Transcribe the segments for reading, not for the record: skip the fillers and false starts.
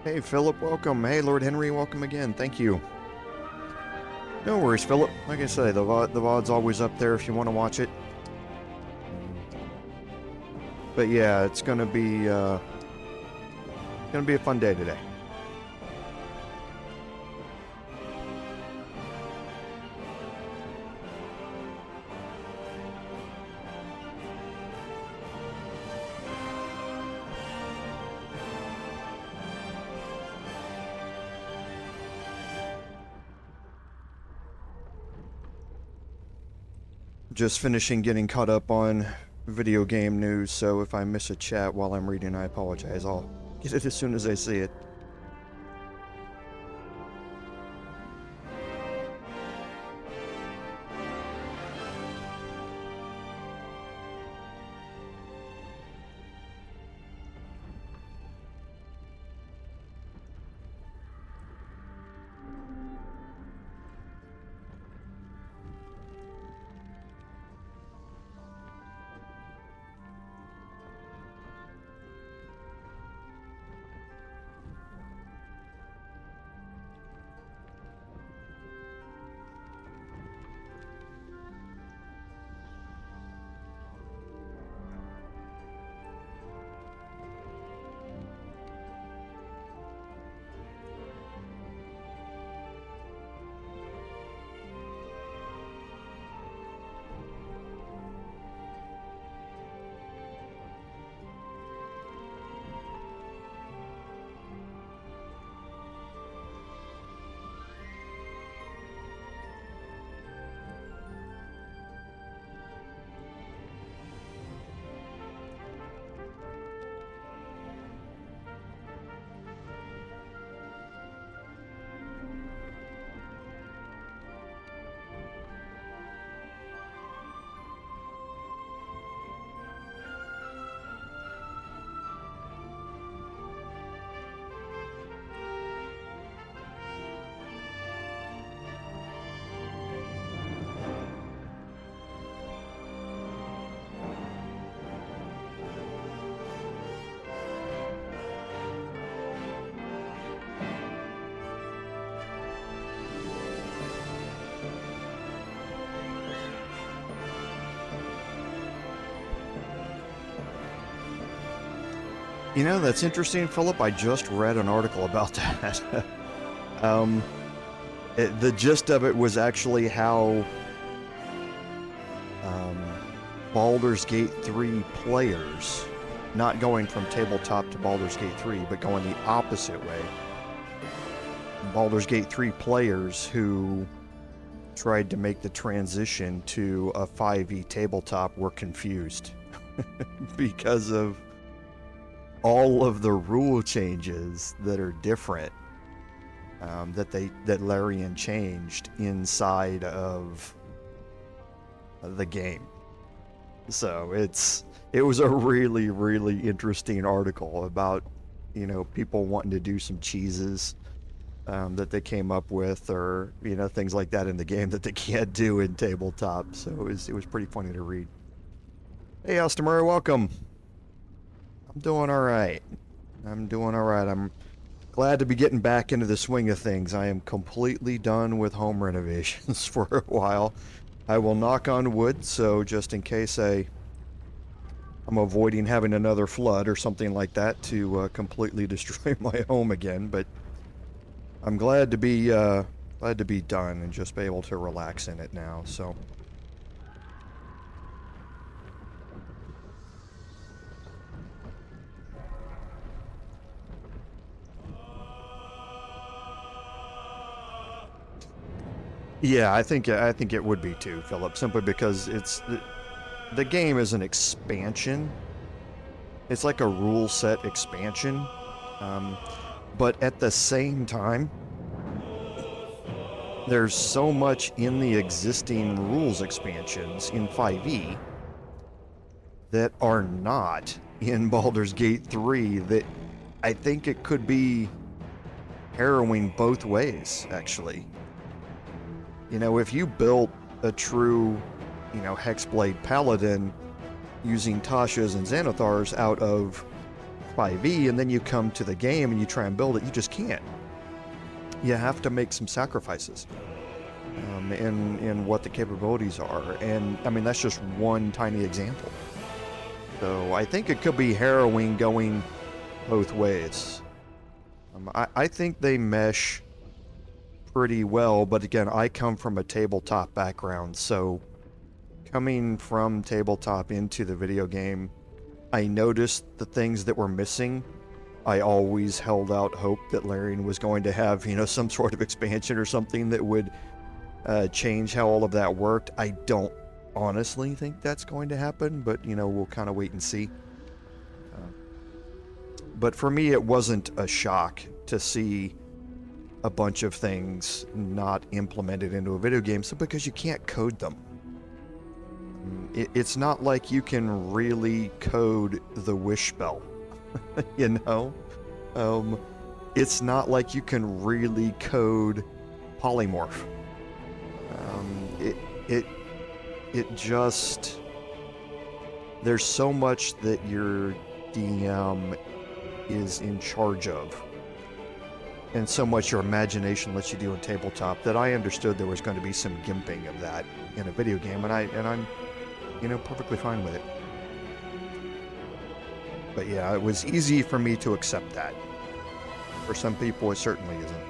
Hey, Philip, welcome. Hey, Lord Henry, welcome again. Thank you. No worries, Philip. Like I say, the VOD's always up there if you want to watch it. But yeah, it's gonna be a fun day today. Just finishing getting caught up on video game news, so if I miss a chat while I'm reading, I apologize. I'll get it as soon as I see it. You know, that's interesting, Philip. I just read an article about that. The gist of it was actually how Baldur's Gate 3 players, not going from tabletop to Baldur's Gate 3, but going the opposite way. Baldur's Gate 3 players who tried to make the transition to a 5e tabletop were confused because of all of the rule changes that are different that Larian changed inside of the game. So it was a really interesting article about, you know, people wanting to do some cheeses that they came up with, or, you know, things like that in the game that they can't do in tabletop. So it was pretty funny to read. Hey, Austin, welcome. I'm doing all right. I'm glad to be getting back into the swing of things. I am completely done with home renovations for a while. I will knock on wood, so just in case I'm avoiding having another flood or something like that to completely destroy my home again. But I'm glad to be done and just be able to relax in it now. So. Yeah, I think it would be too, Philip, simply because the game is an expansion. It's like a rule set expansion, but at the same time, there's so much in the existing rules expansions in 5e that are not in Baldur's Gate 3 that I think it could be harrowing both ways, actually. You know, if you built a true, you know, Hexblade Paladin using Tashas and Xanathars out of 5e, and then you come to the game and you try and build it, you just can't. You have to make some sacrifices in what the capabilities are. And I mean, that's just one tiny example. So I think it could be harrowing going both ways. I think they mesh pretty well, but again, I come from a tabletop background, so coming from tabletop into the video game, I noticed the things that were missing. I always held out hope that Larian was going to have, you know, some sort of expansion or something that would change how all of that worked. I don't honestly think that's going to happen, but, you know, we'll kind of wait and see. But for me, it wasn't a shock to see a bunch of things not implemented into a video game, so because you can't code them. It's not like you can really code the wish spell, you know? It's not like you can really code polymorph. It just... There's so much that your DM is in charge of, and so much your imagination lets you do in tabletop, that I understood there was going to be some gimping of that in a video game, and I'm, you know, perfectly fine with it. But yeah, it was easy for me to accept that. For some people, it certainly isn't.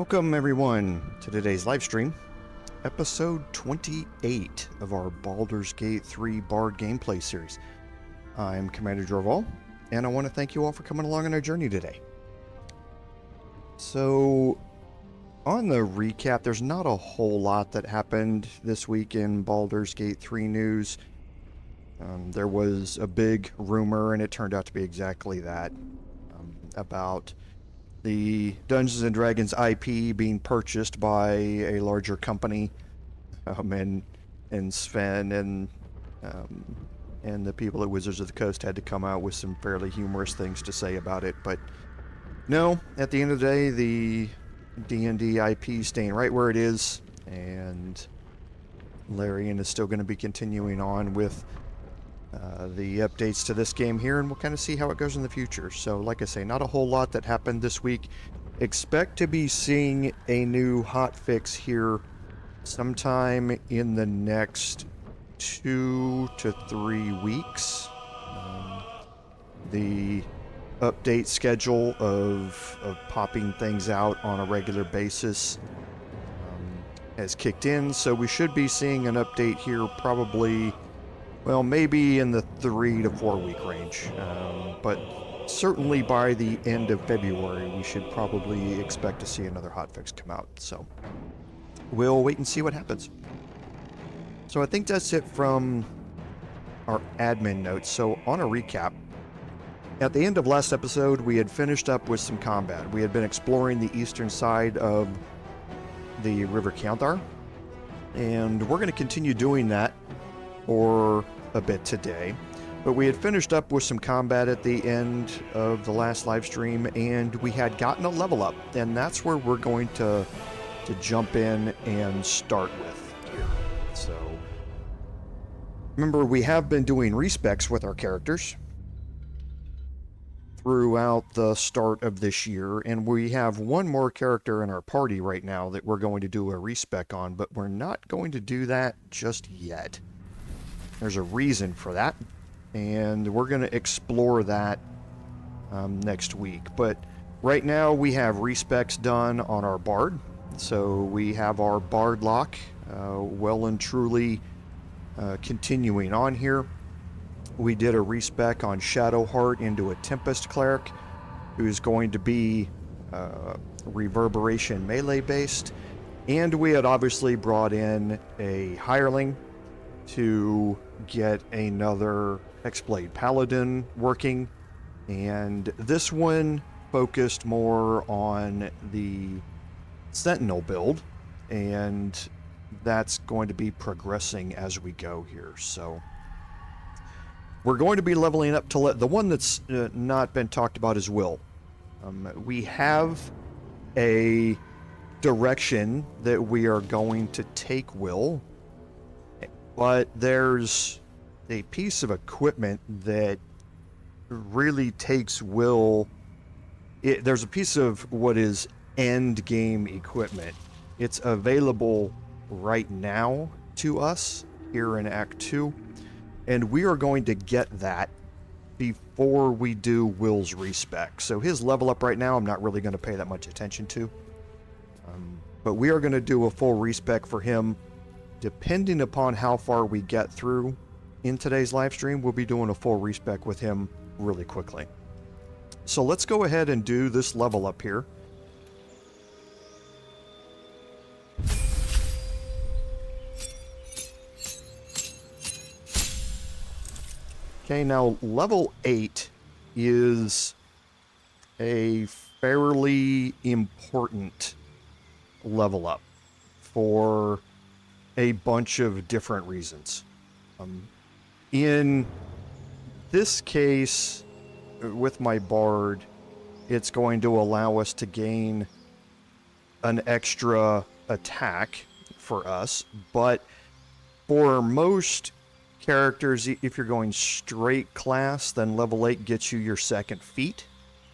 Welcome everyone to today's live stream, episode 28 of our Baldur's Gate 3 Bard gameplay series. I'm Commander Jorval, and I want to thank you all for coming along on our journey today. So, on the recap, there's not a whole lot that happened this week in Baldur's Gate 3 news. There was a big rumor, and it turned out to be exactly that, about the Dungeons & Dragons IP being purchased by a larger company, and Sven and the people at Wizards of the Coast had to come out with some fairly humorous things to say about it. But no, at the end of the day, the D&D IP is staying right where it is, and Larian is still going to be continuing on with the updates to this game here, and we'll kind of see how it goes in the future. So like I say, not a whole lot that happened this week. Expect to be seeing a new hotfix here sometime in the next 2 to 3 weeks. The update schedule of popping things out on a regular basis has kicked in, so we should be seeing an update here probably, well, maybe in the 3 to 4 week range, but certainly by the end of February we should probably expect to see another hotfix come out. So we'll wait and see what happens. So I think that's it from our admin notes. So on a recap, at the end of last episode we had finished up with some combat. We had been exploring the eastern side of the River Kandar, and we're going to continue doing that for a bit today. But we had finished up with some combat at the end of the last live stream, and we had gotten a level up, and that's where we're going to jump in and start with here. So remember, we have been doing respecs with our characters throughout the start of this year, and we have one more character in our party right now that we're going to do a respec on, but we're not going to do that just yet. There's a reason for that, and we're going to explore that next week. But right now we have respecs done on our Bard. So we have our Bard lock well and truly continuing on here. We did a respec on Shadowheart into a Tempest Cleric, who's going to be reverberation melee based. And we had obviously brought in a hireling to get another Hexblade Paladin working, and this one focused more on the Sentinel build, and that's going to be progressing as we go here. So we're going to be leveling up to the one that's not been talked about is Wyll. We have a direction that we are going to take Wyll, but there's a piece of equipment that really takes Wyll. There's a piece of what is end game equipment. It's available right now to us here in Act 2, and we are going to get that before we do Wyll's respec. So his level up right now I'm not really going to pay that much attention to, but we are going to do a full respec for him. Depending upon how far we get through in today's live stream, we'll be doing a full respec with him really quickly. So let's go ahead and do this level up here. Okay, now level 8 is a fairly important level up for a bunch of different reasons. In this case, with my Bard, it's going to allow us to gain an extra attack for us, but for most characters, if you're going straight class, then level 8 gets you your second feat,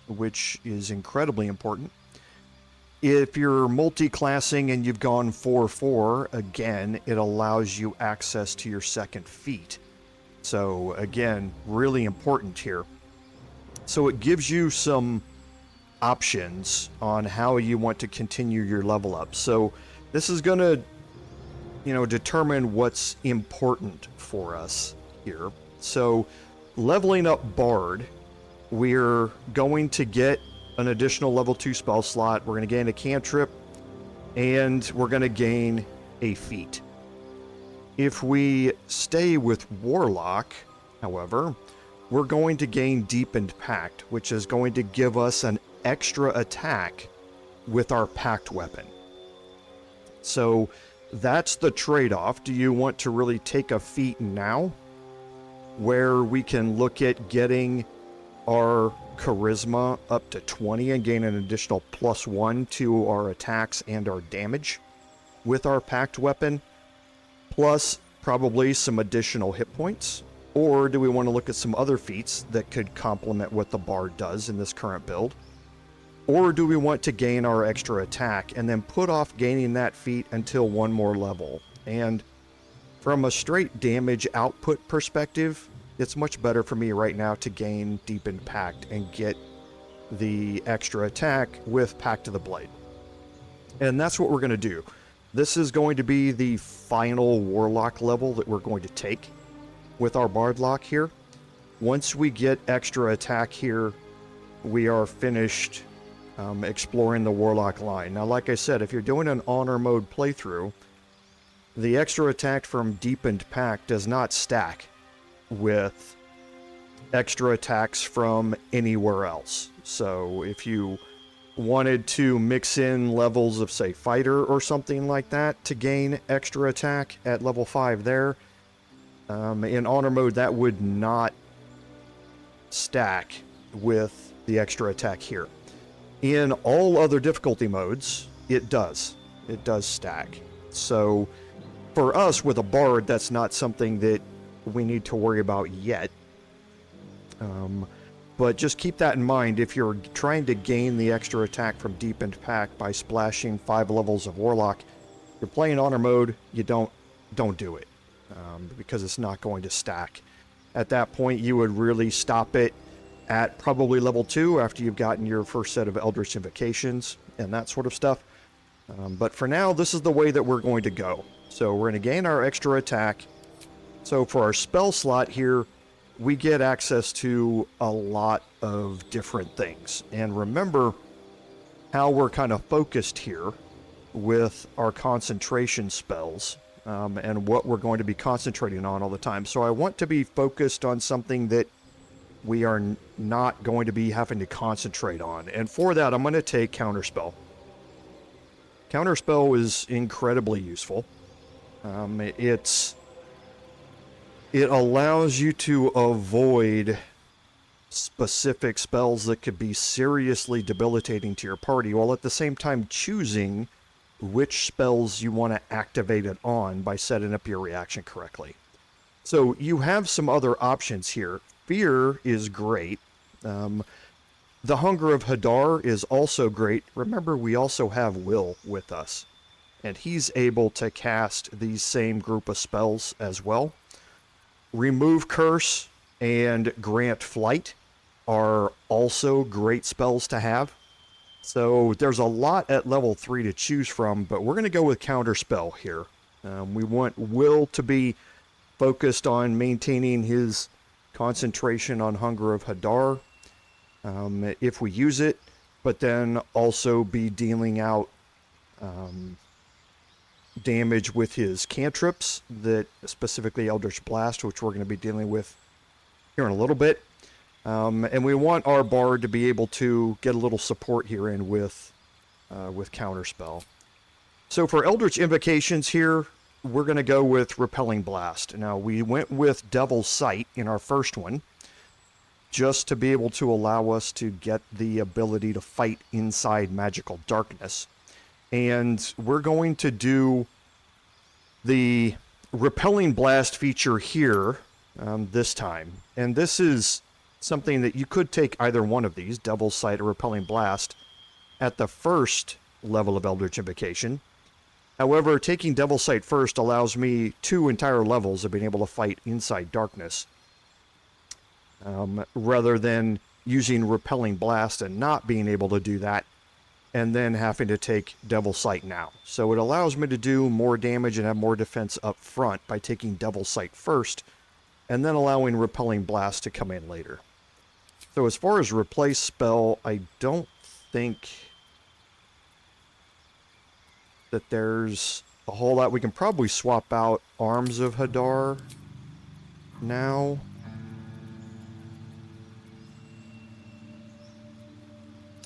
which is incredibly important. If you're multi-classing and you've gone 4/4, again, it allows you access to your second feat. So again, really important here. So it gives you some options on how you want to continue your level up. So this is going to, determine what's important for us here. So leveling up Bard, we're going to get an additional level 2 spell slot. We're going to gain a cantrip, and we're going to gain a feat. If we stay with Warlock, however, we're going to gain Deepened Pact, which is going to give us an extra attack with our Pact weapon. So that's the trade-off. Do you want to really take a feat now, where we can look at getting our Charisma up to 20 and gain an additional +1 to our attacks and our damage with our Pact weapon, plus probably some additional hit points? Or do we want to look at some other feats that could complement what the Bard does in this current build? Or do we want to gain our extra attack and then put off gaining that feat until one more level? And from a straight damage output perspective, it's much better for me right now to gain Deepened Pact and get the extra attack with Pact of the Blade. And that's what we're going to do. This is going to be the final Warlock level that we're going to take with our Bard lock here. Once we get extra attack here, we are finished exploring the Warlock line. Now, like I said, if you're doing an honor mode playthrough, the extra attack from Deepened Pact does not stack with extra attacks from anywhere else. So if you wanted to mix in levels of, say, Fighter or something like that to gain extra attack at level 5 there, in honor mode, that would not stack with the extra attack here. In all other difficulty modes, it does. It does stack. So for us with a Bard, that's not something that we need to worry about yet. But just keep that in mind if you're trying to gain the extra attack from Deepened Pact by splashing 5 levels of Warlock. If you're playing honor mode, you don't do it. Because it's not going to stack. At that point, you would really stop it at probably level 2 after you've gotten your first set of Eldritch Invocations and that sort of stuff. But for now, this is the way that we're going to go. So we're going to gain our extra attack. So for our spell slot here, we get access to a lot of different things. And remember how we're kind of focused here with our concentration spells. And what we're going to be concentrating on all the time. So I want to be focused on something that we are not going to be having to concentrate on. And for that, I'm going to take Counterspell. Counterspell is incredibly useful. It allows you to avoid specific spells that could be seriously debilitating to your party, while at the same time choosing which spells you want to activate it on by setting up your reaction correctly. So you have some other options here. Fear is great. The Hunger of Hadar is also great. Remember, we also have Wyll with us, and he's able to cast these same group of spells as well. Remove Curse and Grant Flight are also great spells to have. So there's a lot at level 3 to choose from, but we're going to go with Counterspell here. We want Wyll to be focused on maintaining his concentration on Hunger of Hadar if we use it, but then also be dealing out damage with his cantrips, that specifically Eldritch Blast, which we're going to be dealing with here in a little bit. And we want our Bard to be able to get a little support herein with Counterspell. So for Eldritch Invocations here, we're going to go with Repelling Blast. Now, we went with Devil's Sight in our first one, just to be able to allow us to get the ability to fight inside magical darkness. And we're going to do the Repelling Blast feature here this time. And this is something that you could take either one of these, Devil's Sight or Repelling Blast, at the first level of Eldritch Invocation. However, taking Devil's Sight first allows me 2 entire levels of being able to fight inside darkness, rather than using Repelling Blast and not being able to do that, and then having to take Devil Sight now. So it allows me to do more damage and have more defense up front by taking Devil Sight first, and then allowing Repelling Blast to come in later. So as far as replace spell, I don't think that there's a whole lot. We can probably swap out Arms of Hadar now.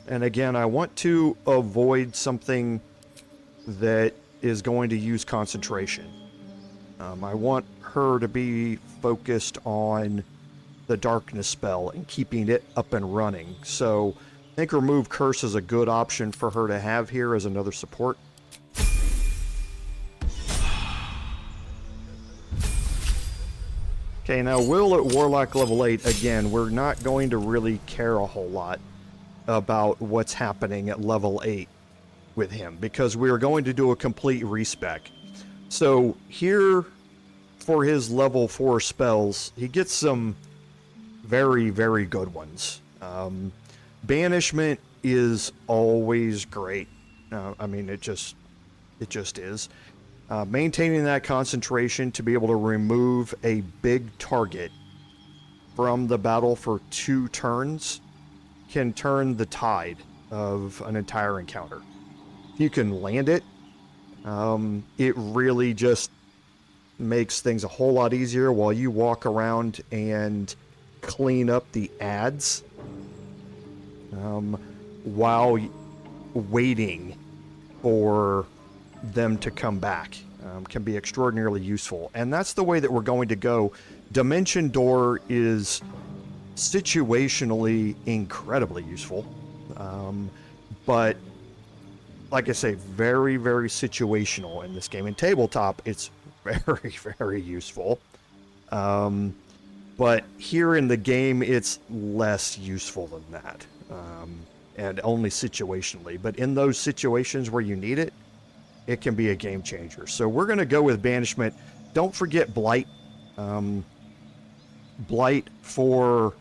And again, I want to avoid something that is going to use concentration. I want her to be focused on the darkness spell and keeping it up and running. So I think Remove Curse is a good option for her to have here as another support. Okay, now Wyll at Warlock level 8, again, we're not going to really care a whole lot about what's happening at level 8 with him, because we are going to do a complete respec. So here, for his level 4 spells, he gets some very, very good ones. Banishment is always great. I mean, it just is. Maintaining that concentration to be able to remove a big target from the battle for 2 turns can turn the tide of an entire encounter. If you can land it, it really just makes things a whole lot easier while you walk around and clean up the ads while waiting for them to come back. Can be extraordinarily useful, and that's the way that we're going to go. Dimension Door is situationally incredibly useful, but like I say, very, very situational in this game. In tabletop, it's very, very useful, but here in the game, it's less useful than that, and only situationally. But in those situations where you need it, it can be a game changer. So we're going to go with Banishment. Don't forget Blight. Blight for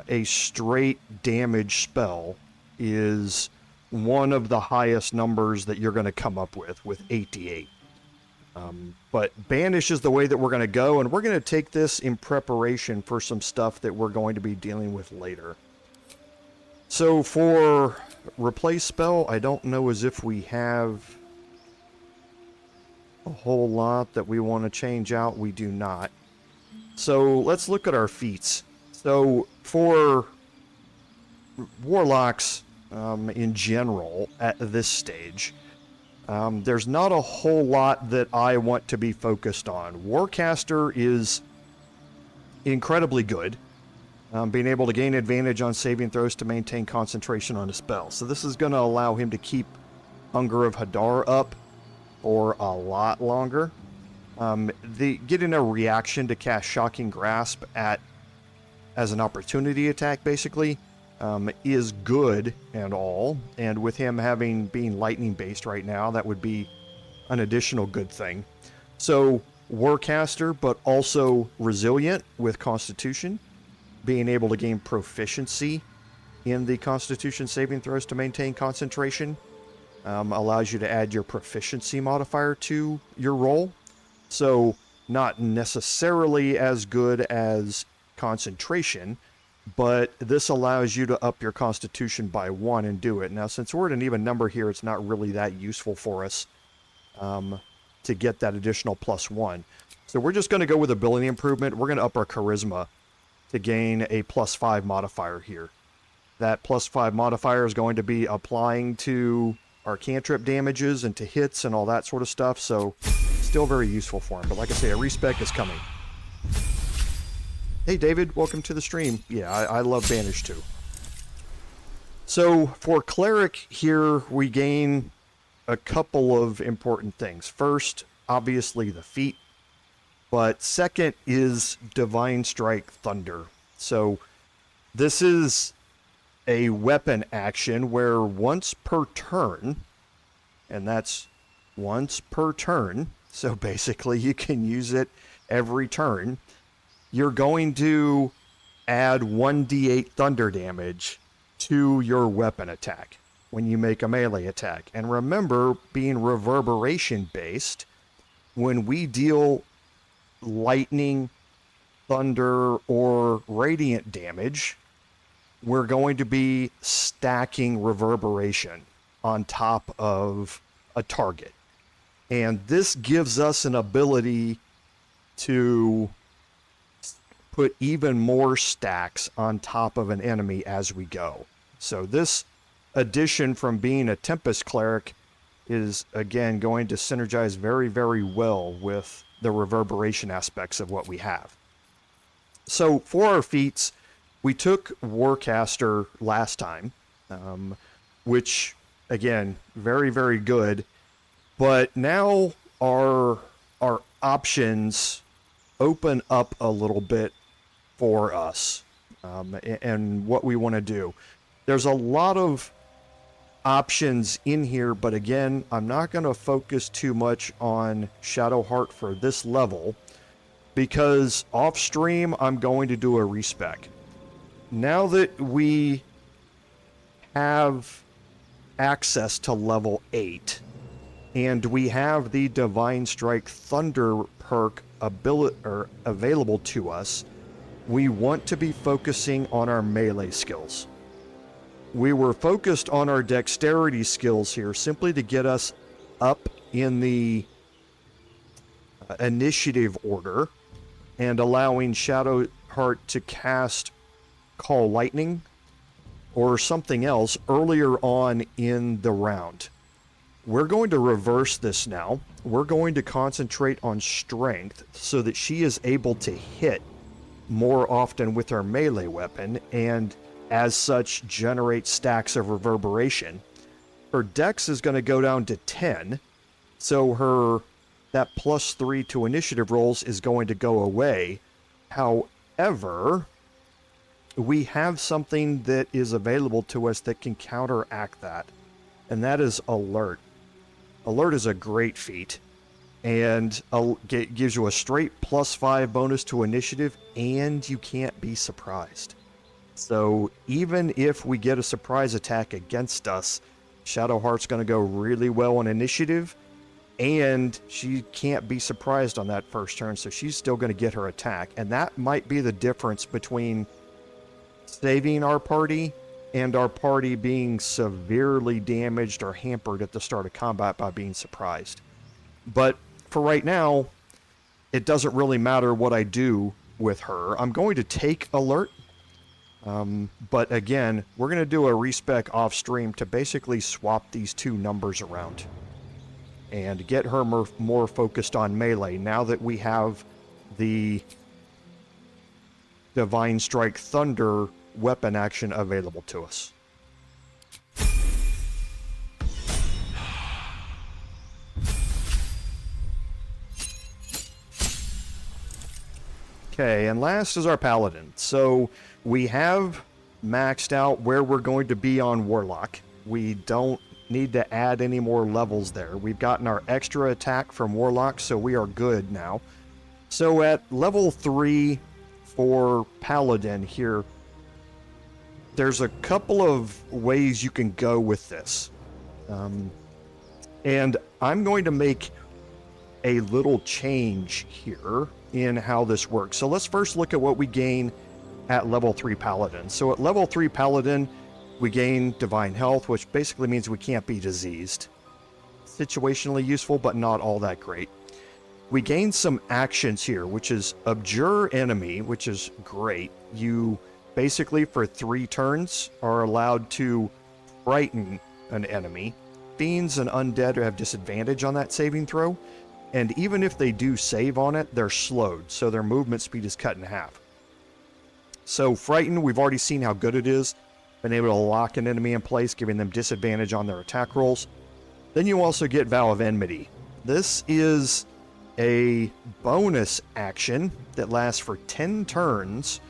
a straight damage spell is one of the highest numbers that you're going to come up with 88. But Banish is the way that we're going to go, and we're going to take this in preparation for some stuff that we're going to be dealing with later. So for replace spell, I don't know as if we have a whole lot that we want to change out. We do not. So let's look at our feats. So for Warlocks in general at this stage, there's not a whole lot that I want to be focused on. Warcaster is incredibly good. Being able to gain advantage on saving throws to maintain concentration on a spell. So this is going to allow him to keep Hunger of Hadar up for a lot longer. Getting a reaction to cast Shocking Grasp as an opportunity attack, basically, is good and all. And with him being lightning based right now, that would be an additional good thing. So Warcaster, but also resilient with Constitution. Being able to gain proficiency in the Constitution saving throws to maintain concentration allows you to add your proficiency modifier to your roll. So not necessarily as good as concentration, but this allows you to up your Constitution by 1 and do it. Now, since we're at an even number here, it's not really that useful for us to get that additional +1. So we're just going to go with ability improvement. We're going to up our Charisma to gain a +5 modifier here. That +5 modifier is going to be applying to our cantrip damages and to hits and all that sort of stuff, so still very useful for him. But like I say, a respec is coming. Hey David, welcome to the stream. Yeah, I love Banish too. So for Cleric here, we gain a couple of important things. First, obviously the feat. But second is Divine Strike Thunder. So this is a weapon action where once per turn, and that's once per turn, so basically you can use it every turn, you're going to add 1d8 thunder damage to your weapon attack when you make a melee attack. And remember, being reverberation based, when we deal lightning, thunder, or radiant damage, we're going to be stacking reverberation on top of a target. And this gives us an ability to put even more stacks on top of an enemy as we go. So this addition from being a Tempest Cleric is, again, going to synergize very, very well with the reverberation aspects of what we have. So for our feats, we took Warcaster last time, which, again, very, very good. But now our options open up a little bit for us and what we want to do. There's a lot of options in here, but again, I'm not going to focus too much on Shadowheart for this level, because off stream I'm going to do a respec. Now that we have access to level 8 and we have the Divine Strike Thunder perk available to us, we want to be focusing on our melee skills. We were focused on our dexterity skills here simply to get us up in the initiative order and allowing Shadowheart to cast Call Lightning or something else earlier on in the round. We're going to reverse this now. We're going to concentrate on strength so that she is able to hit more often with her melee weapon, and as such generate stacks of reverberation. Her dex is going to go down to 10, so that +3 to initiative rolls is going to go away. However, we have something that is available to us that can counteract that, and that is Alert. Alert is a great feat, and gives you a straight +5 bonus to initiative, and you can't be surprised. So even if we get a surprise attack against us, Shadowheart's going to go really well on initiative, and she can't be surprised on that first turn, so she's still going to get her attack. And that might be the difference between saving our party and our party being severely damaged or hampered at the start of combat by being surprised. But for right now, it doesn't really matter what I do with her. I'm going to take Alert. But again, we're going to do a respec off stream to basically swap these two numbers around and get her more focused on melee now that we have the Divine Strike Thunder weapon action available to us. Okay, and last is our Paladin. So we have maxed out where we're going to be on Warlock. We don't need to add any more levels there. We've gotten our extra attack from Warlock, so we are good now. So at level 3 for Paladin here, there's a couple of ways you can go with this. And I'm going to make a little change here in how this works. So let's first look at what we gain at level 3 Paladin. So at level 3 Paladin, we gain Divine Health, which basically means we can't be diseased. Situationally useful, but not all that great. We gain some actions here, which is Abjure Enemy, which is great. You basically, for 3 turns, are allowed to frighten an enemy. Fiends and Undead have disadvantage on that saving throw, and even if they do save on it, they're slowed, so their movement speed is cut in half. So Frighten, we've already seen how good it is. Been able to lock an enemy in place, giving them disadvantage on their attack rolls. Then you also get Vow of Enmity. This is a bonus action that lasts for 10 turns,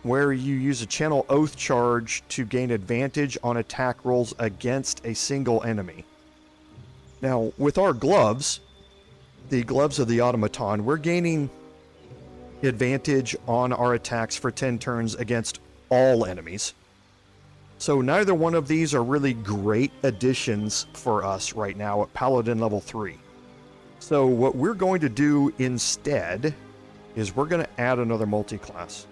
where you use a Channel Oath charge to gain advantage on attack rolls against a single enemy. Now, with our gloves, the Gloves of the Automaton, we're gaining advantage on our attacks for 10 turns against all enemies. So neither one of these are really great additions for us right now at Paladin level 3. So what we're going to do instead is we're going to add another multi-class.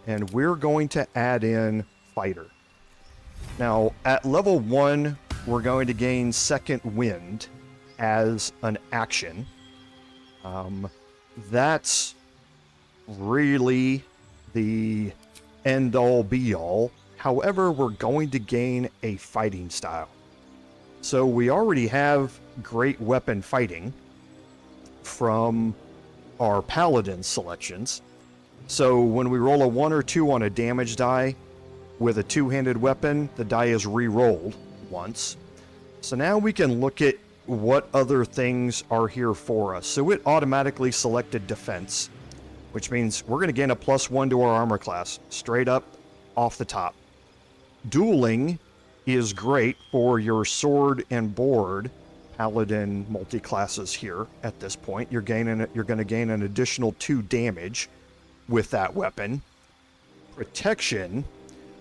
And we're going to add in Fighter. Now, at level 1, we're going to gain Second Wind as an action. That's really the end-all be-all. However, we're going to gain a fighting style. So we already have great weapon fighting from our Paladin selections. So when we roll a 1 or 2 on a damage die with a two-handed weapon, the die is re-rolled once. So now we can look at what other things are here for us. So it automatically selected defense, which means we're going to gain a +1 to our armor class, straight up off the top. Dueling is great for your sword and board Paladin multi-classes here at this point. You're going to gain an additional 2 damage with that weapon. Protection,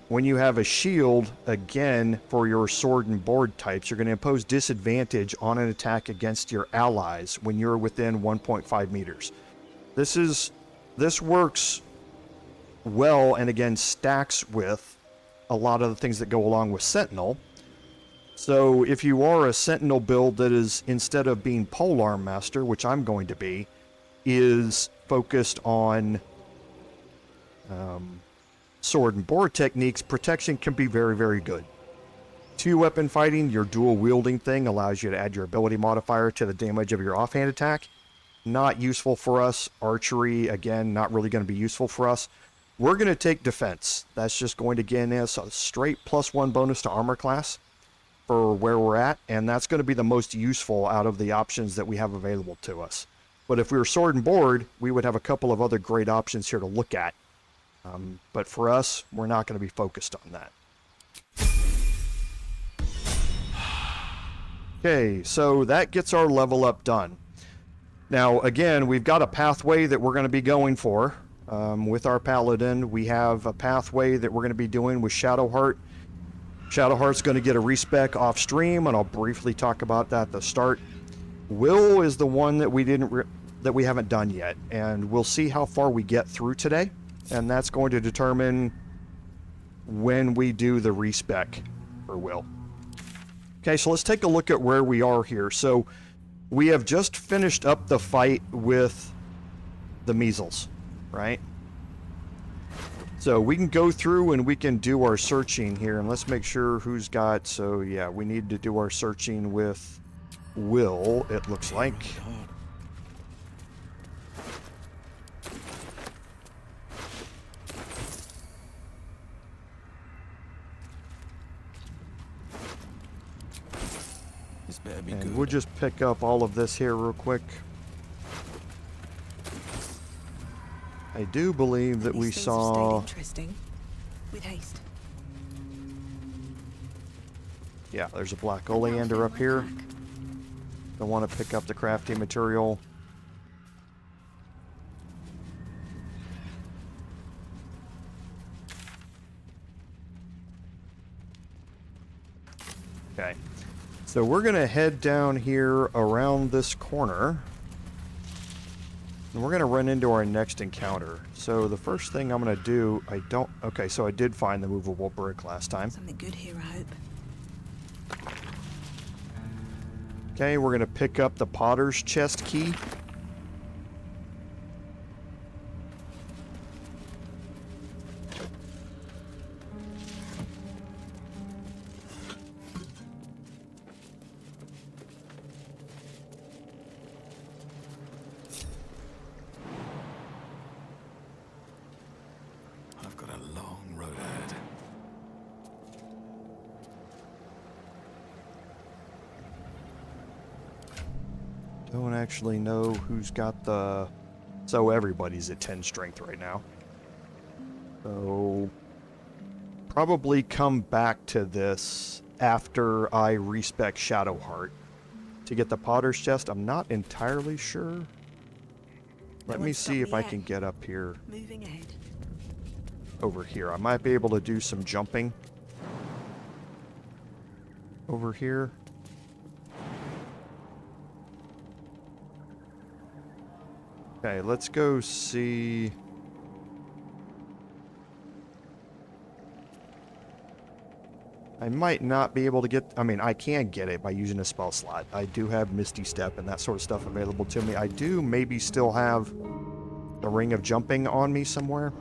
when you have a shield, again, for your sword and board types, you're going to impose disadvantage on an attack against your allies when you're within 1.5 meters. This works well, and again, stacks with a lot of the things that go along with Sentinel. So if you are a Sentinel build that is, instead of being Polearm Master, which I'm going to be, is focused on sword and board techniques, protection can be very, very good. 2-weapon fighting, your dual wielding thing allows you to add your ability modifier to the damage of your offhand attack. Not useful for us. Archery, again, not really going to be useful for us. We're going to take defense. That's just going to gain us a straight +1 bonus to armor class for where we're at, and that's going to be the most useful out of the options that we have available to us. But if we were sword and board, we would have a couple of other great options here to look at. But for us, we're not going to be focused on that. Okay, so that gets our level up done. Now, again, we've got a pathway that we're going to be going for. With our Paladin, we have a pathway that we're going to be doing with Shadowheart. Shadowheart's going to get a respec off stream, and I'll briefly talk about that at the start. Wyll is the one that we haven't done yet, and we'll see how far we get through today, and that's going to determine when we do the respec for Wyll. Okay, so let's take a look at where we are here. So we have just finished up the fight with the measles, right? So we can go through and we can do our searching here, and let's make sure who's got. So yeah, we need to do our searching with Wyll, it looks like. This better be And good. we'll just pick up all of this here real quick. I do believe that we saw. Interesting. With haste. Yeah, there's a black oleander up here. I want to pick up the crafting material. Okay, so we're going to head down here around this corner. And we're going to run into our next encounter. So the first thing I'm going to do, okay, so I did find the movable brick last time. Something good here, I hope. Okay, we're going to pick up the potter's chest key. I've got a long road ahead. Don't actually know who's got the... So everybody's at 10 strength right now. So probably come back to this after I respec Shadowheart to get the potter's chest. I'm not entirely sure. Let No me one see stop if I yet. can get up here Moving ahead. over here. I might be able to do some jumping over here. Okay, let's go see. I might not be able to get, I mean, I can get it by using a spell slot. I do have Misty Step and that sort of stuff available to me. I do maybe still have the Ring of Jumping on me somewhere.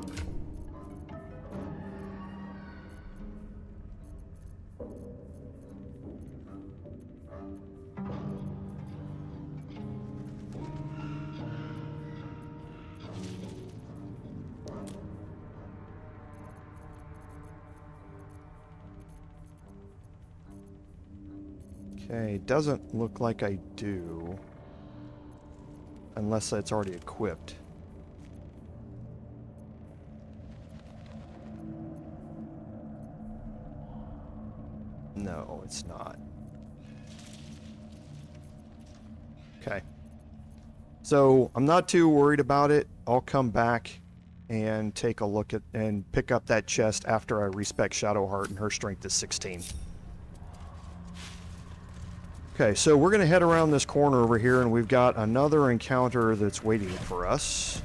Okay, doesn't look like I do. Unless it's already equipped. No, it's not. Okay. So, I'm not too worried about it. I'll come back and take a look at and pick up that chest after I respec Shadowheart and her strength is 16. Okay, so we're going to head around this corner over here, and we've got another encounter that's waiting for us.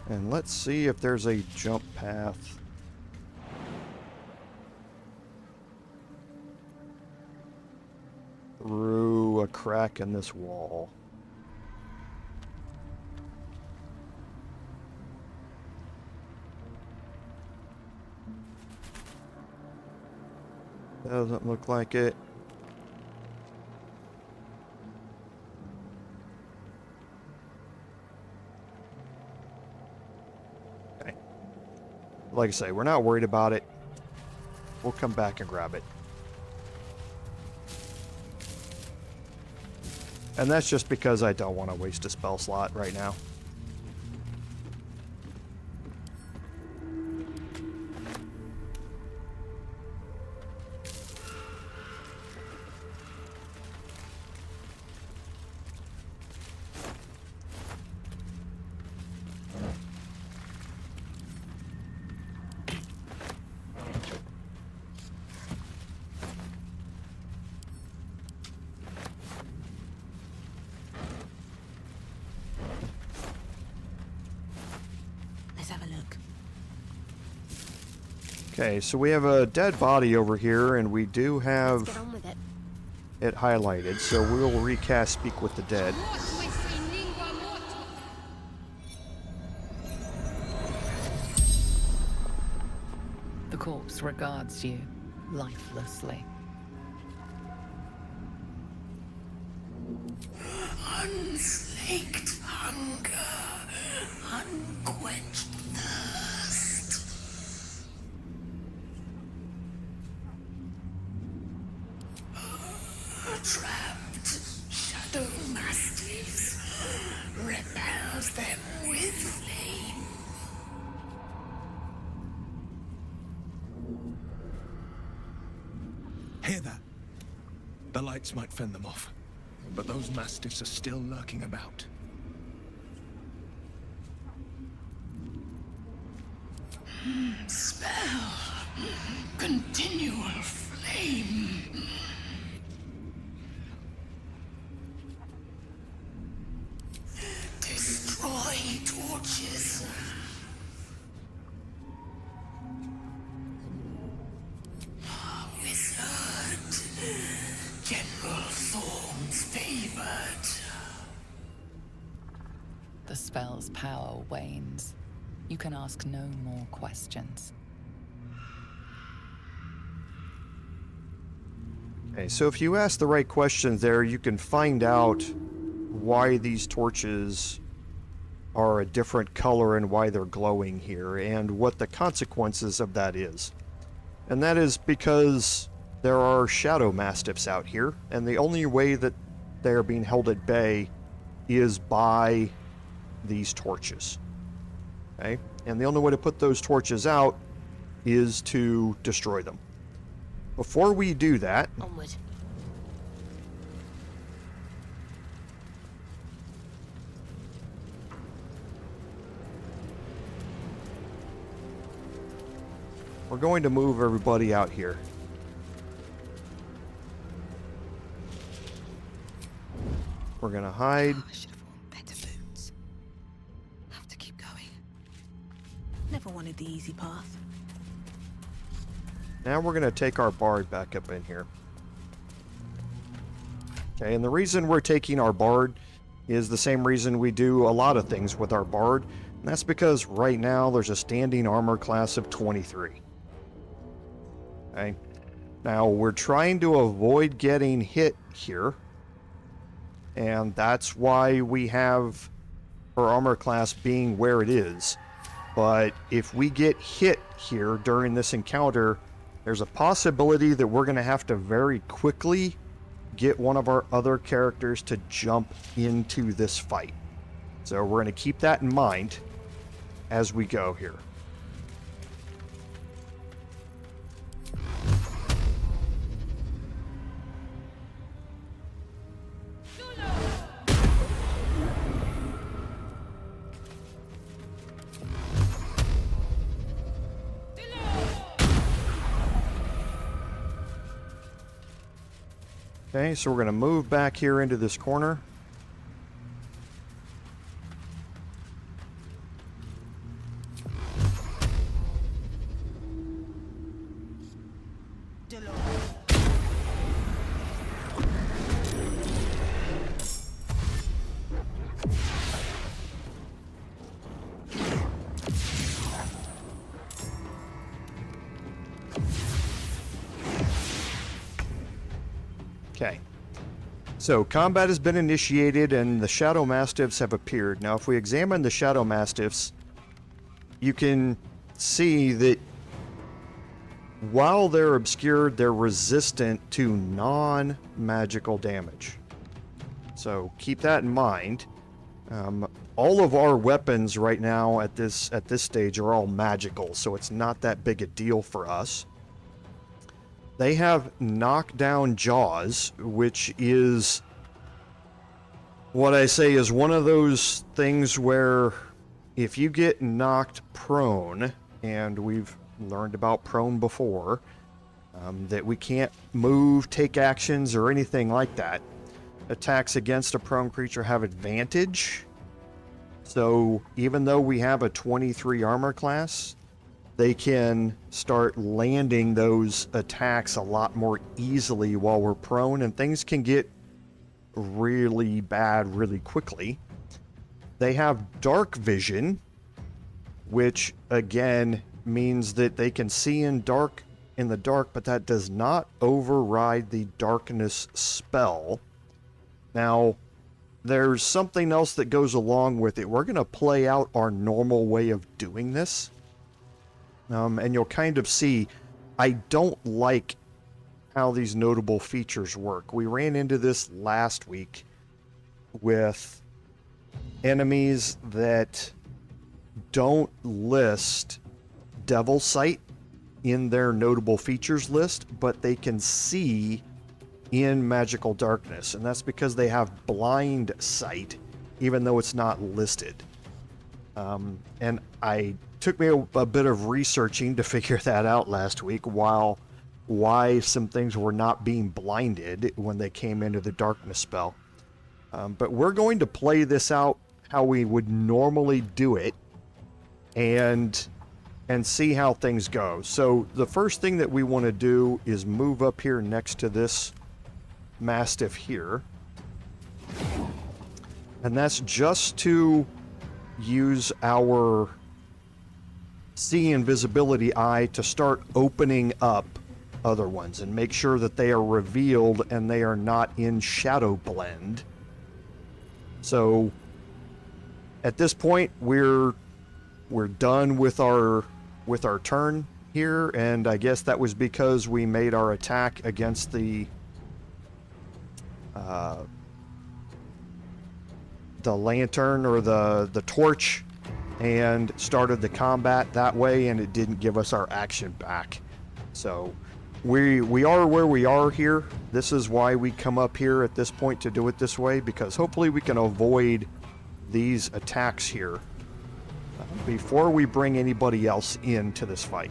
And let's see if there's a jump path. Through a crack in this wall. Doesn't look like it. Okay. Like I say, we're not worried about it. We'll come back and grab it. And that's just because I don't want to waste a spell slot right now. Let's have a look. Okay, so we have a dead body over here, and we do Let's have get on with it. it highlighted, so we'll recast Speak with the Dead. The corpse regards you lifelessly. Unslaked hunger, unquenched thirst. Trapped shadow mastiffs, repels them with flame. Hear that? The lights might fend them off, but those mastiffs are still lurking about. Spell, continual flame. Destroy torches. Wizard, General Thorn's favored. The spell's power wanes. You can ask no more questions. Okay, so if you ask the right questions there, you can find out why these torches are a different color and why they're glowing here, and what the consequences of that is. And that is because there are shadow mastiffs out here, and the only way that they're being held at bay is by these torches. Okay? And the only way to put those torches out is to destroy them. Before we do that, Onward. we're going to move everybody out here. We're going to hide. Oh, I should have worn better boots. Have to keep going. Never wanted the easy path. Now we're going to take our bard back up in here. Okay, and the reason we're taking our bard is the same reason we do a lot of things with our bard, and that's because right now there's a standing armor class of 23. Okay, now we're trying to avoid getting hit here, and that's why we have our armor class being where it is. But if we get hit here during this encounter, there's a possibility that we're going to have to very quickly get one of our other characters to jump into this fight. So we're going to keep that in mind as we go here. Okay, so we're going to move back here into this corner. Okay, so combat has been initiated and the Shadow Mastiffs have appeared. Now, if we examine the Shadow Mastiffs, you can see that while they're obscured, they're resistant to non-magical damage. So keep that in mind. All of our weapons right now at this stage are all magical, so it's not that big a deal for us. They have knockdown jaws, which is what I say is one of those things where if you get knocked prone, and we've learned about prone before, that we can't move, take actions, or anything like that. Attacks against a prone creature have advantage. So even though we have a 23 armor class, they can start landing those attacks a lot more easily while we're prone, and things can get really bad really quickly. They have dark vision, which again means that they can see in the dark, but that does not override the darkness spell. Now, there's something else that goes along with it. We're going to play out our normal way of doing this. And you'll kind of see, I don't like how these notable features work. We ran into this last week with enemies that don't list Devil Sight in their notable features list, but they can see in magical darkness, and that's because they have blind sight, even though it's not listed. And I took me a bit of researching to figure that out last week, why some things were not being blinded when they came into the darkness spell. But we're going to play this out how we would normally do it, and see how things go. So the first thing that we want to do is move up here next to this Mastiff here, and that's just to use our see invisibility eye to start opening up other ones and make sure that they are revealed and they are not in shadow blend. So at this point we're done with our turn here, and I guess that was because we made our attack against the lantern or the torch and started the combat that way, and it didn't give us our action back. So we are where we are here. This is why we come up here at this point to do it this way, because hopefully we can avoid these attacks here before we bring anybody else into this fight.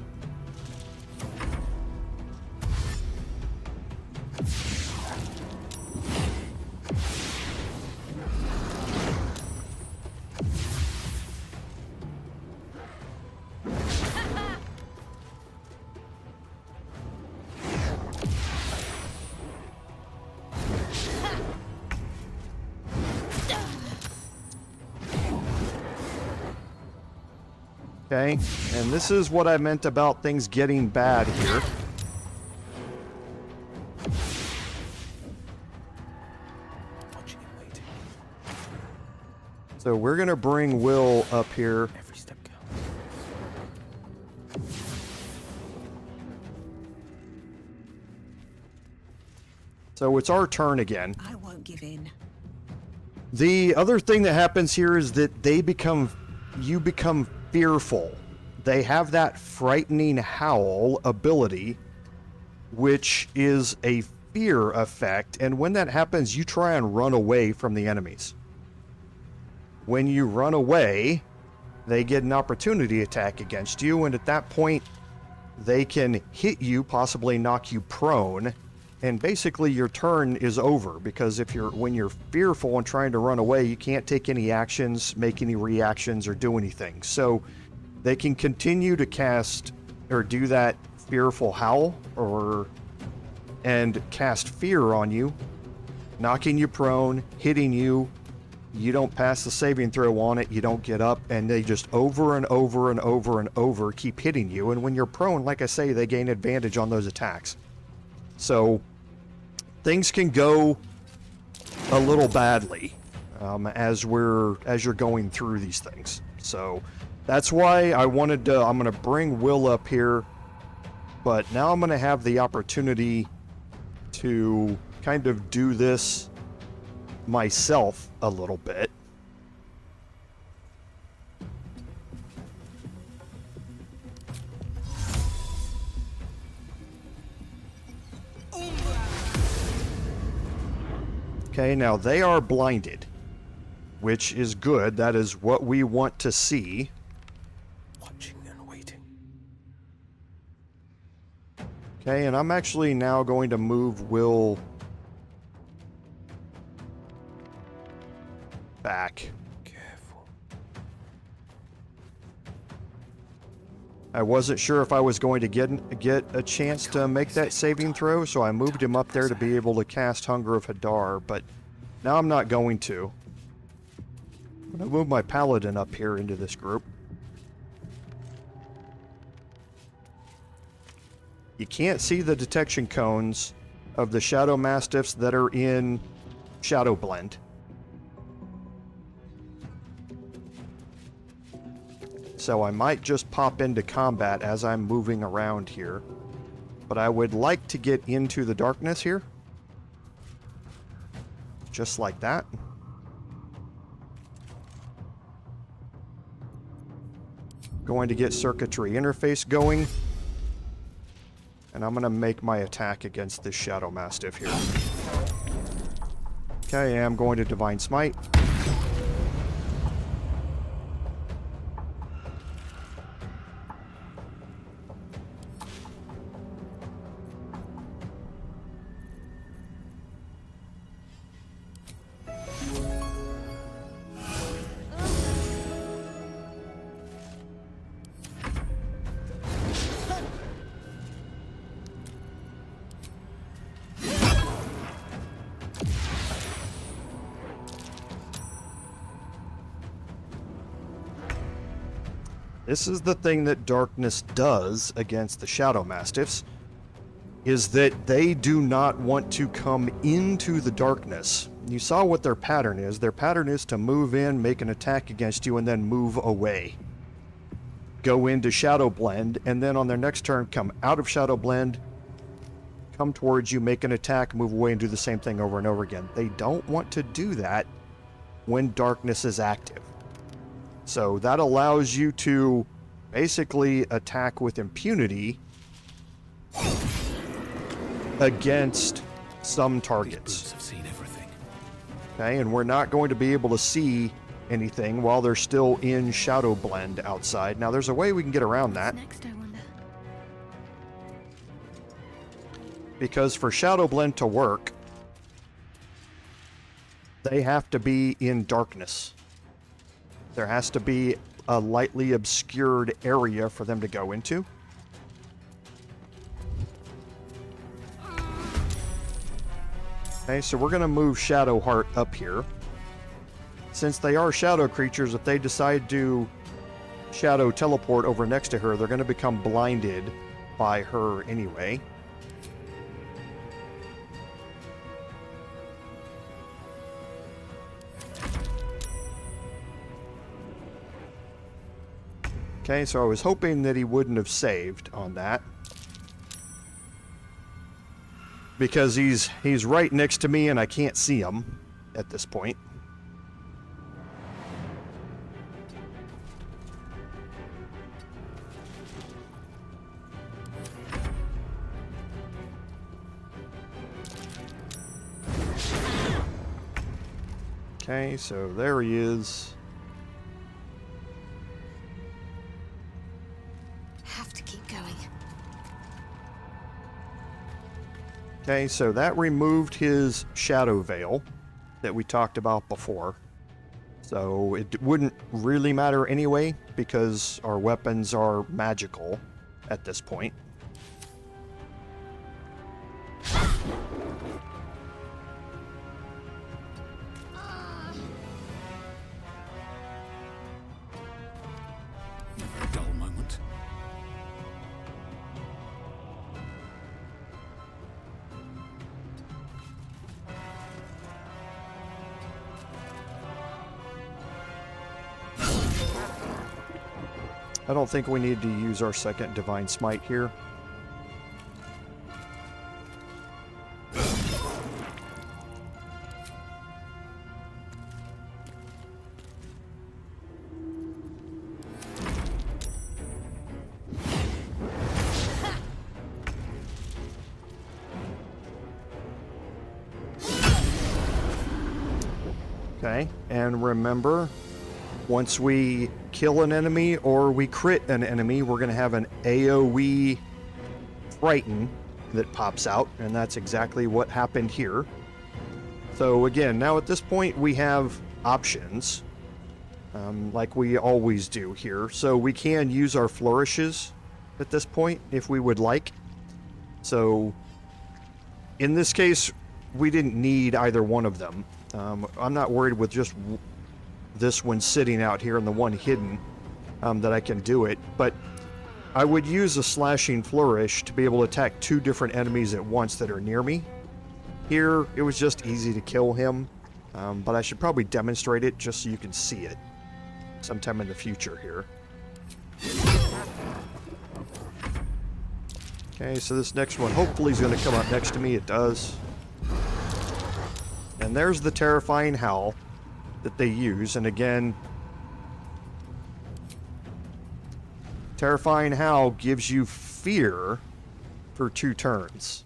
Okay, and this is what I meant about things getting bad here. Watching and waiting. So we're gonna bring Wyll up here. Every step counts. So it's our turn again. I won't give in. The other thing that happens here is that you become fearful. They have that frightening howl ability, which is a fear effect, and when that happens, you try and run away from the enemies. When you run away, they get an opportunity attack against you, and at that point, they can hit you, possibly knock you prone, and basically your turn is over, because when you're fearful and trying to run away, you can't take any actions, make any reactions, or do anything. So they can continue to cast or do that fearful howl and cast fear on you, knocking you prone, hitting you. You don't pass the saving throw on it, you don't get up, and they just over and over and over and over keep hitting you. And when you're prone, like I say, they gain advantage on those attacks. So things can go a little badly as you're going through these things. So that's why I'm going to bring Wyll up here, but now I'm going to have the opportunity to kind of do this myself a little bit. Okay, now they are blinded, which is good. That is what we want to see. Watching and waiting. Okay, and I'm actually now going to move Wyll back. Careful. I wasn't sure if I was going to get a chance to make that saving throw, so I moved him up there to be able to cast Hunger of Hadar, but now I'm not going to. I'm going to move my Paladin up here into this group. You can't see the detection cones of the Shadow Mastiffs that are in Shadow Blend. So I might just pop into combat as I'm moving around here. But I would like to get into the darkness here. Just like that. Going to get circuitry interface going. And I'm going to make my attack against this Shadow Mastiff here. Okay, I'm going to Divine Smite. This is the thing that darkness does against the Shadow Mastiffs, is that they do not want to come into the darkness. You saw what their pattern is. Their pattern is to move in, make an attack against you, and then move away. Go into Shadow Blend, and then on their next turn come out of Shadow Blend, come towards you, make an attack, move away, and do the same thing over and over again. They don't want to do that when darkness is active. So that allows you to basically attack with impunity against some targets. These boots have seen everything. Okay, and we're not going to be able to see anything while they're still in Shadow Blend outside. Now, there's a way we can get around that. Next, I wonder. Because for Shadow Blend to work, they have to be in darkness. There has to be a lightly obscured area for them to go into. Okay, so we're going to move Shadowheart up here. Since they are shadow creatures, if they decide to shadow teleport over next to her, they're going to become blinded by her anyway. Okay, so I was hoping that he wouldn't have saved on that. Because he's right next to me and I can't see him at this point. Okay, so there he is. Have to keep going. Okay, so that removed his shadow veil that we talked about before. So it wouldn't really matter anyway because our weapons are magical at this point. Never a dull moment. I don't think we need to use our second Divine Smite here. Okay, and remember, once we kill an enemy or we crit an enemy, we're going to have an AoE Frighten that pops out, and that's exactly what happened here. So again, now at this point we have options, like we always do here. So we can use our flourishes at this point if we would like. So in this case, we didn't need either one of them. I'm not worried with just this one sitting out here and the one hidden that I can do it, but I would use a slashing flourish to be able to attack two different enemies at once that are near me. Here, it was just easy to kill him, but I should probably demonstrate it just so you can see it sometime in the future here. Okay, so this next one hopefully is going to come up next to me. It does. And there's the terrifying howl that they use, and again, terrifying howl gives you fear for 2 turns.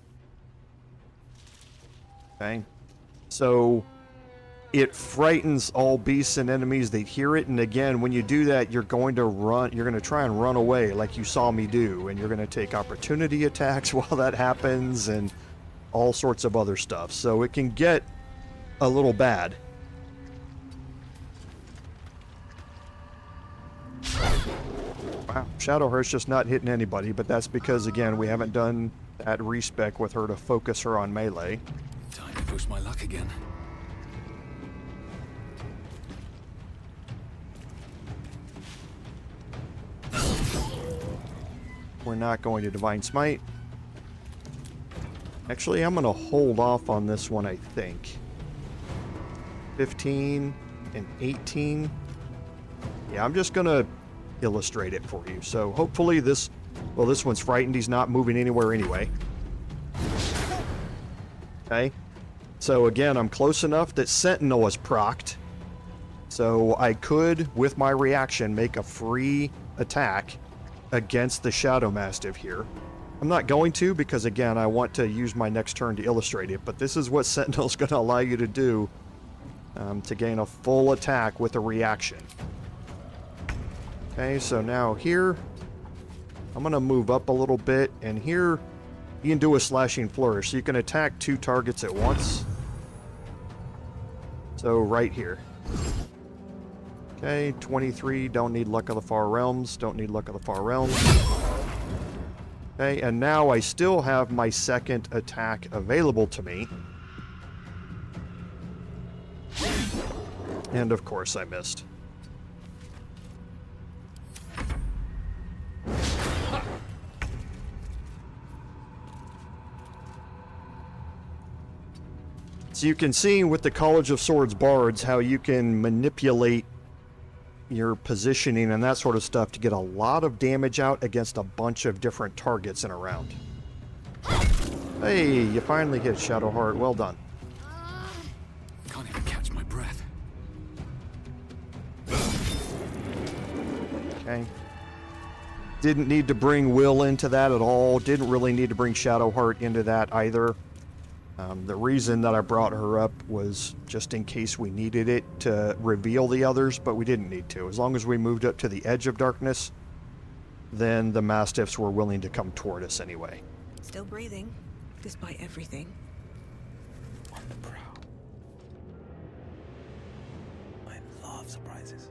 Okay, so it frightens all beasts and enemies that hear it, and again, when you do that, you're going to try and run away like you saw me do, and you're going to take opportunity attacks while that happens and all sorts of other stuff. So it can get a little bad. Wow, Shadowheart's just not hitting anybody, but that's because, again, we haven't done that respec with her to focus her on melee. Time to push my luck again. We're not going to Divine Smite. Actually, I'm going to hold off on this one, I think. 15 and 18. Yeah, I'm just going to illustrate it for you. So hopefully this one's frightened. He's not moving anywhere anyway. Okay. So again, I'm close enough that Sentinel is procced. So I could, with my reaction, make a free attack against the Shadow Mastiff here. I'm not going to because, again, I want to use my next turn to illustrate it, but this is what Sentinel's going to allow you to do to gain a full attack with a reaction. Okay, so now here, I'm going to move up a little bit, and here you can do a slashing flourish. So you can attack 2 targets at once. So right here. Okay, 23, don't need Luck of the Far Realms, don't need Luck of the Far Realms. Okay, and now I still have my second attack available to me. And of course I missed. So you can see with the College of Swords Bards how you can manipulate your positioning and that sort of stuff to get a lot of damage out against a bunch of different targets in a round. Hey, you finally hit Shadowheart. Well done. Can't even catch my breath. Okay. Didn't need to bring Wyll into that at all. Didn't really need to bring Shadowheart into that either. The reason that I brought her up was just in case we needed it to reveal the others, but we didn't need to. As long as we moved up to the edge of darkness, then the Mastiffs were willing to come toward us anyway. Still breathing, despite everything. On the prowl. I love surprises.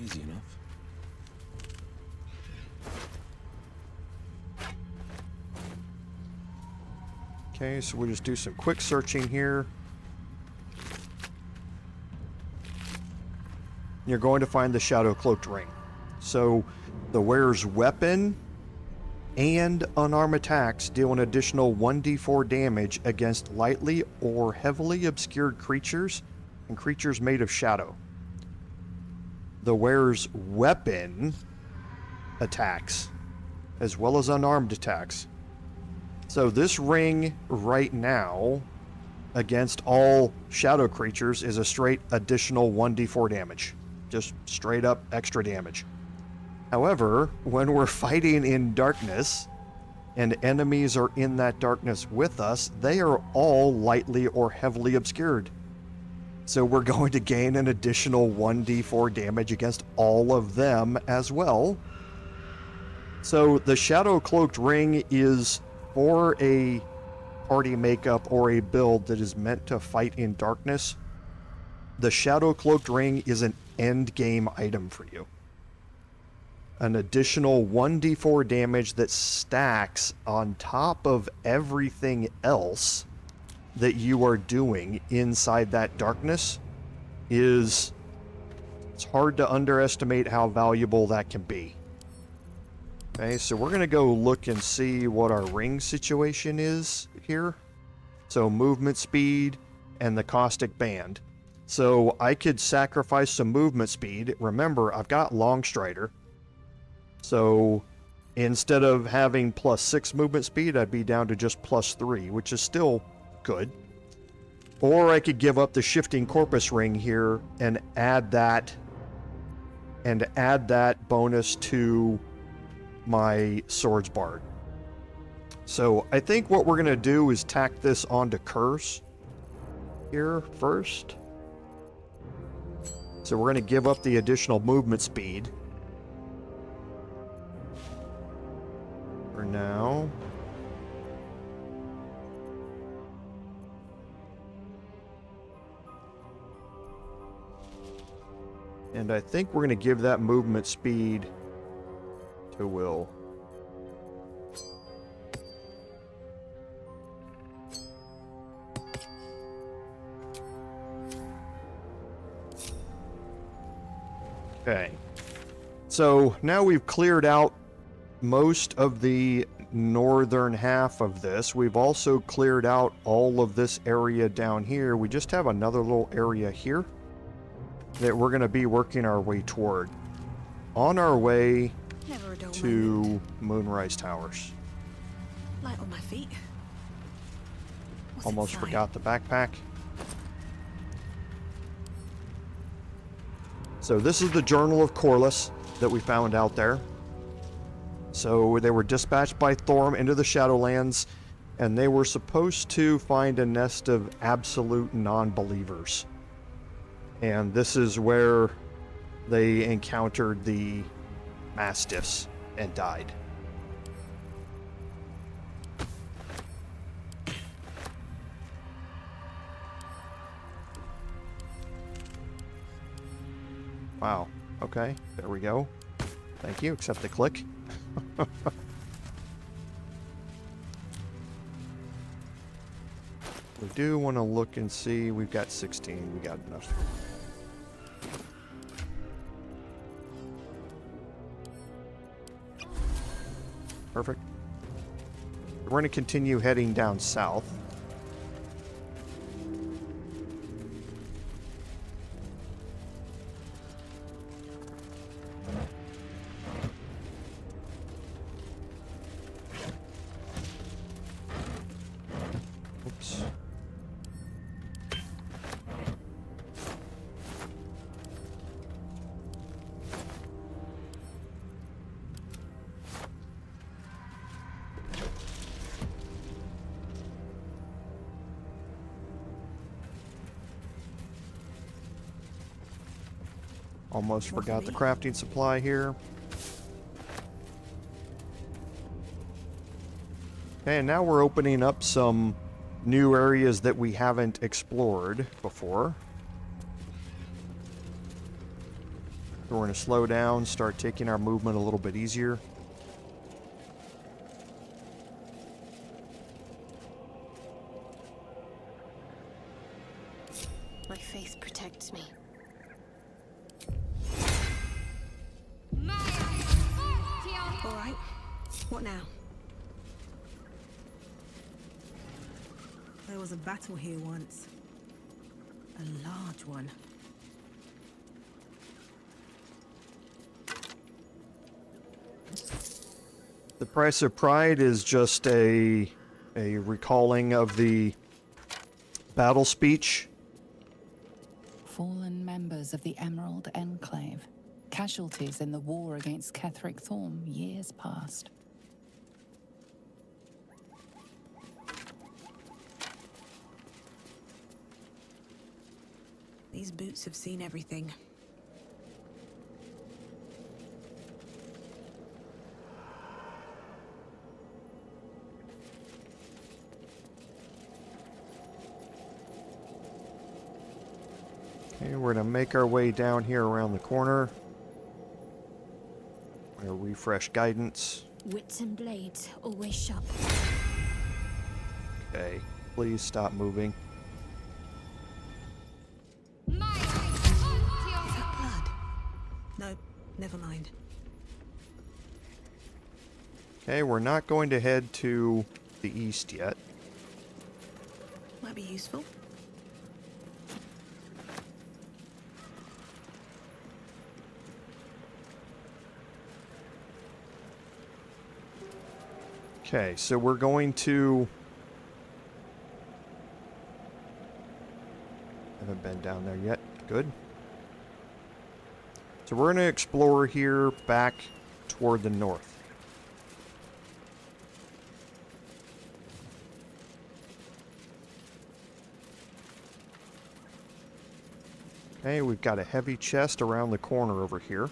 Easy enough. Okay, so we'll just do some quick searching here. You're going to find the Shadow Cloaked Ring. So the wearer's weapon and unarmed attacks deal an additional 1d4 damage against lightly or heavily obscured creatures and creatures made of shadow. The wearer's weapon attacks, as well as unarmed attacks. So this ring right now, against all shadow creatures, is a straight additional 1d4 damage. Just straight up extra damage. However, when we're fighting in darkness, and enemies are in that darkness with us, they are all lightly or heavily obscured. So we're going to gain an additional 1d4 damage against all of them as well. So the Shadow Cloaked Ring is for a party makeup or a build that is meant to fight in darkness. The Shadow Cloaked Ring is an end game item for you. An additional 1d4 damage that stacks on top of everything else that you are doing inside that darkness it's hard to underestimate how valuable that can be. Okay, so we're going to go look and see what our ring situation is here. So movement speed and the caustic band. So I could sacrifice some movement speed. Remember, I've got Longstrider. So instead of having +6 movement speed, I'd be down to just +3, which is still good. Or I could give up the shifting corpus ring here and add that bonus to my Swords Bard. So I think what we're going to do is tack this onto Kerz here first. So we're going to give up the additional movement speed for now. And I think we're going to give that movement speed to Wyll. Okay. So now we've cleared out most of the northern half of this. We've also cleared out all of this area down here. We just have another little area here that we're going to be working our way toward. On our way Never a dull moment. to Moonrise Towers. Light on my feet. What's Almost inside? forgot the backpack. So this is the Journal of Corliss that we found out there. So they were dispatched by Thorm into the Shadowlands, and they were supposed to find a nest of absolute non-believers. And this is where they encountered the Mastiffs and died. Wow. Okay, there we go. Thank you. Accept the click. We do want to look and see. We've got 16. We got enough. Perfect. We're going to continue heading down south. Oops. Almost forgot the crafting supply here. Okay, and now we're opening up some new areas that we haven't explored before. So we're going to slow down, start taking our movement a little bit easier. My face protects me. All right. What now? There was a battle here once. A large one. The price of pride is just a recalling of the battle speech. Fallen members of the Emerald Enclave. Casualties in the war against Ketheric Thorm years past. These boots have seen everything. Okay, we're going to make our way down here around the corner. We're going to refresh guidance. Wits and blades always sharp. Okay, please stop moving. Is that blood? No, never mind. Okay, we're not going to head to the east yet. Might be useful. Okay, so we're going to... Haven't been down there yet. Good. So we're going to explore here back toward the north. Okay, we've got a heavy chest around the corner over here.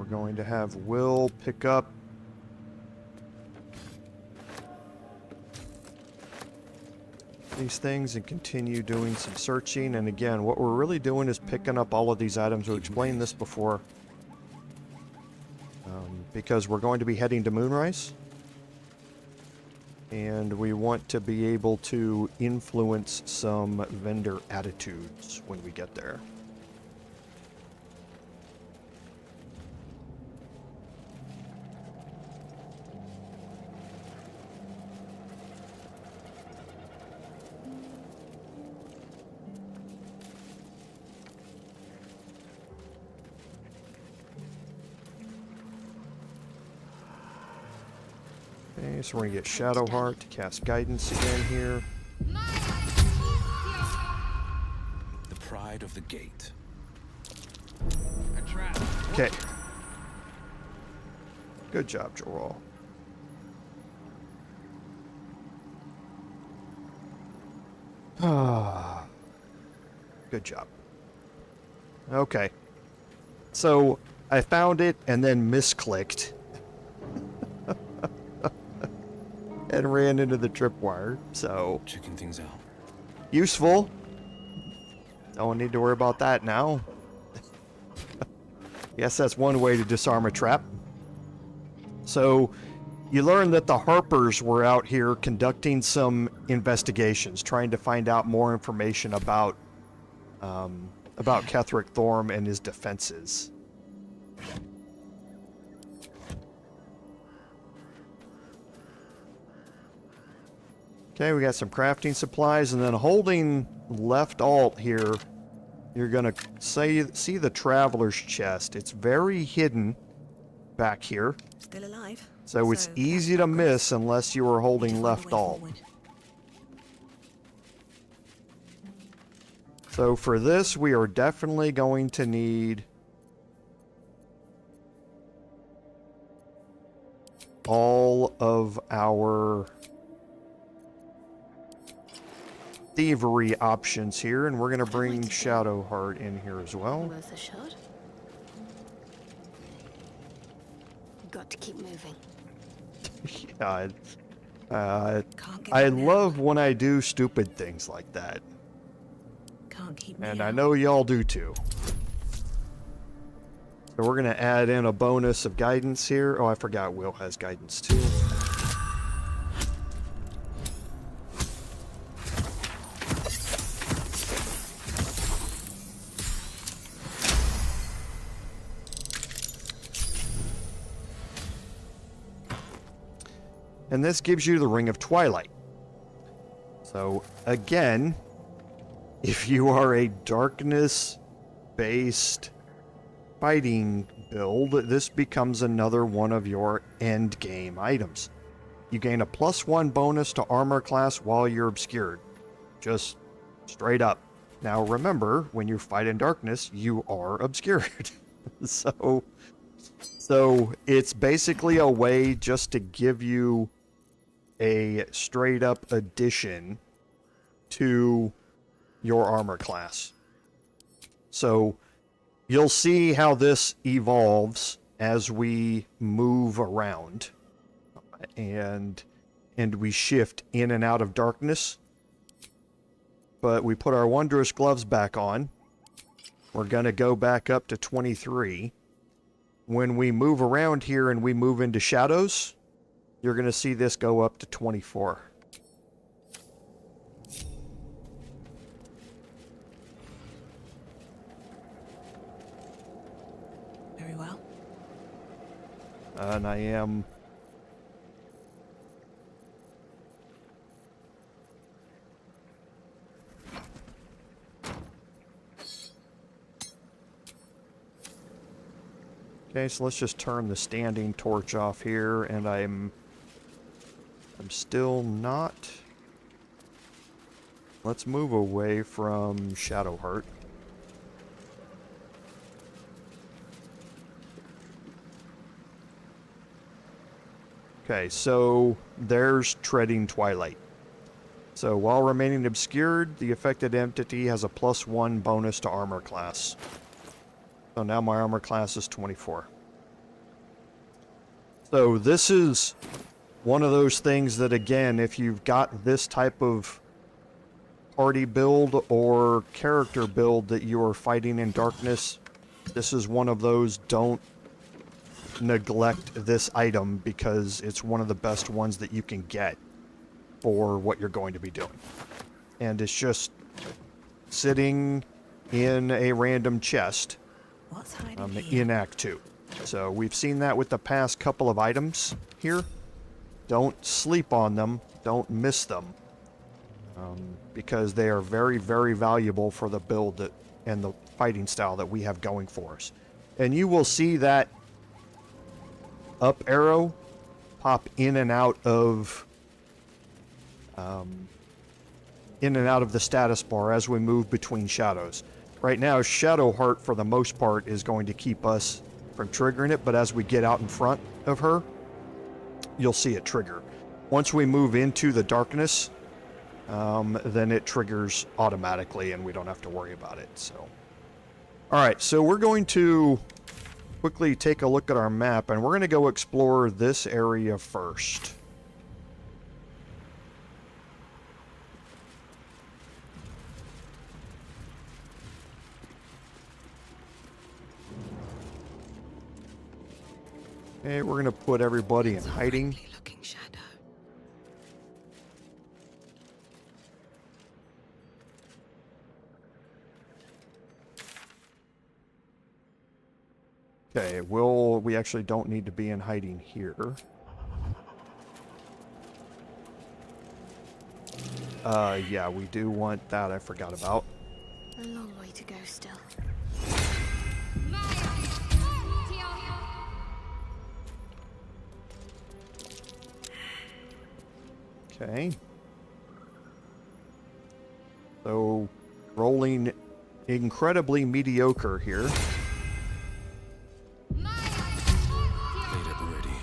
Going to have Will pick up these things and continue doing some searching. And again, what we're really doing is picking up all of these items. We explained this before, because we're going to be heading to Moonrise, and we want to be able to influence some vendor attitudes when we get there. Okay, so we're gonna get Shadowheart to cast guidance again here. The pride of the gate. Okay. Good job, Joel. Ah. Good job. Okay. So I found it and then misclicked. And ran into the tripwire, so Checking things out. useful. Don't need to worry about that now. Yes, that's one way to disarm a trap. So you learn that the Harpers were out here conducting some investigations, trying to find out more information about Ketheric Thorm and his defenses. Okay, we got some crafting supplies, and then holding left alt here, you're gonna see the Traveler's Chest. It's very hidden back here, Still alive. so it's easy to miss unless you are holding left alt. So for this, we are definitely going to need all of our thievery options here, and we're going to bring Shadowheart in here as well. Worth a shot. Got to keep moving. Yeah, Can't get I up now. love when I do stupid things like that, Can't keep me and out. I know y'all do too. So we're going to add in a bonus of guidance here. Oh, I forgot Will has guidance too. And this gives you the Ring of Twilight. So, again, if you are a darkness-based fighting build, this becomes another one of your end game items. You gain a +1 bonus to armor class while you're obscured. Just straight up. Now remember, when you fight in darkness, you are obscured. So it's basically a way just to give you a straight up addition to your armor class. So you'll see how this evolves as we move around and we shift in and out of darkness. But we put our wondrous gloves back on. We're going to go back up to 23. When we move around here and we move into shadows, you're going to see this go up to 24. Very well. And I am... Okay, so let's just turn the standing torch off here, and I'm still not... Let's move away from Shadowheart. Okay, so there's Treading Twilight. So while remaining obscured, the affected entity has a +1 bonus to armor class. So now my armor class is 24. So this is one of those things that, again, if you've got this type of party build or character build that you are fighting in darkness, this is one of those. Don't neglect this item because it's one of the best ones that you can get for what you're going to be doing. And it's just sitting in a random chest What's hiding here? in Act 2. So we've seen that with the past couple of items here. Don't sleep on them. Don't miss them. Because they are very, very valuable for the build that, and the fighting style that we have going for us. And you will see that up arrow pop in and out of the status bar as we move between shadows. Right now, Shadowheart, for the most part, is going to keep us from triggering it, but as we get out in front of her, you'll see it trigger. Once we move into the darkness, then it triggers automatically and we don't have to worry about it. So, all right, so we're going to quickly take a look at our map and we're going to go explore this area first. Okay, we're going to put everybody in hiding. Looking shadow. Okay, we actually don't need to be in hiding here. Yeah, we do want that. I forgot about. A long way to go still. Okay. So, rolling incredibly mediocre here.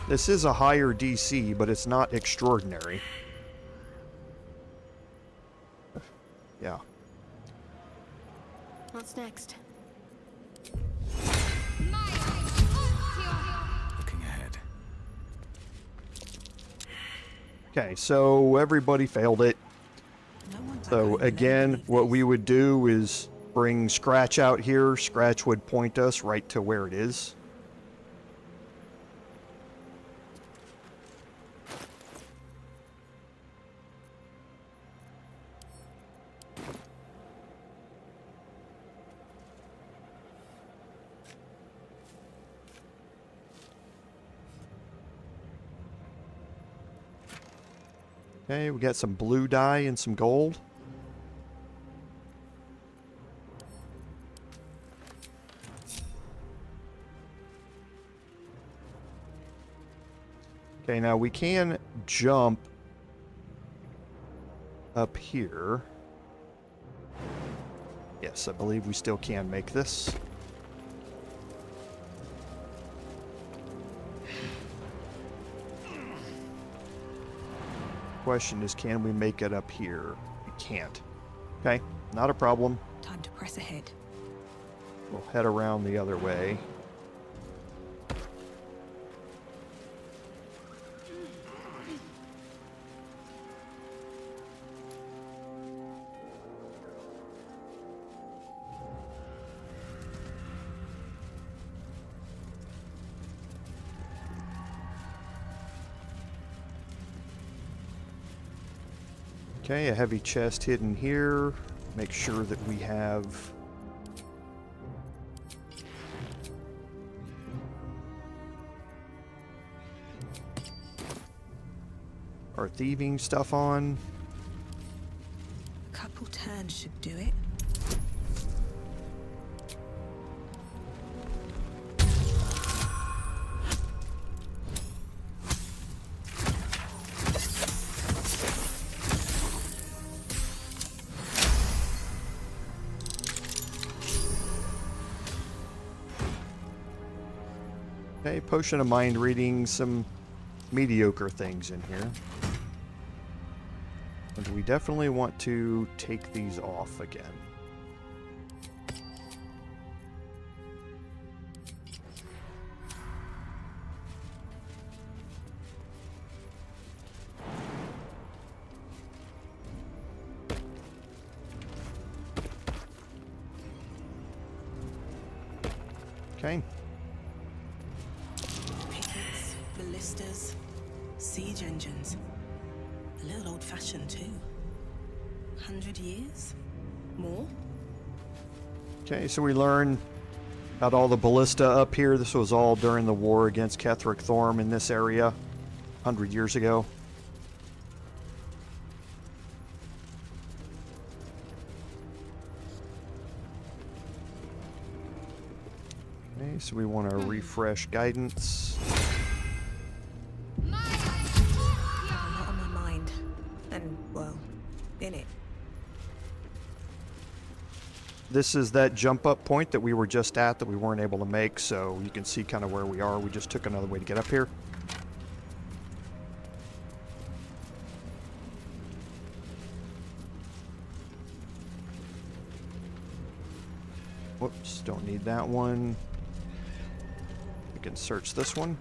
This is a higher DC, but it's not extraordinary. Yeah. What's next? Looking ahead. Okay, so everybody failed it. No one's So again, what we would do is bring Scratch out here. Scratch would point us right to where it is. Okay, we got some blue dye and some gold. Okay, now we can jump up here. Yes, I believe we still can make this. Question is, can we make it up here? We can't. Okay, not a problem. Time to press ahead. We'll head around the other way. Okay, a heavy chest hidden here. Make sure that we have our thieving stuff on. A couple turns should do it. Okay, potion of mind reading, some mediocre things in here. And we definitely want to take these off again. Okay. Pickets, ballistas, siege engines. A little old-fashioned too. 100 years? More? Okay, so we learn about all the ballista up here. This was all during the war against Ketheric Thorm in this area 100 years ago. Okay, so we want to refresh guidance. this is that jump up point that we were just at that we weren't able to make, so you can see kind of where we are. We just took another way to get up here. Whoops, don't need that one. We can search this one.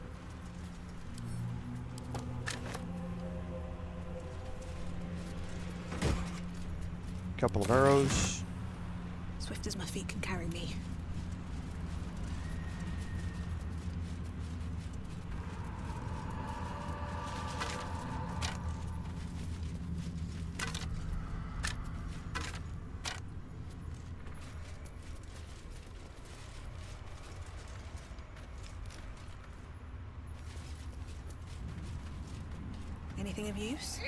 Couple of arrows. Swift as my feet can carry me. Anything of use?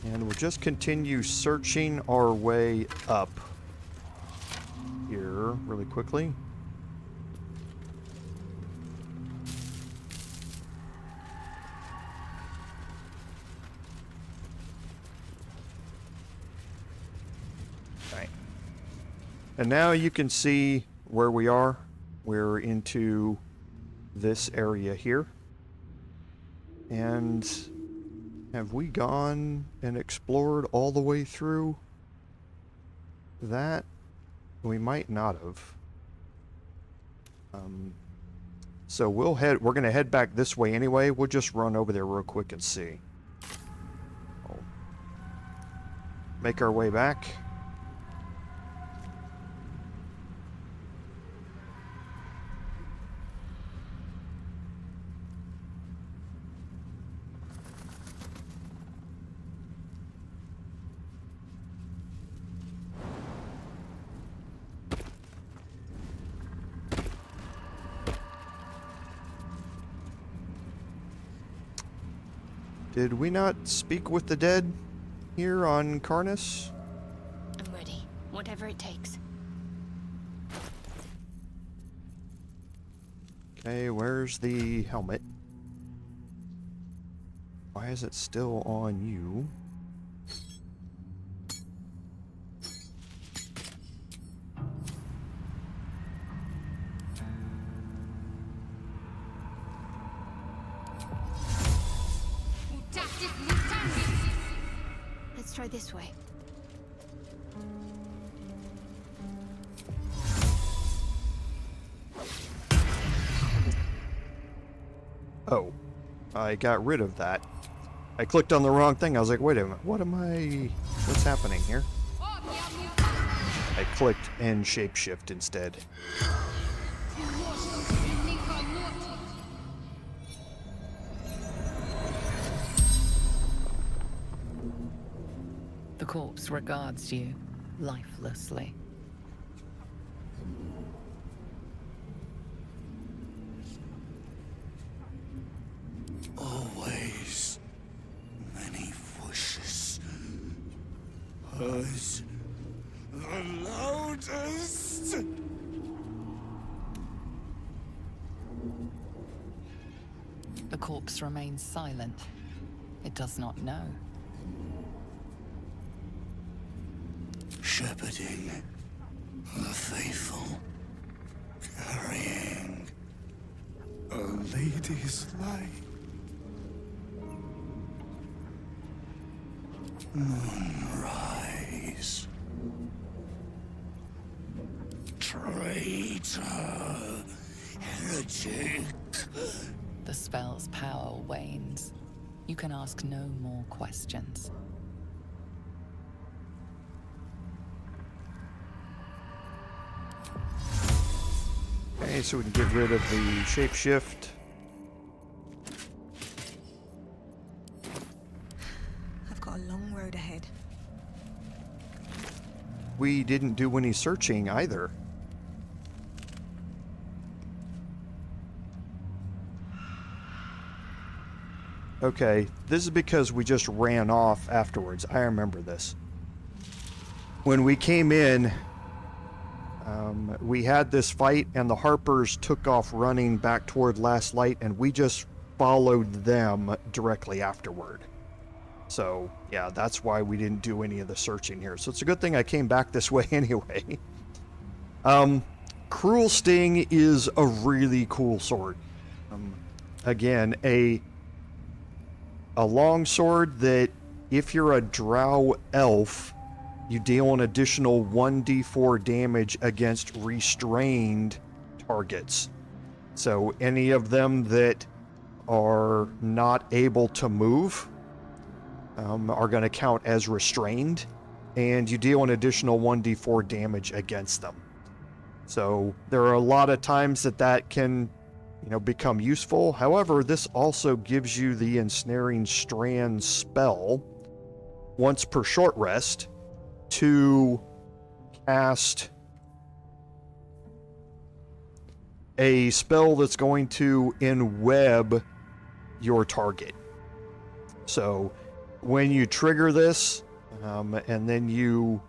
And we'll just continue searching our way up here really quickly. Right. And now you can see where we are. We're into this area here. And have we gone and explored all the way through that? We might not have. So we're going to head back this way anyway. We'll just run over there real quick and see. Make our way back. Did we not speak with the dead here on Karnas? I'm ready. Whatever it takes. Okay, where's the helmet? Why is it still on you? Let's try this way. Oh, I got rid of that. I clicked on the wrong thing. I was like, wait a minute, what's happening here? I clicked end shapeshift instead. The corpse regards you lifelessly. Always many wishes. Hers the loudest. The corpse remains silent. It does not know. Shepherding the faithful, carrying a lady's light. Moonrise. Traitor. Heretic. The spell's power wanes. You can ask no more questions. Okay, so we can get rid of the shapeshift. I've got a long road ahead. We didn't do any searching either. Okay, this is because we just ran off afterwards. I remember this. When we came in, We had this fight, and the Harpers took off running back toward Last Light, and we just followed them directly afterward. So, yeah, that's why we didn't do any of the searching here. So it's a good thing I came back this way anyway. Cruel Sting is a really cool sword. Again, a long sword that if you're a drow elf, you deal an additional 1d4 damage against restrained targets. So any of them that are not able to move are going to count as restrained, and you deal an additional 1d4 damage against them. So there are a lot of times that can, become useful. However, this also gives you the Ensnaring Strand spell once per short rest to cast a spell that's going to enweb your target. So when you trigger this, and then you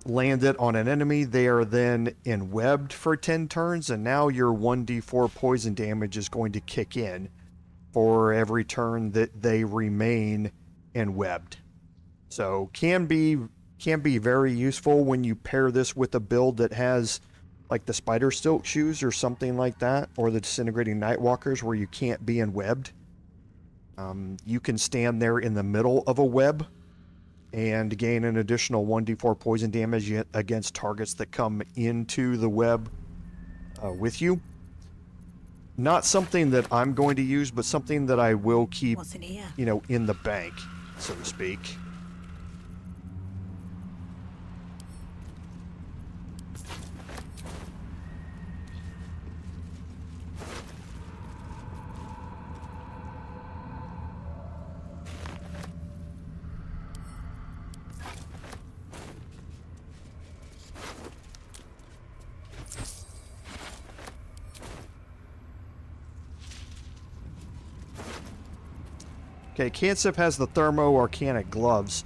land it on an enemy, they are then enwebbed for 10 turns, and now your 1d4 poison damage is going to kick in for every turn that they remain enwebbed. So can be very useful when you pair this with a build that has like the Spider Stilt shoes or something like that, or the Disintegrating Nightwalkers where you can't be enwebbed. You can stand there in the middle of a web and gain an additional 1d4 poison damage against targets that come into the web with you. Not something that I'm going to use, but something that I will keep, What's in here? in the bank, so to speak. Okay, Cansip has the Thermo-Arcanic Gloves.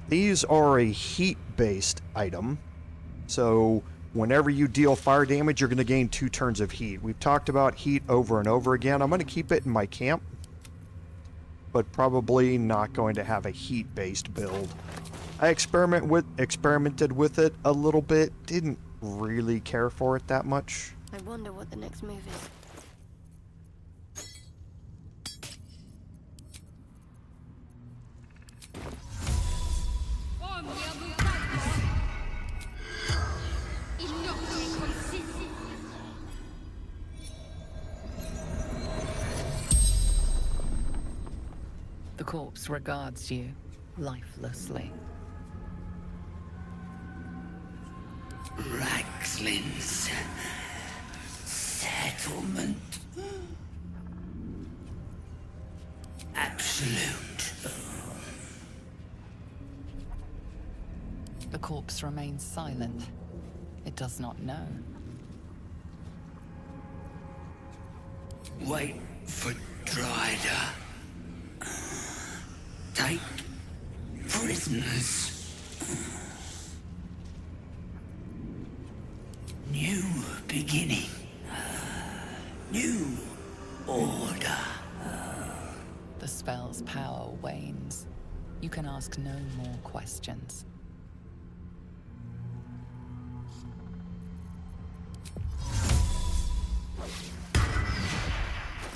These are a heat-based item, so whenever you deal fire damage, you're going to gain 2 turns of heat. We've talked about heat over and over again. I'm going to keep it in my camp, but probably not going to have a heat-based build. I experimented with it a little bit, didn't really care for it that much. I wonder what the next move is. The corpse regards you lifelessly. Raxlin's settlement. Absolute. The corpse remains silent. It does not know. Wait for Dryder. Take prisoners. New beginning. New order. The spell's power wanes. You can ask no more questions.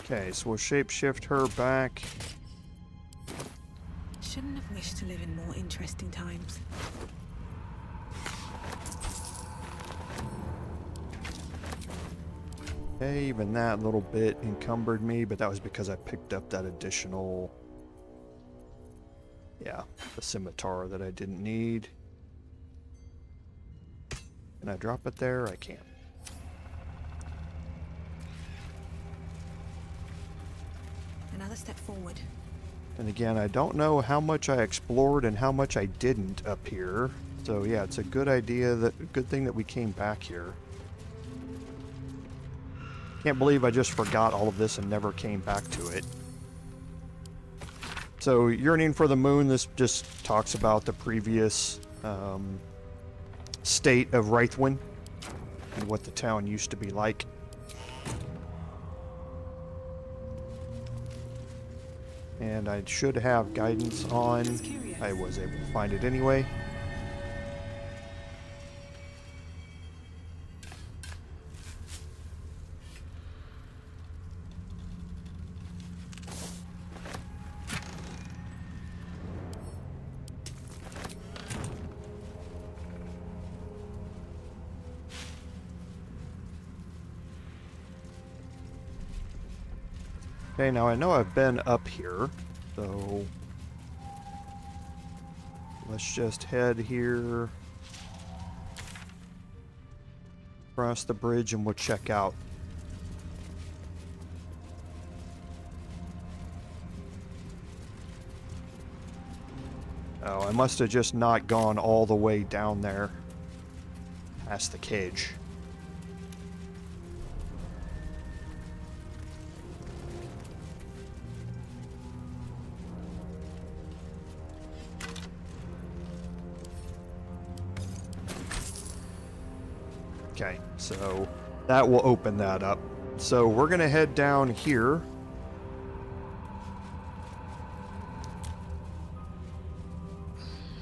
Okay, so we'll shapeshift her back. Shouldn't have wished to live in more interesting times. Okay, even that little bit encumbered me, but that was because I picked up that additional... Yeah, the scimitar that I didn't need. Can I drop it there? I can't. Another step forward. And again, I don't know how much I explored and how much I didn't up here. So yeah, it's a good good thing that we came back here. Can't believe I just forgot all of this and never came back to it. So, Yearning for the Moon, this just talks about the previous state of Wraithwin and what the town used to be like. And I should have guidance on. I was able to find it anyway. Okay, now I know I've been up here, so let's just head here across the bridge and we'll check out. Oh, I must have just not gone all the way down there past the cage. Okay, so that will open that up. So we're going to head down here.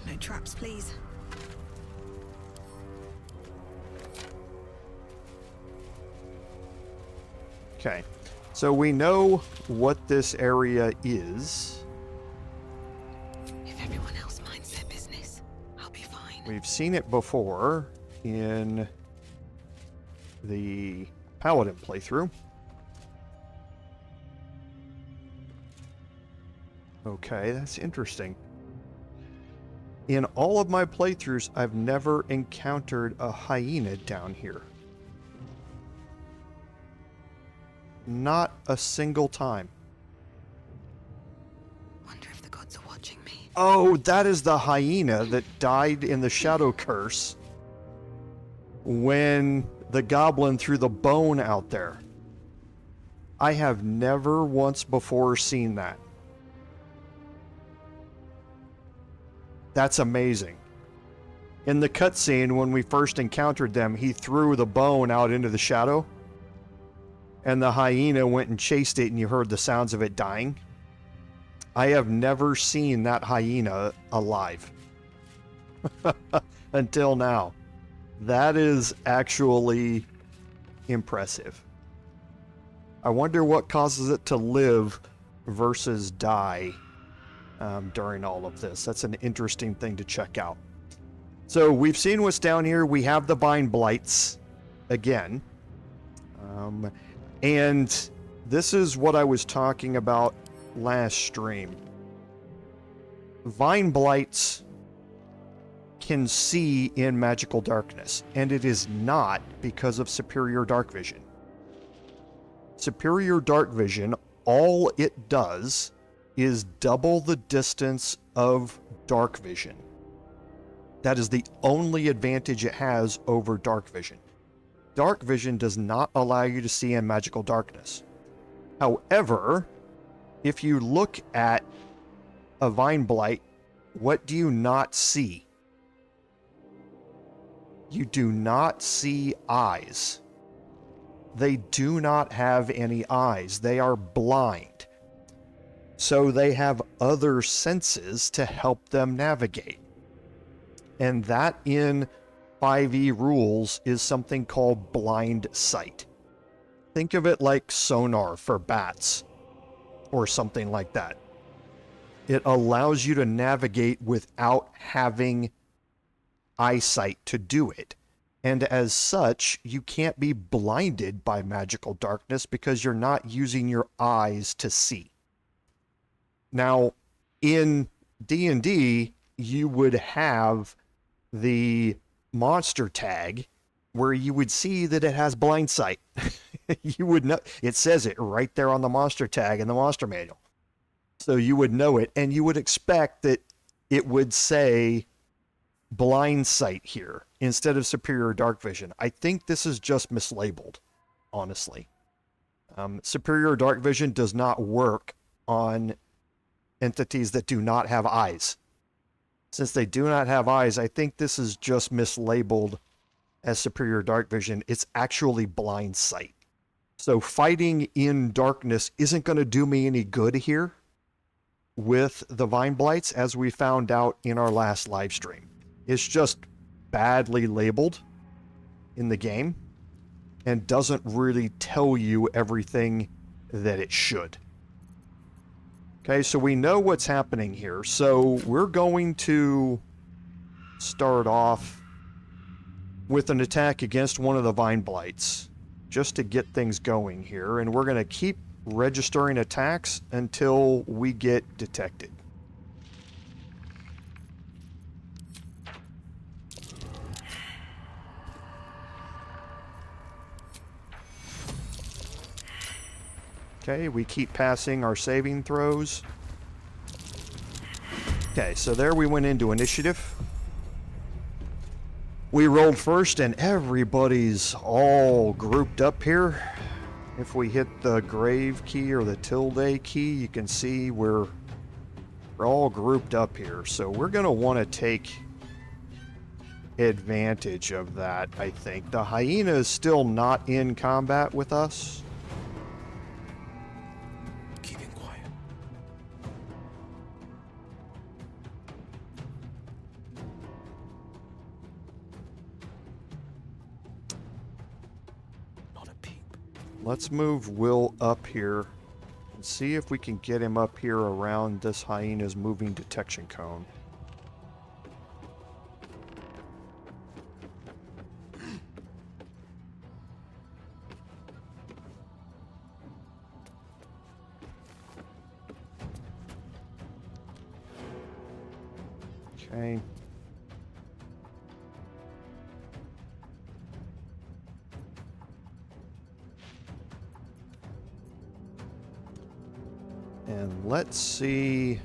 No traps, please. Okay, so we know what this area is. If everyone else minds their business, I'll be fine. We've seen it before in the Paladin playthrough. Okay, that's interesting. In all of my playthroughs, I've never encountered a hyena down here. Not a single time. Wonder if the gods are watching me. Oh, that is the hyena that died in the Shadow Curse when the goblin threw the bone out there. I have never once before seen that. That's amazing. In the cutscene, when we first encountered them, he threw the bone out into the shadow, and the hyena went and chased it, and you heard the sounds of it dying. I have never seen that hyena alive until now. That is actually impressive. I wonder what causes it to live versus die during all of this. That's an interesting thing to check out. So we've seen what's down here. We have the Vine Blights again. And this is what I was talking about last stream. Vine Blights can see in magical darkness, and it is not because of superior dark vision. Superior dark vision, all it does is double the distance of dark vision. That is the only advantage it has over dark vision. Dark vision does not allow you to see in magical darkness. However, if you look at a Vine Blight, what do you not see? You do not see eyes. They do not have any eyes. They are blind. So they have other senses to help them navigate. And that in 5e rules is something called blind sight. Think of it like sonar for bats or something like that. It allows you to navigate without having eyesight to do it. And as such, you can't be blinded by magical darkness because you're not using your eyes to see. Now, in D&D, you would have the monster tag where you would see that it has blind sight. You would know, it says it right there on the monster tag in the monster manual. So you would know it, and you would expect that it would say blind sight here instead of superior dark vision. I think this is just mislabeled, honestly. Superior dark vision does not work on entities that do not have eyes. Since they do not have eyes, I think this is just mislabeled as superior dark vision. It's actually blind sight. So fighting in darkness isn't going to do me any good here with the Vine Blights, as we found out in our last live stream. It's just badly labeled in the game and doesn't really tell you everything that it should. Okay, so we know what's happening here. So we're going to start off with an attack against one of the Vine Blights, just to get things going here, and we're going to keep registering attacks until we get detected. Okay, we keep passing our saving throws. Okay, so there we went into initiative. We rolled first, and everybody's all grouped up here. If we hit the grave key or the tilde key, you can see we're all grouped up here. So we're going to want to take advantage of that, I think. The hyena is still not in combat with us. Keeping quiet. Not a peep. Let's move Will up here and see if we can get him up here around this hyena's moving detection cone. Okay. And let's see.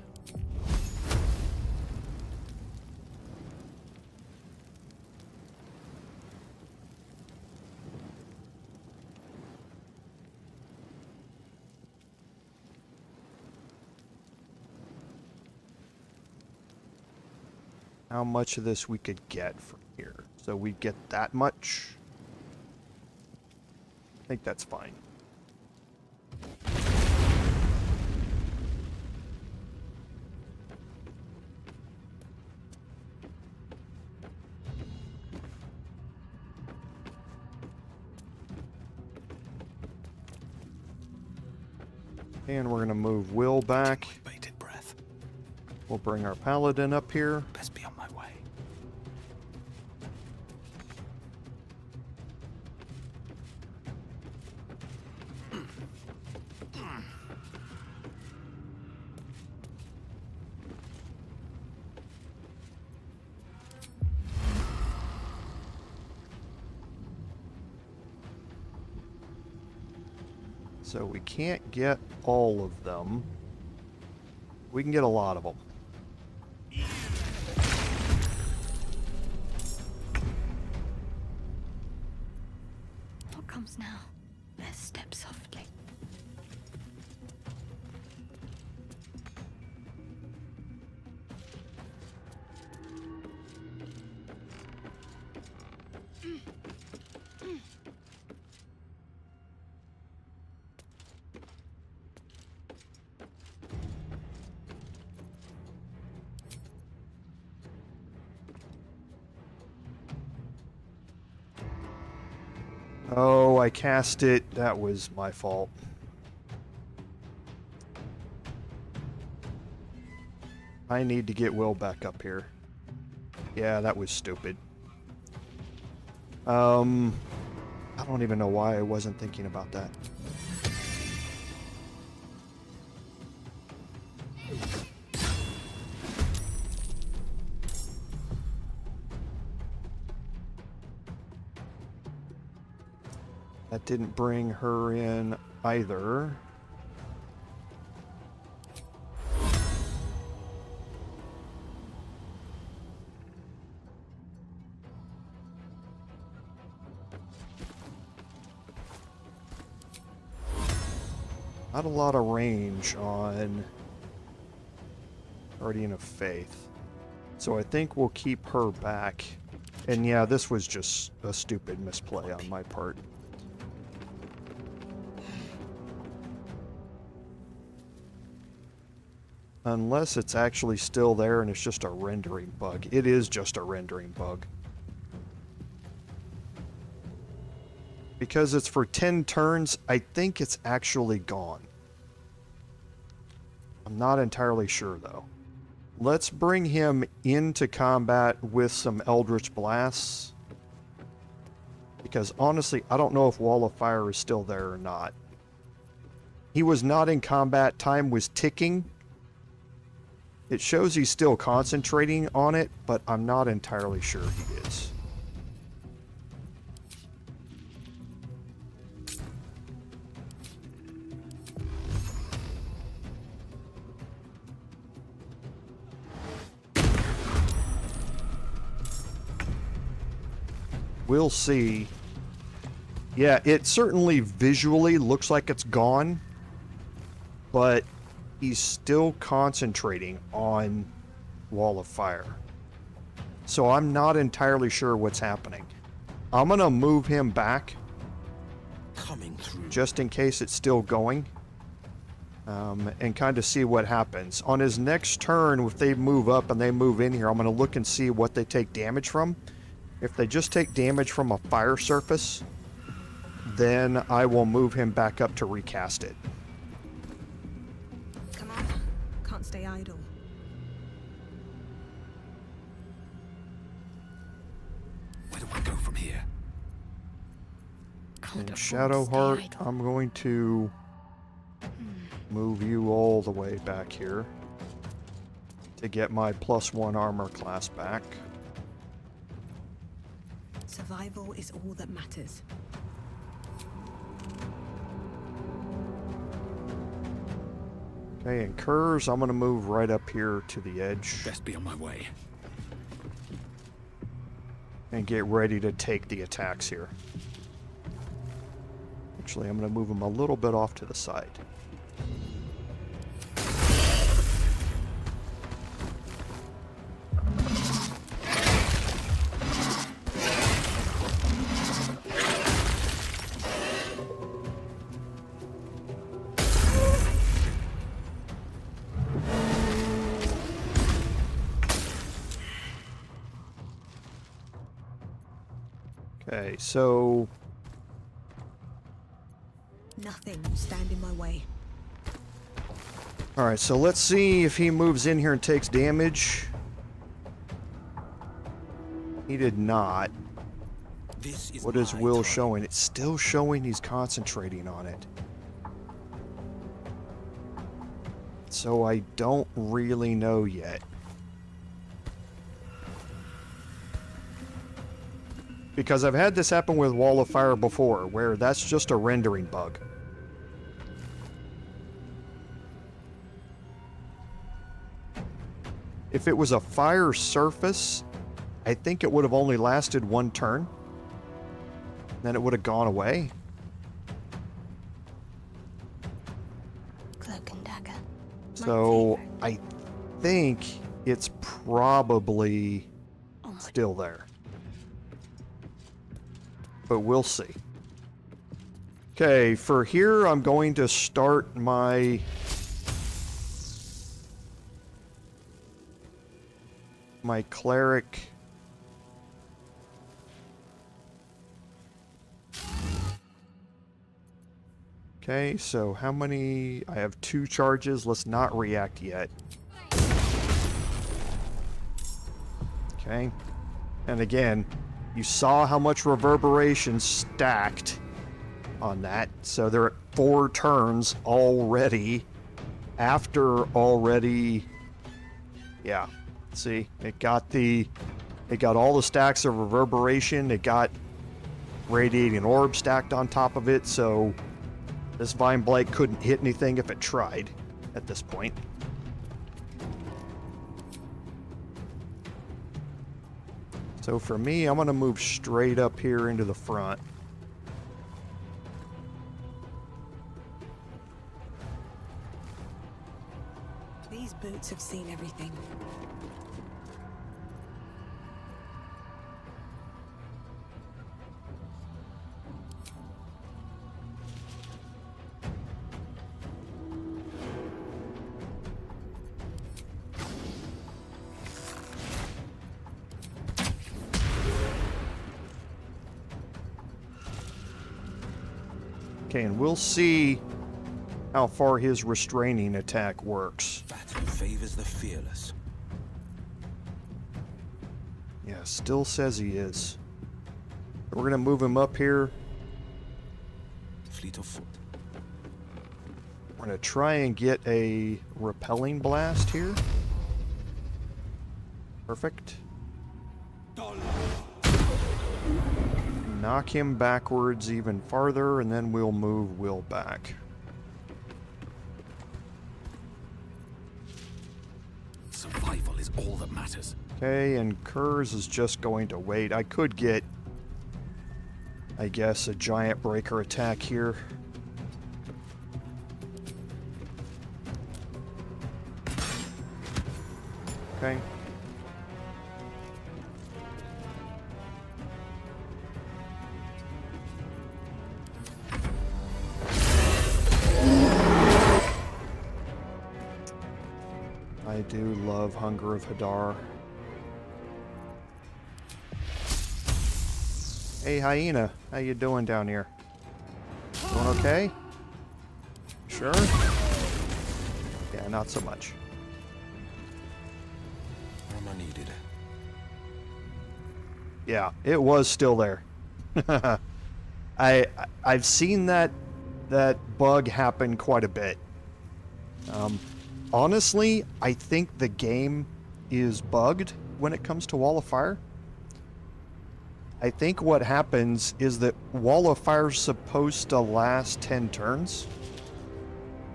How much of this we could get from here. So we get that much. I think that's fine. And we're going to move Will back. Bated breath. We'll bring our paladin up here. Best be on my way. So we can't get all of them. We can get a lot of them. What comes now? Let's step softly. Oh, I cast it. That was my fault. I need to get Will back up here. Yeah, that was stupid. I don't even know why I wasn't thinking about that. That didn't bring her in either. Not a lot of range on Guardian of Faith. So I think we'll keep her back. And yeah, this was just a stupid misplay on my part. Unless it's actually still there and it's just a rendering bug. It is just a rendering bug. Because it's for 10 turns, I think it's actually gone. I'm not entirely sure, though. Let's bring him into combat with some Eldritch Blasts. Because honestly, I don't know if Wall of Fire is still there or not. He was not in combat. Time was ticking. It shows he's still concentrating on it, but I'm not entirely sure he is. We'll see. Yeah, it certainly visually looks like it's gone, but he's still concentrating on Wall of Fire. So I'm not entirely sure what's happening. I'm going to move him back Coming through. just in case it's still going, and kind of see what happens. On his next turn, if they move up and they move in here, I'm going to look and see what they take damage from. If they just take damage from a fire surface, then I will move him back up to recast it. Come on. Can't stay idle. Where do I go from here? Can't And afford to stay Shadowheart, idle. I'm going to move you all the way back here to get my +1 armor class back. Survival is all that matters. Okay, and Kerz, I'm going to move right up here to the edge Best be on my way. and get ready to take the attacks here. Actually, I'm going to move him a little bit off to the side. Okay, so Nothing will stand in my way. alright, so let's see if he moves in here and takes damage. He did not. This is What is my Will time. showing? It's still showing he's concentrating on it. So I don't really know yet. Because I've had this happen with Wall of Fire before, where that's just a rendering bug. If it was a fire surface, I think it would have only lasted one turn. Then it would have gone away. Cloak and dagger. My So favorite. I think it's probably Oh my still there. But we'll see. Okay, for here I'm going to start my cleric. Okay, so how many? I have 2 charges. Let's not react yet. Okay. And again, you saw how much reverberation stacked on that. So they're at 4 turns already. After already... Yeah. See, it got all the stacks of reverberation. It got radiating orb stacked on top of it. So this Vine Blight couldn't hit anything if it tried at this point. So for me, I'm going to move straight up here into the front. These boots have seen everything. Okay, and we'll see how far his restraining attack works. Battle favors the fearless. Yeah, still says he is. We're gonna move him up here. Fleet of foot. We're gonna try and get a repelling blast here. Perfect. Knock him backwards even farther, and then we'll move Wyll back. Survival is all that matters. Okay, and Kerz is just going to wait. I could get, I guess, a giant breaker attack here. Okay. I do love Hunger of Hadar. Hey, Hyena. How you doing down here? Doing okay? Sure? Yeah, not so much. Armor needed. Yeah, it was still there. I've seen that bug happen quite a bit. Honestly, I think the game is bugged when it comes to Wall of Fire. I think what happens is that Wall of Fire's supposed to last 10 turns.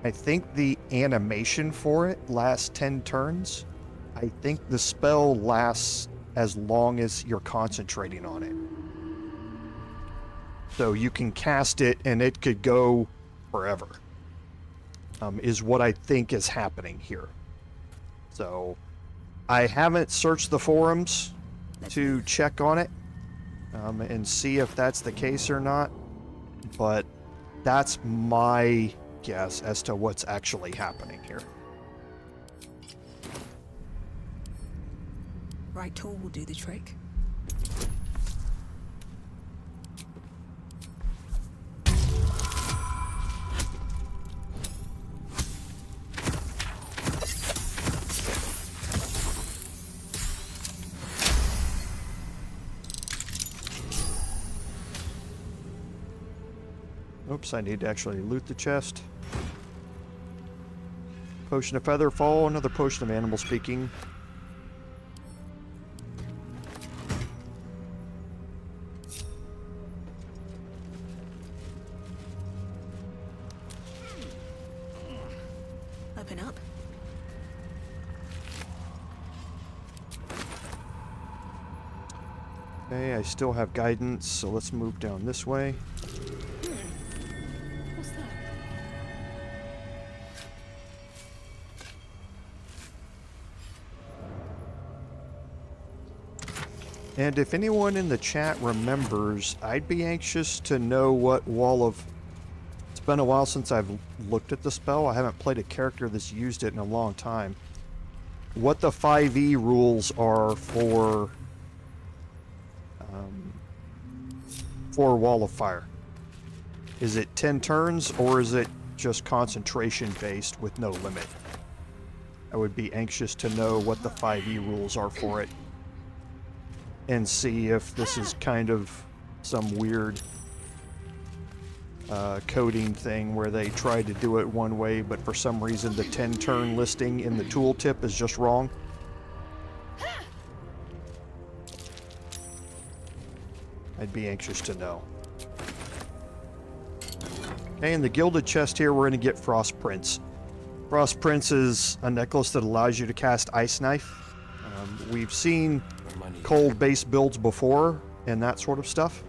I think the animation for it lasts 10 turns. I think the spell lasts as long as you're concentrating on it. So you can cast it and it could go forever. Is what I think is happening here. So I haven't searched the forums to check on it and see if that's the case or not, but that's my guess as to what's actually happening here. Right tool will do the trick. Oops, I need to actually loot the chest. Potion of Featherfall, another potion of Animal Speaking. Open up. Okay, I still have guidance, so let's move down this way. What's that? And if anyone in the chat remembers, I'd be anxious to know what Wall of... It's been a while since I've looked at the spell. I haven't played a character that's used it in a long time. What the 5e rules are for Wall of Fire. Is it 10 turns, or is it just concentration based with no limit? I would be anxious to know what the 5e rules are for it, and see if this is kind of some weird coding thing where they tried to do it one way, but for some reason the 10 turn listing in the tooltip is just wrong. I'd be anxious to know. Okay, in the gilded chest here, we're going to get Frost Prince. Frost Prince is a necklace that allows you to cast Ice Knife. We've seen cold base builds before and that sort of stuff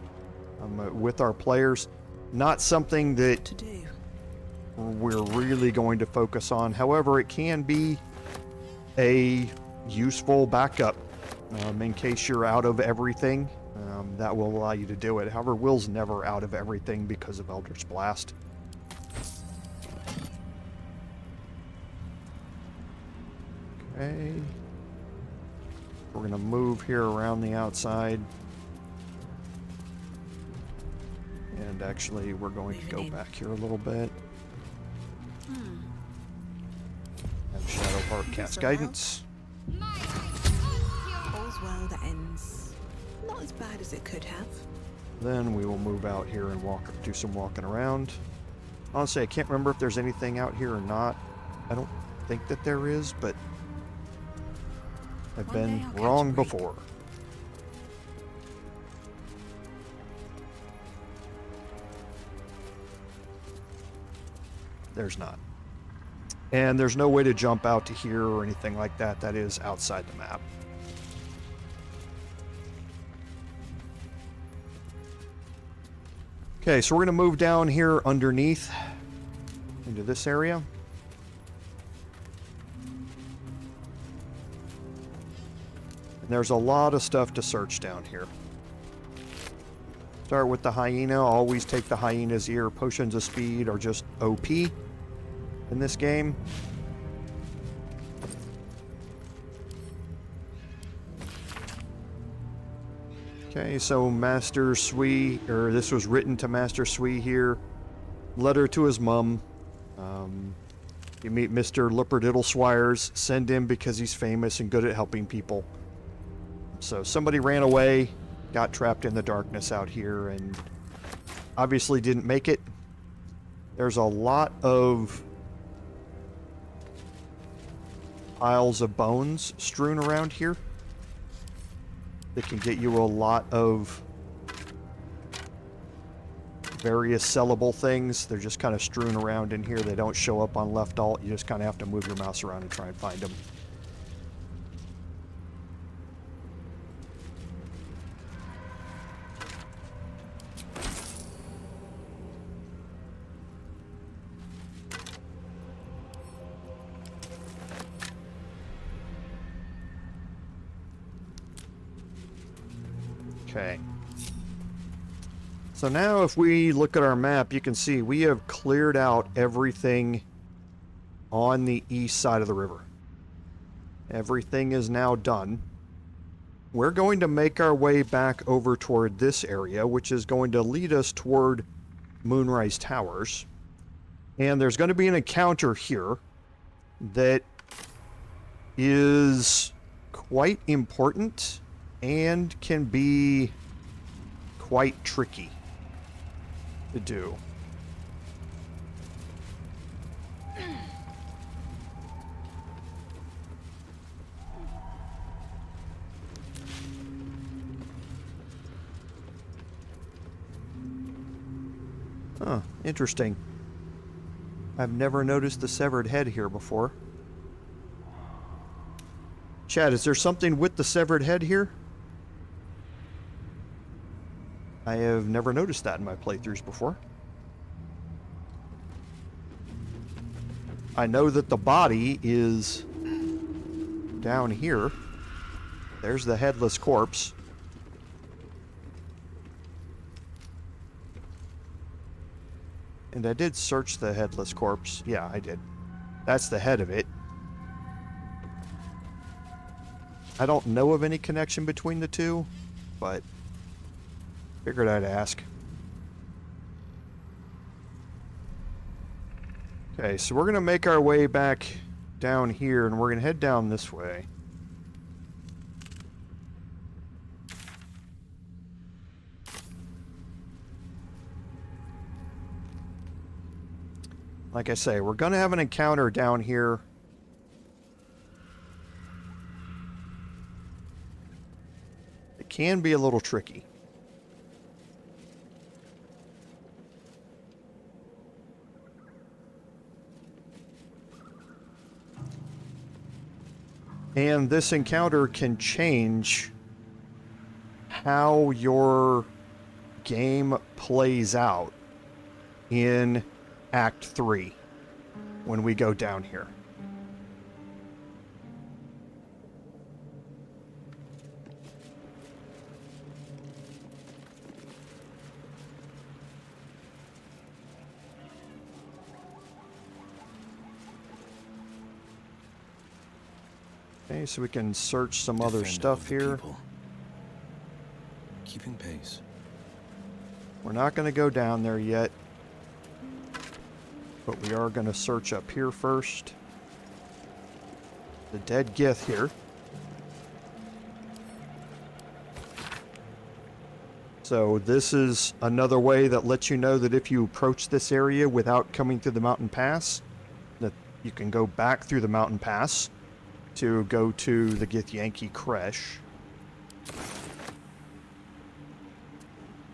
with our players. Not something that To do. we're really going to focus on. However, it can be a useful backup in case you're out of everything. That will allow you to do it. However, Wyll's never out of everything because of Eldritch Blast. Okay. We're going to move here around the outside. And And actually, we're going to go Moving in. back here a little bit. Have Shadowheart cast guidance. All's well that ends not as bad as it could have. Then we will move out here and do some walking around. Honestly, I can't remember if there's anything out here or not. I don't think that there is, but I've One day been I'll catch wrong a break. before. There's not. And there's no way to jump out to here or anything like that. That is outside the map. Okay, so we're going to move down here underneath into this area. And there's a lot of stuff to search down here. Start with the hyena. Always take the hyena's ear. Potions of speed are just OP in this game. Okay, so Master Sui, or this was written to Master Sui here. Letter to his mum. You meet Mr. Lipperdiddle Swires. Send him because he's famous and good at helping people. So somebody ran away, got trapped in the darkness out here, and obviously didn't make it. There's a lot of piles of bones strewn around here that can get you a lot of various sellable things. They're just kind of strewn around in here. They don't show up on left alt. You just kind of have to move your mouse around and try and find them. Okay. So now if we look at our map, you can see we have cleared out everything on the east side of the river. Everything is now done. We're going to make our way back over toward this area, which is going to lead us toward Moonrise Towers. And there's going to be an encounter here that is quite important and can be quite tricky to do. Huh, interesting. I've never noticed the severed head here before. Chad, is there something with the severed head here? I have never noticed that in my playthroughs before. I know that the body is down here. There's the headless corpse. And I did search the headless corpse. Yeah, I did. That's the head of it. I don't know of any connection between the two, but figured I'd ask. Okay, so we're going to make our way back down here, and we're going to head down this way. Like I say, we're going to have an encounter down here. It can be a little tricky. And this encounter can change how your game plays out in Act 3 when we go down here. Okay, so we can search some other Defender stuff of the here. people. Keeping pace. We're not going to go down there yet. But we are going to search up here first. The dead Gith here. So this is another way that lets you know that if you approach this area without coming through the mountain pass, that you can go back through the mountain pass to go to the Githyanki Creche.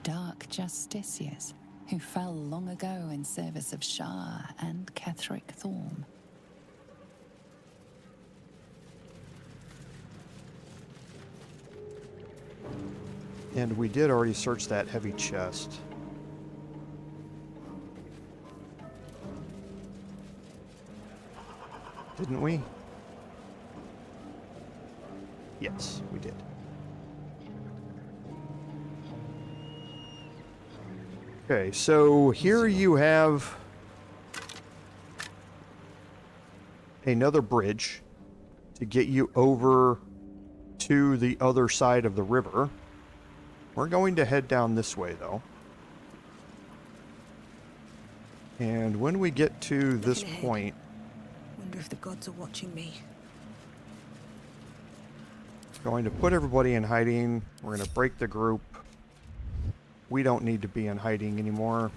Dark justiciars who fell long ago in service of Shah and Ketheric Thorm. And we did already search that heavy chest. Didn't we? Yes, we did. Okay, so here you have another bridge to get you over to the other side of the river. We're going to head down this way, though. And when we get to this point... Wonder if the gods are watching me. Going to put everybody in hiding. We're going to break the group. We don't need to be in hiding anymore.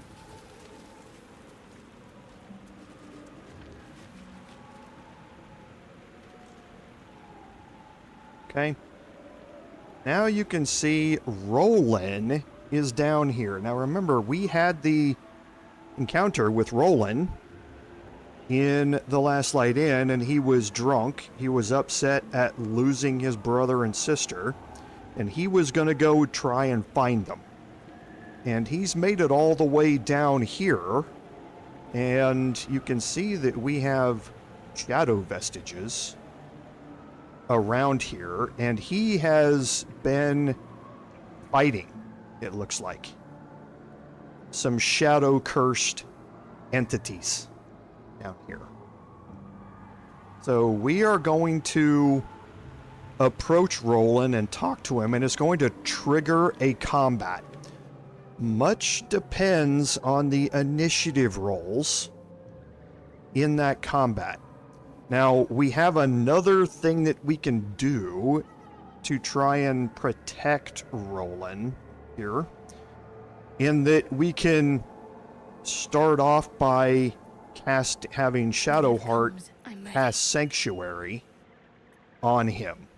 Okay. Now you can see Rolan is down here. Now remember, we had the encounter with Rolan in the Last Light Inn, and he was drunk. He was upset at losing his brother and sister, and he was going to go try and find them. And he's made it all the way down here, and you can see that we have shadow vestiges around here, and he has been fighting, it looks like, some shadow cursed entities down here. So we are going to approach Rolan and talk to him, and it's going to trigger a combat. Much depends on the initiative rolls in that combat. Now, we have another thing that we can do to try and protect Rolan here, in that we can start off by having Shadowheart cast Sanctuary on him.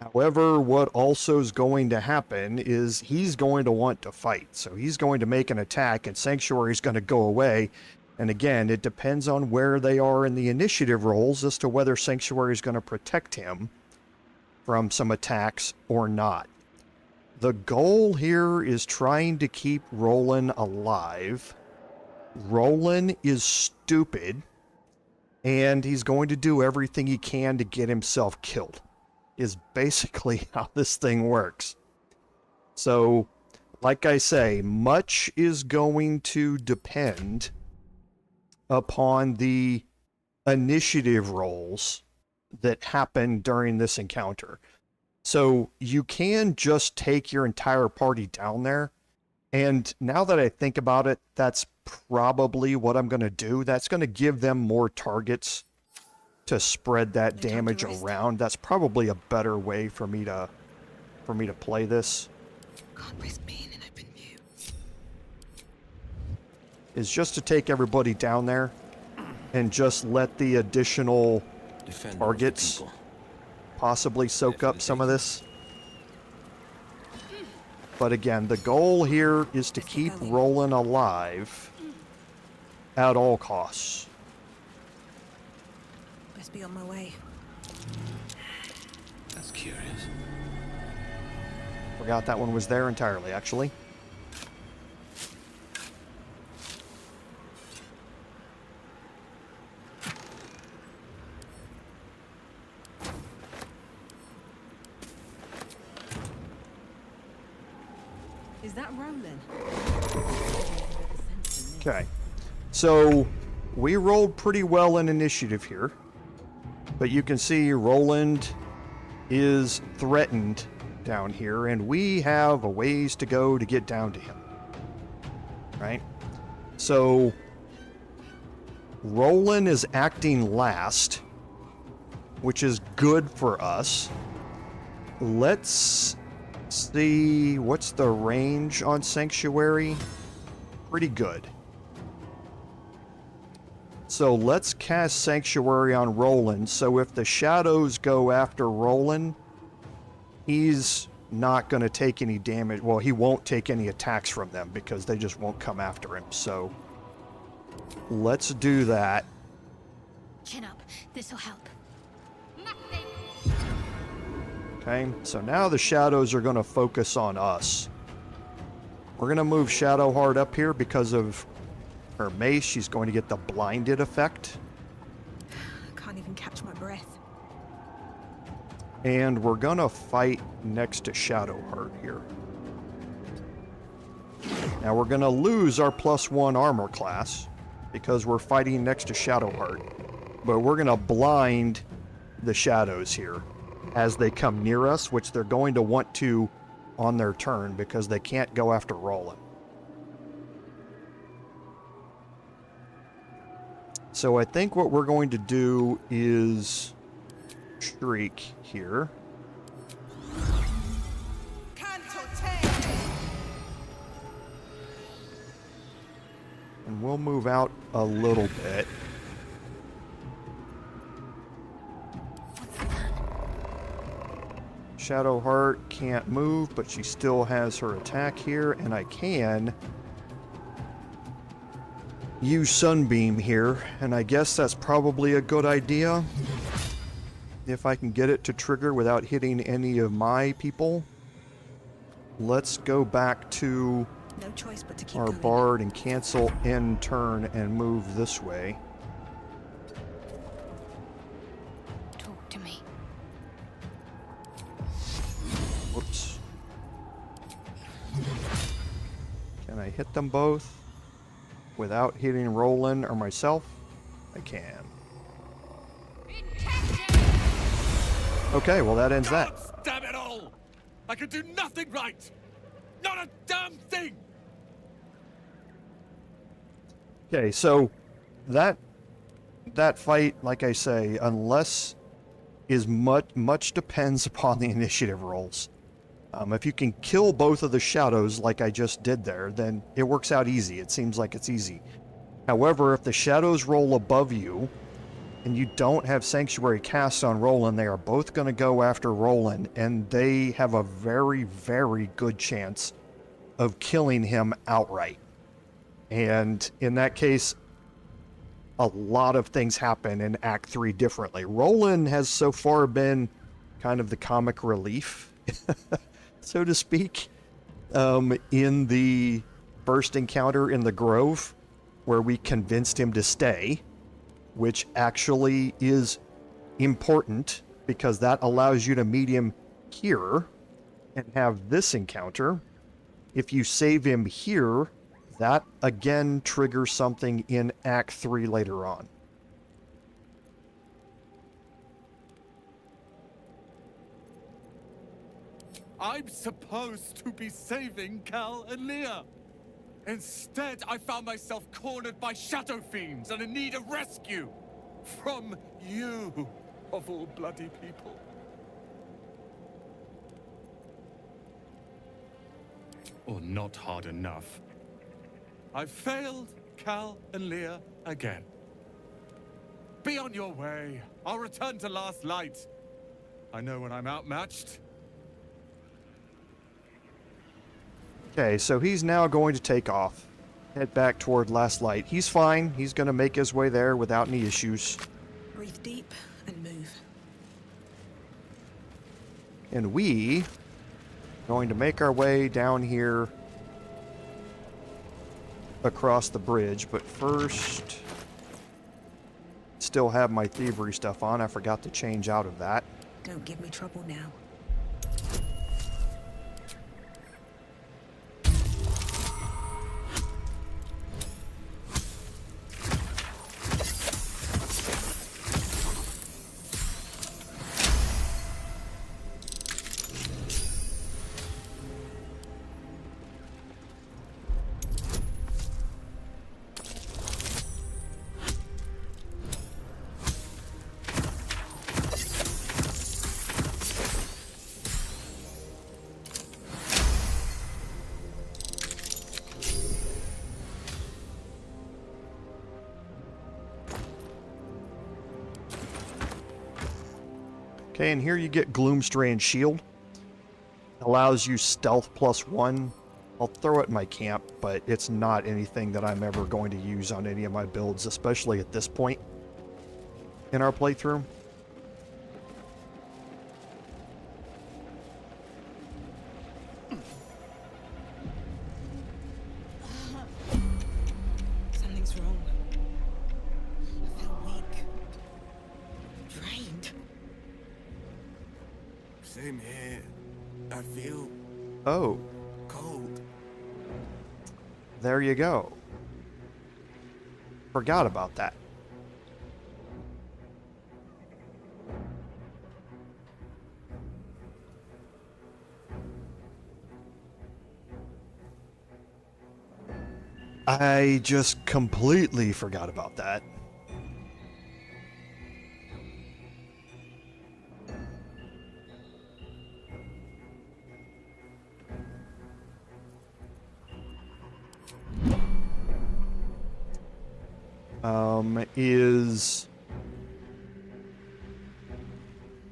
However, what also is going to happen is he's going to want to fight. So he's going to make an attack, and Sanctuary is going to go away. And again, it depends on where they are in the initiative rolls as to whether Sanctuary is going to protect him from some attacks or not. The goal here is trying to keep Rolan alive. Rolan is stupid, and he's going to do everything he can to get himself killed, is basically how this thing works. So, like I say, much is going to depend upon the initiative rolls that happen during this encounter. So you can just take your entire party down there, and now that I think about it, that's probably what I'm going to do. That's going to give them more targets to spread that damage around. That's probably a better way for me to play this. Can't risk being in open view. Is just to take everybody down there and just let the additional targets possibly soak up some of this. But again, the goal here is to keep Rolan alive at all costs. Best be on my way. That's curious. Forgot that one was there entirely, actually. Is that Rolan? Okay, so we rolled pretty well in initiative here, but you can see Roland is threatened down here, and we have a ways to go to get down to him. right? So Rolan is acting last, which is good for us. Let's see, what's the range on Sanctuary? Pretty good. So let's cast Sanctuary on Rolan. So if the shadows go after Rolan, he's not going to take any damage. Well, he won't take any attacks from them because they just won't come after him. So let's do that. Chin up. This'll help. Okay, so now the shadows are going to focus on us. We're going to move Shadowheart up here because of her mace. She's going to get the blinded effect. I can't even catch my breath. And we're going to fight next to Shadowheart here. Now we're going to lose our +1 armor class because we're fighting next to Shadowheart. But we're going to blind the shadows here as they come near us, which they're going to want to on their turn because they can't go after Rolan. So I think what we're going to do is Shriek here. And we'll move out a little bit. Shadowheart can't move, but she still has her attack here, and I can use Sunbeam here, and I guess that's probably a good idea if I can get it to trigger without hitting any of my people. Let's go back to No choice but to keep our going. Bard and cancel end turn and move this way. Talk to me. Whoops. Can I hit them both without hitting Rolan or myself? I can. Okay, well that ends that. God damn it all! I can do nothing right! Not a damn thing! Okay, so that fight, like I say, unless is much depends upon the initiative rolls. If you can kill both of the shadows like I just did there, then it works out easy. It seems like it's easy. However, if the shadows roll above you and you don't have Sanctuary cast on Rolan, they are both going to go after Rolan, and they have a very, very good chance of killing him outright. And in that case, a lot of things happen in Act 3 differently. Rolan has so far been kind of the comic relief, so to speak, in the first encounter in the Grove, where we convinced him to stay, which actually is important because that allows you to meet him here and have this encounter. If you save him here, that again triggers something in Act 3 later on. I'm supposed to be saving Cal and Leah. Instead, I found myself cornered by shadow fiends and in need of rescue. From you, of all bloody people. Or not hard enough. I failed Cal and Leah again. Be on your way. I'll return to Last Light. I know when I'm outmatched. Okay, so he's now going to take off. Head back toward Last Light. He's fine. He's going to make his way there without any issues. Breathe deep and move. And we going to make our way down here across the bridge, but first still have my thievery stuff on. I forgot to change out of that. Don't give me trouble now. Okay, and here you get Gloomstrand Shield. Allows you stealth +1. I'll throw it in my camp, but it's not anything that I'm ever going to use on any of my builds, especially at this point in our playthrough. Something's wrong. I feel weak. Drained. Same here. I feel Oh, cold. there you go. Forgot about that. I just completely forgot about that.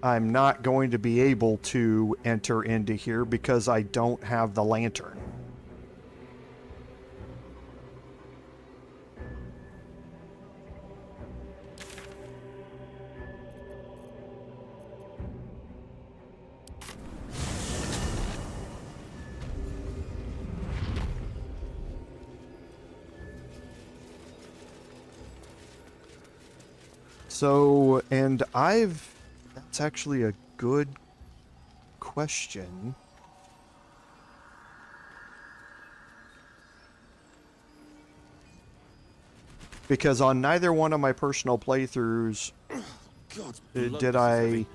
I'm not going to be able to enter into here because I don't have the lantern. So, and that's actually a good question. Because on neither one of my personal playthroughs did I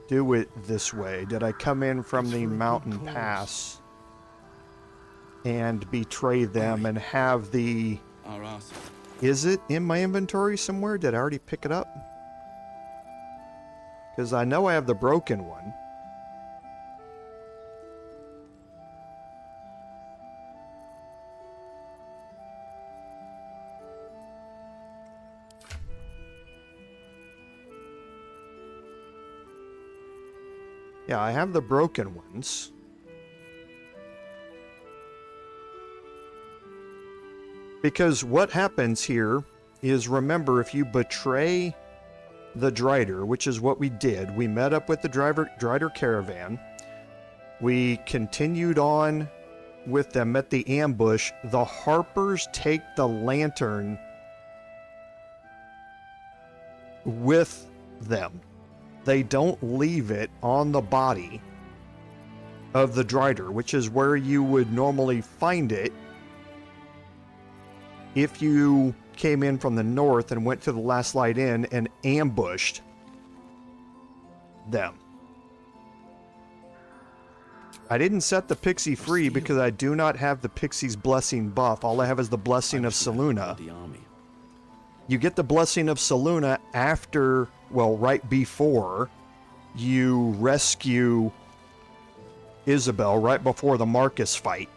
do it this way. Did I come in from the mountain pass and betray them and have the... Our ass. Is it in my inventory somewhere? Did I already pick it up? Because I know I have the broken one. Yeah, I have the broken ones. Because what happens here is, remember, if you betray the Drider, which is what we did, we met up with the Drider caravan, we continued on with them at the ambush, the Harpers take the lantern with them. They don't leave it on the body of the Drider, which is where you would normally find it if you came in from the north and went to the Last Light Inn and ambushed them. I didn't set the Pixie free because I do not have the Pixie's Blessing buff. All I have is the Blessing of Selûne. You get the Blessing of Selûne after, well, right before you rescue Isabel, right before the Marcus fight.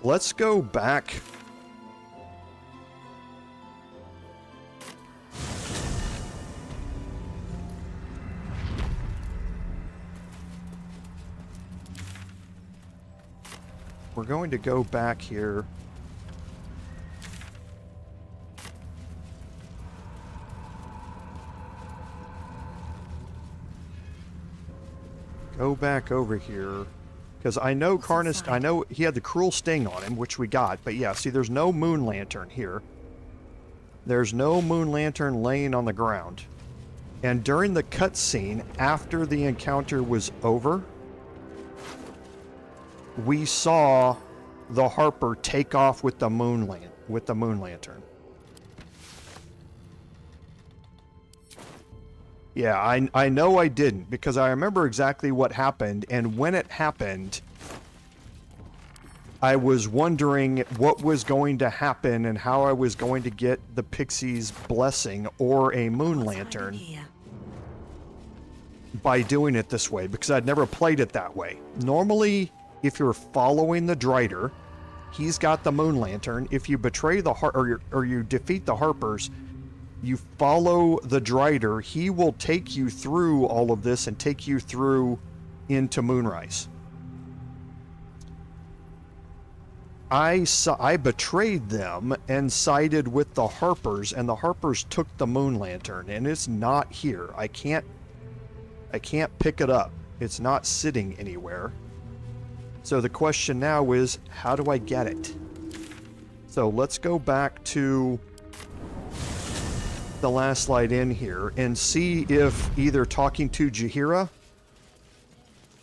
Let's go back. We're going to go back here. Go back over here. Because I know Karnas, I know he had the Cruel Sting on him, which we got. But yeah, see, there's no Moon Lantern here. There's no Moon Lantern laying on the ground. And during the cutscene, after the encounter was over, we saw the Harper take off with the Moon Lantern. Yeah, I know I didn't, because I remember exactly what happened, and when it happened, I was wondering what was going to happen and how I was going to get the Pixie's Blessing or a Moon Lantern by doing it this way, because I'd never played it that way. Normally, if you're following the Drider, he's got the Moon Lantern. If you betray the or you defeat the Harpers, You follow the Drider. He will take you through all of this and take you through into Moonrise. I betrayed them and sided with the Harpers, and the Harpers took the Moon Lantern, and it's not here. I can't pick it up. It's not sitting anywhere. So the question now is, how do I get it? So let's go back to the last light in here and see if either talking to Jaheira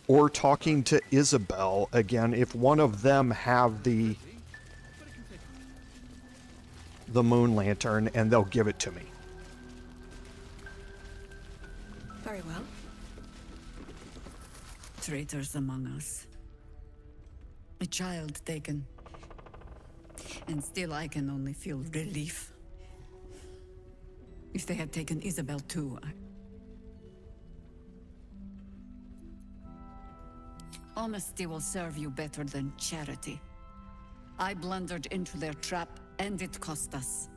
or talking to Isabel again, if one of them have the Moon Lantern, and they'll give it to me. Very well. Traitors among us. A child taken. And still I can only feel relief. If they had taken Isabel too, honesty will serve you better than charity. I blundered into their trap, and it cost us.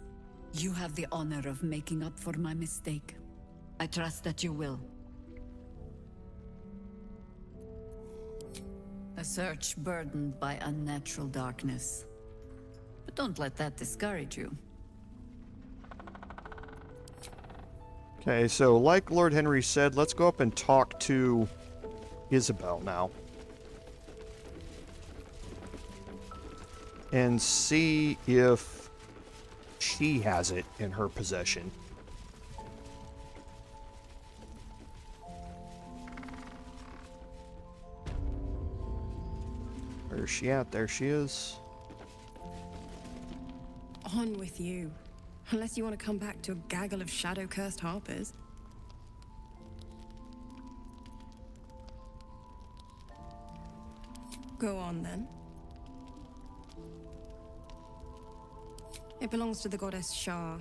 You have the honor of making up for my mistake. I trust that you will. A search burdened by unnatural darkness. But don't let that discourage you. Okay, so like Lord Henry said, let's go up and talk to Isabel now. And see if she has it in her possession. Where is she at? There she is. On with you. Unless you want to come back to a gaggle of shadow-cursed harpers. Go on, then. It belongs to the goddess Shah.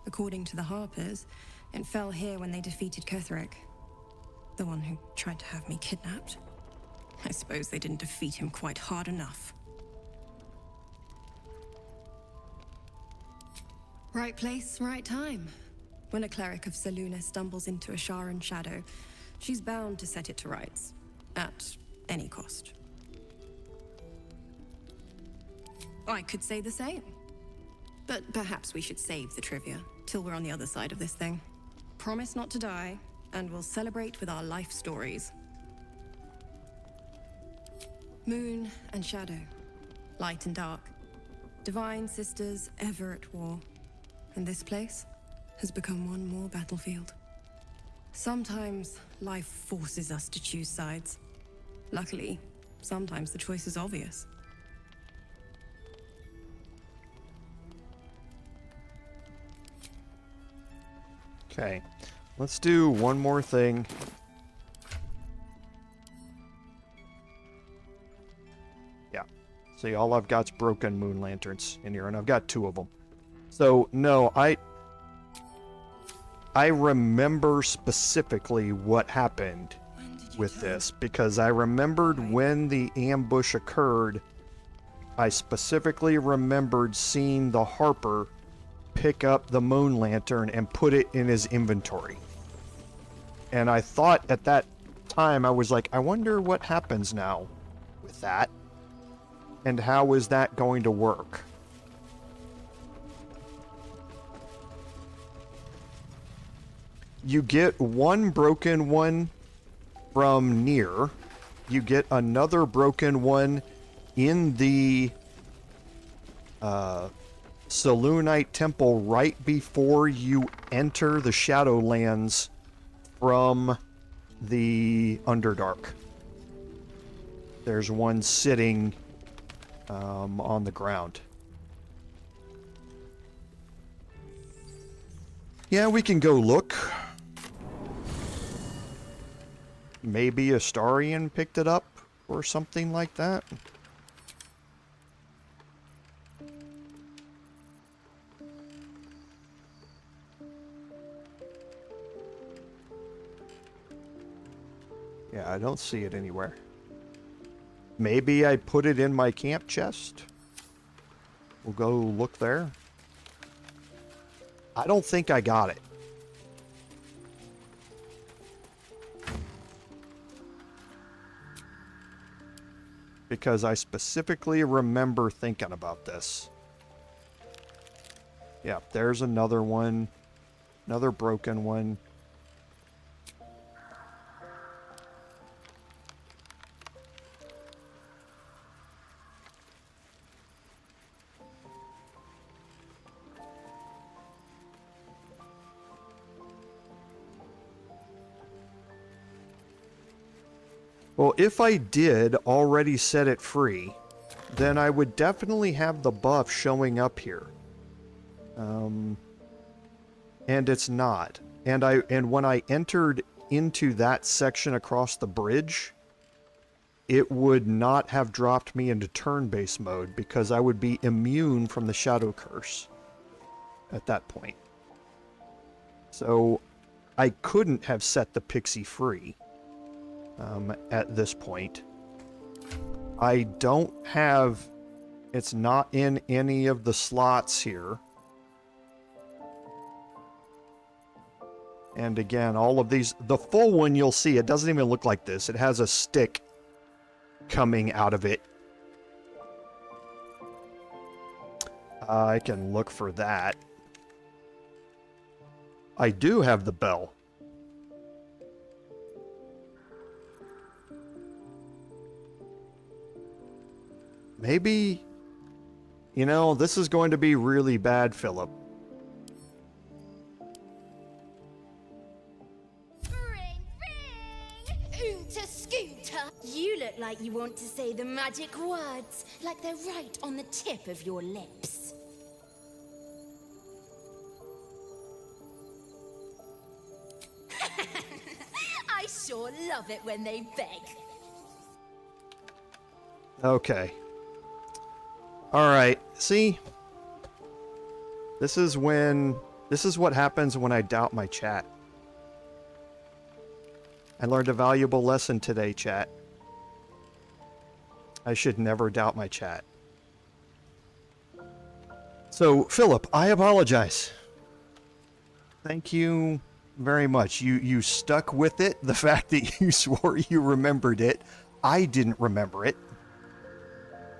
According to the harpers, it fell here when they defeated Ketheric, the one who tried to have me kidnapped. I suppose they didn't defeat him quite hard enough. Right place, right time. When a cleric of Selûne stumbles into a Sharan shadow, she's bound to set it to rights, at any cost. I could say the same. But perhaps we should save the trivia till we're on the other side of this thing. Promise not to die, and we'll celebrate with our life stories. Moon and shadow, light and dark, divine sisters ever at war. And this place has become one more battlefield. Sometimes life forces us to choose sides. Luckily, sometimes the choice is obvious. Okay, let's do one more thing. Yeah, see, all I've got's broken moon lanterns in here, and I've got 2 of them. So, no, I remember specifically what happened with this, because I remembered when the ambush occurred. I specifically remembered seeing the Harper pick up the moon lantern and put it in his inventory. And I thought at that time, I was like, I wonder what happens now with that, and how is that going to work? You get one broken one from near. You get another broken one in the Selûnite temple right before you enter the Shadowlands from the Underdark. There's one sitting on the ground. Yeah, we can go look. Maybe Astarion picked it up or something like that. Yeah, I don't see it anywhere. Maybe I put it in my camp chest. We'll go look there. I don't think I got it. Because I specifically remember thinking about this. Yeah, there's another one. Another broken one. Well, if I did already set it free, then I would definitely have the buff showing up here. And it's not. And when I entered into that section across the bridge, it would not have dropped me into turn-based mode because I would be immune from the Shadow Curse at that point. So I couldn't have set the Pixie free. At this point, I don't have, it's not in any of the slots here. And again, all of these, the full one you'll see, it doesn't even look like this. It has a stick coming out of it. I can look for that. I do have the bell. Maybe, you know, this is going to be really bad, Philip. Ring, ring! Oonta scooter! You look like you want to say the magic words, like they're right on the tip of your lips. I sure love it when they beg. Okay. Alright, see? This is what happens when I doubt my chat. I learned a valuable lesson today, chat. I should never doubt my chat. So, Philip, I apologize. Thank you very much. You stuck with it. The fact that you swore you remembered it. I didn't remember it.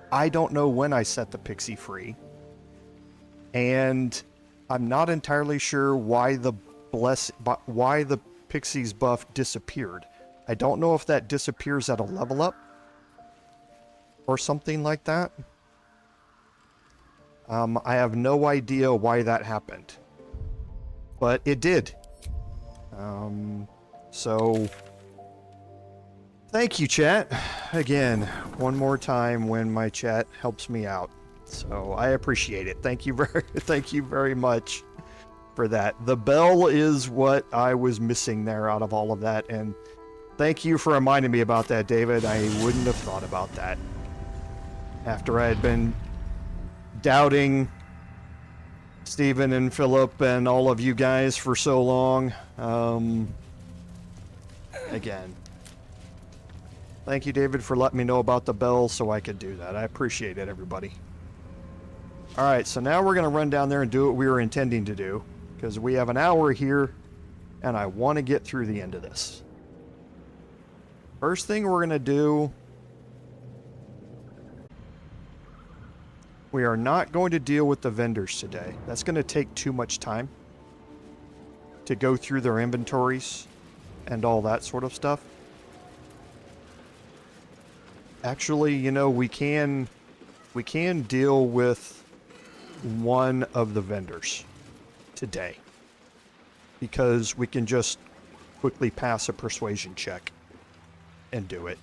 I don't know when I set the Pixie free. And I'm not entirely sure why the Pixie's buff disappeared. I don't know if that disappears at a level up or something like that. I have no idea why that happened, but it did. So thank you, chat. Again, one more time when my chat helps me out. So I appreciate it. Thank you very much for that. The bell is what I was missing there out of all of that, and thank you for reminding me about that, David. I wouldn't have thought about that after I had been doubting Stephen and Philip and all of you guys for so long. Again, thank you, David, for letting me know about the bell so I could do that. I appreciate it, everybody. Alright, so now we're going to run down there and do what we were intending to do, because we have an hour here, and I want to get through the end of this. First thing we're going to do, we are not going to deal with the vendors today. That's going to take too much time to go through their inventories and all that sort of stuff. Actually, you know, we can deal with one of the vendors today, because we can just quickly pass a persuasion check and do it.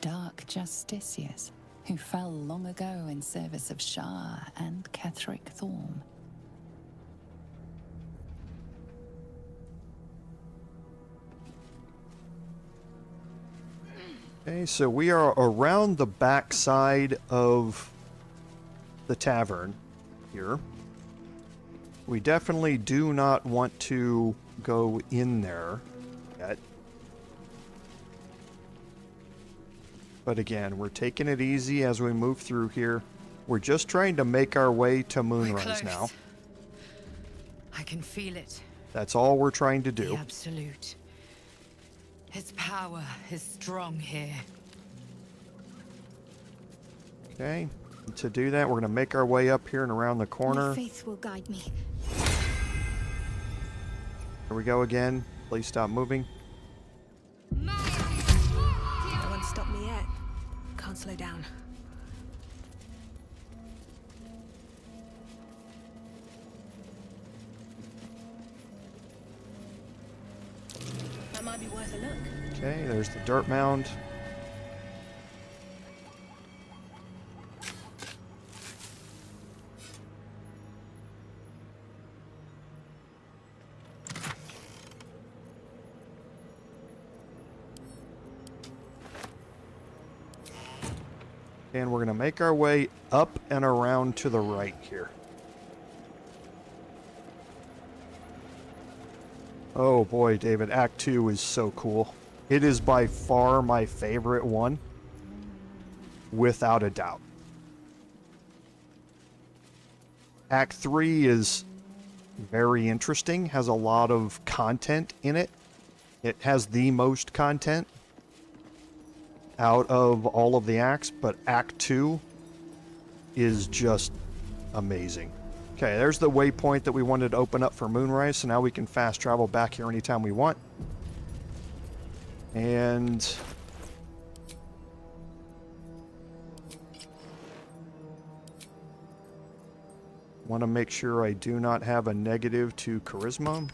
Dark justiciars who fell long ago in service of Shah and Ketheric Thorm. Okay, so we are around the back side of the tavern here. We definitely do not want to go in there yet. But again, we're taking it easy as we move through here. We're just trying to make our way to Moonrise now. I can feel it. That's all we're trying to do. The absolute. Its power is strong here. Okay. To do that, we're going to make our way up here and around the corner. My faith will guide me. Here we go again. Please stop moving. No one stopped me yet. Can't slow down. That might be worth a look. Okay, there's the dirt mound. And we're going to make our way up and around to the right here. Oh boy, David, Act 2 is so cool. It is by far my favorite one, without a doubt. Act 3 is very interesting, has a lot of content in it. It has the most content out of all of the acts, but Act 2 is just amazing. Okay, there's the waypoint that we wanted to open up for Moonrise, so now we can fast travel back here anytime we want. And want to make sure I do not have a negative to charisma.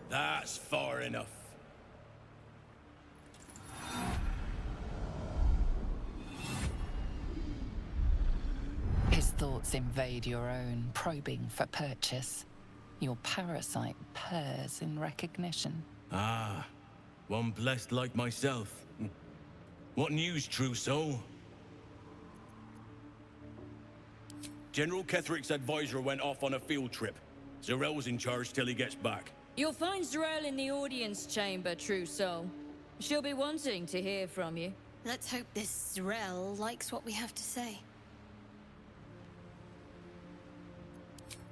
That's far enough. His thoughts invade your own, probing for purchase. Your parasite purrs in recognition. Ah, one blessed like myself. What news, true soul? General Ketheric's advisor went off on a field trip. Zarel's in charge till he gets back. You'll find Zarel in the audience chamber, true soul. She'll be wanting to hear from you. Let's hope this Zarel likes what we have to say.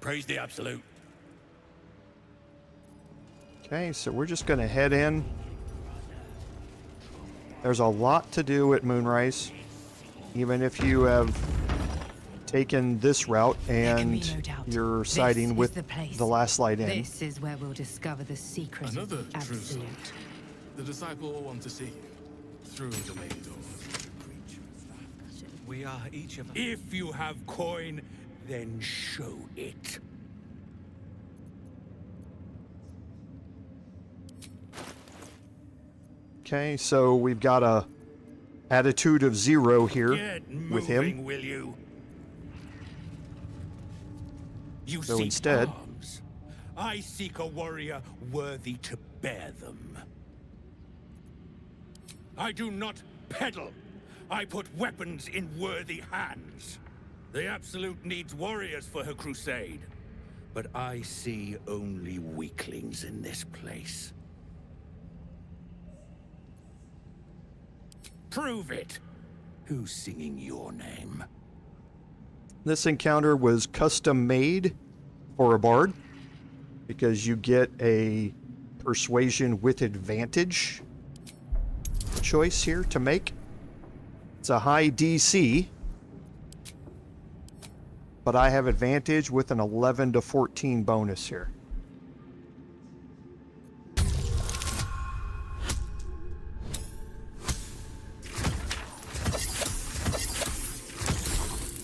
Praise the absolute. Okay, so we're just going to head in. There's a lot to do at Moonrise, even if you have taken this route and you're siding with the last light in. This is where we'll discover the secret Another of the true soul. absolute. The disciple will want to see you through the main door. We are each of us. If you have coin, then show it. Okay, so we've got a attitude of 0 here Get with moving, him. will you? You So seek instead- arms. I seek a warrior worthy to bear them. I do not peddle. I put weapons in worthy hands. The Absolute needs warriors for her crusade. But I see only weaklings in this place. Prove it. Who's singing your name? This encounter was custom made for a bard because you get a persuasion with advantage choice here to make. It's a high DC, but I have advantage with an 11 to 14 bonus here.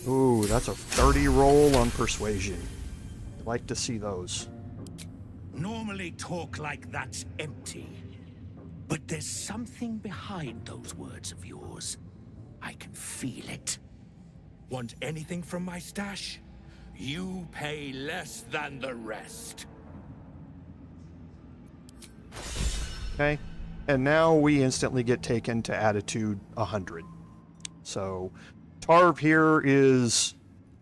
Ooh, that's a 30 roll on persuasion. I'd like to see those. Normally talk like that's empty. But there's something behind those words of yours. I can feel it. Want anything from my stash? You pay less than the rest. Okay. And now we instantly get taken to attitude 100. So Tarv here is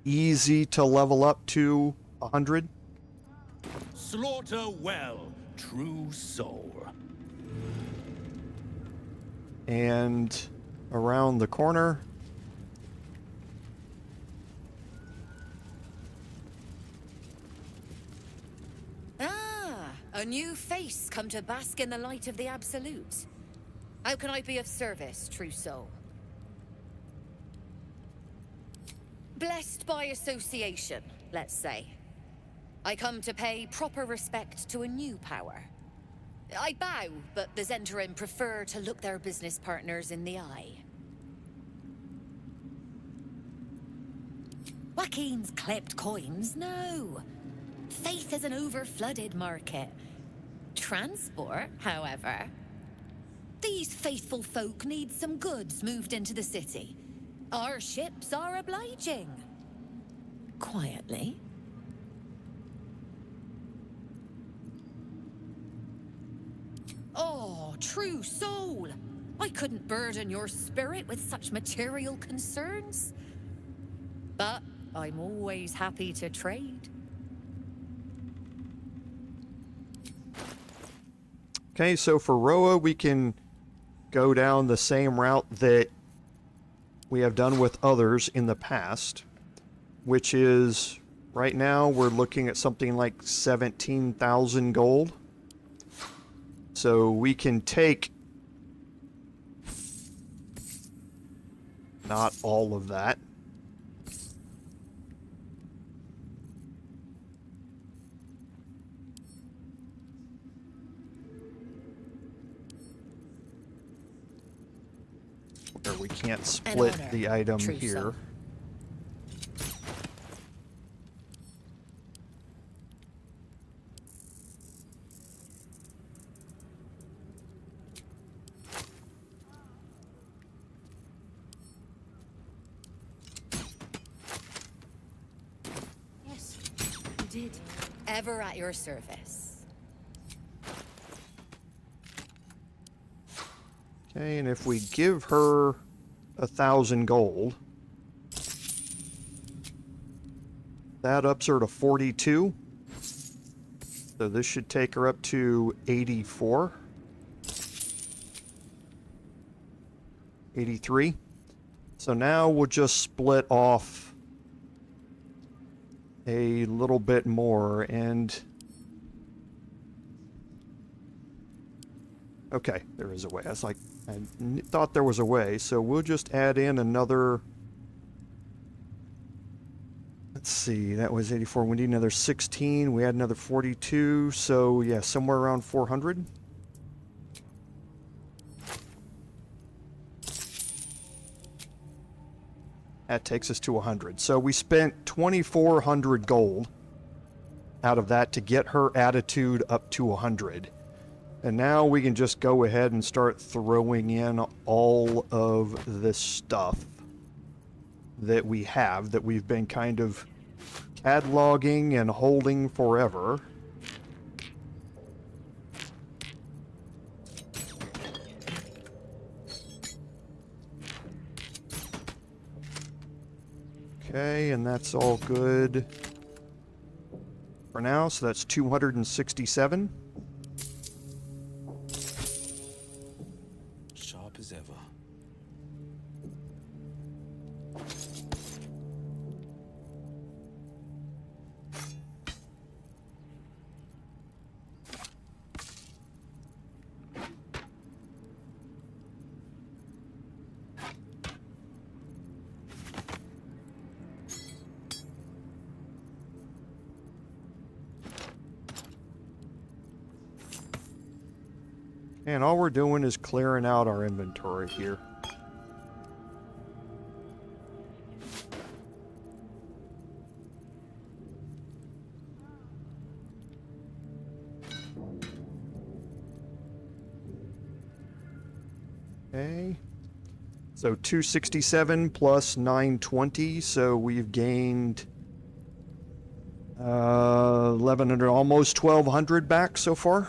easy to level up to 100. Slaughter well, true soul. And around the corner, a new face come to bask in the light of the Absolute. How can I be of service, true soul? Blessed by association, let's say. I come to pay proper respect to a new power. I bow, but the Zentarim prefer to look their business partners in the eye. Joaquin's clipped coins? No. Faith is an over-flooded market. Transport, however. These faithful folk need some goods moved into the city. Our ships are obliging. Quietly. Oh, true soul! I couldn't burden your spirit with such material concerns. But I'm always happy to trade. Okay, so for Roa, we can go down the same route that we have done with others in the past, which is, right now, we're looking at something like 17,000 gold. So we can take not all of that. Or we can't split the item here. Yes, you did. Ever at your service. Okay, and if we give her 1,000 gold, that ups her to 42. So this should take her up to 84. 83. So now we'll just split off a little bit more and... Okay, there is a way. I was like, I thought there was a way, so we'll just add in another... Let's see, that was 84. We need another 16. We had another 42, so yeah, somewhere around 400. That takes us to 100. So we spent 2,400 gold out of that to get her attitude up to 100. And now we can just go ahead and start throwing in all of this stuff that we have, that we've been kind of cataloging and holding forever. Okay, and that's all good for now, so that's 267. Sharp as ever. And all we're doing is clearing out our inventory here. Okay. So 267 plus 920, so we've gained 1,100, almost 1,200 back so far.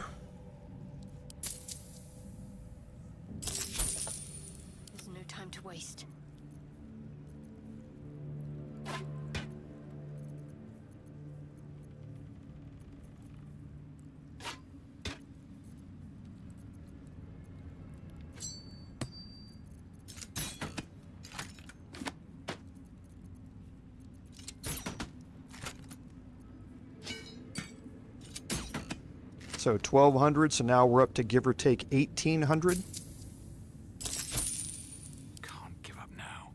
So 1,200, so now we're up to give or take 1,800. Can't give up now.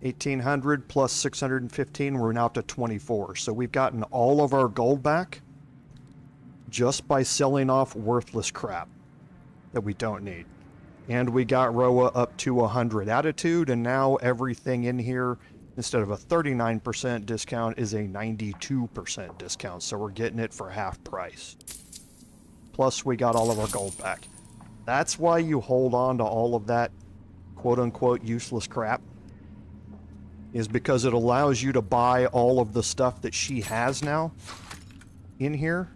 $1,800 plus 615, we're now up to 24. So we've gotten all of our gold back just by selling off worthless crap that we don't need. And we got Roa up to 100 attitude, and now everything in here, instead of a 39% discount, is a 92% discount. So we're getting it for half price. Plus we got all of our gold back. That's why you hold on to all of that quote-unquote useless crap, is because it allows you to buy all of the stuff that she has now in here.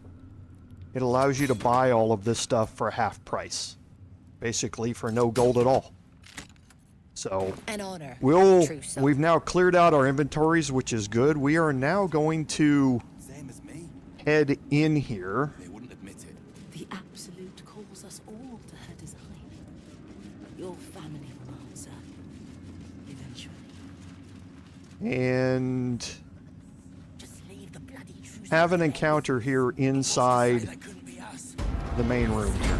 It allows you to buy all of this stuff for half price, basically for no gold at all. So An honor. we've now cleared out our inventories, which is good. We are now going to head in here. They wouldn't admit it. The Absolute calls us all to her design. Your family will answer. Eventually. And have an encounter here inside the main room here.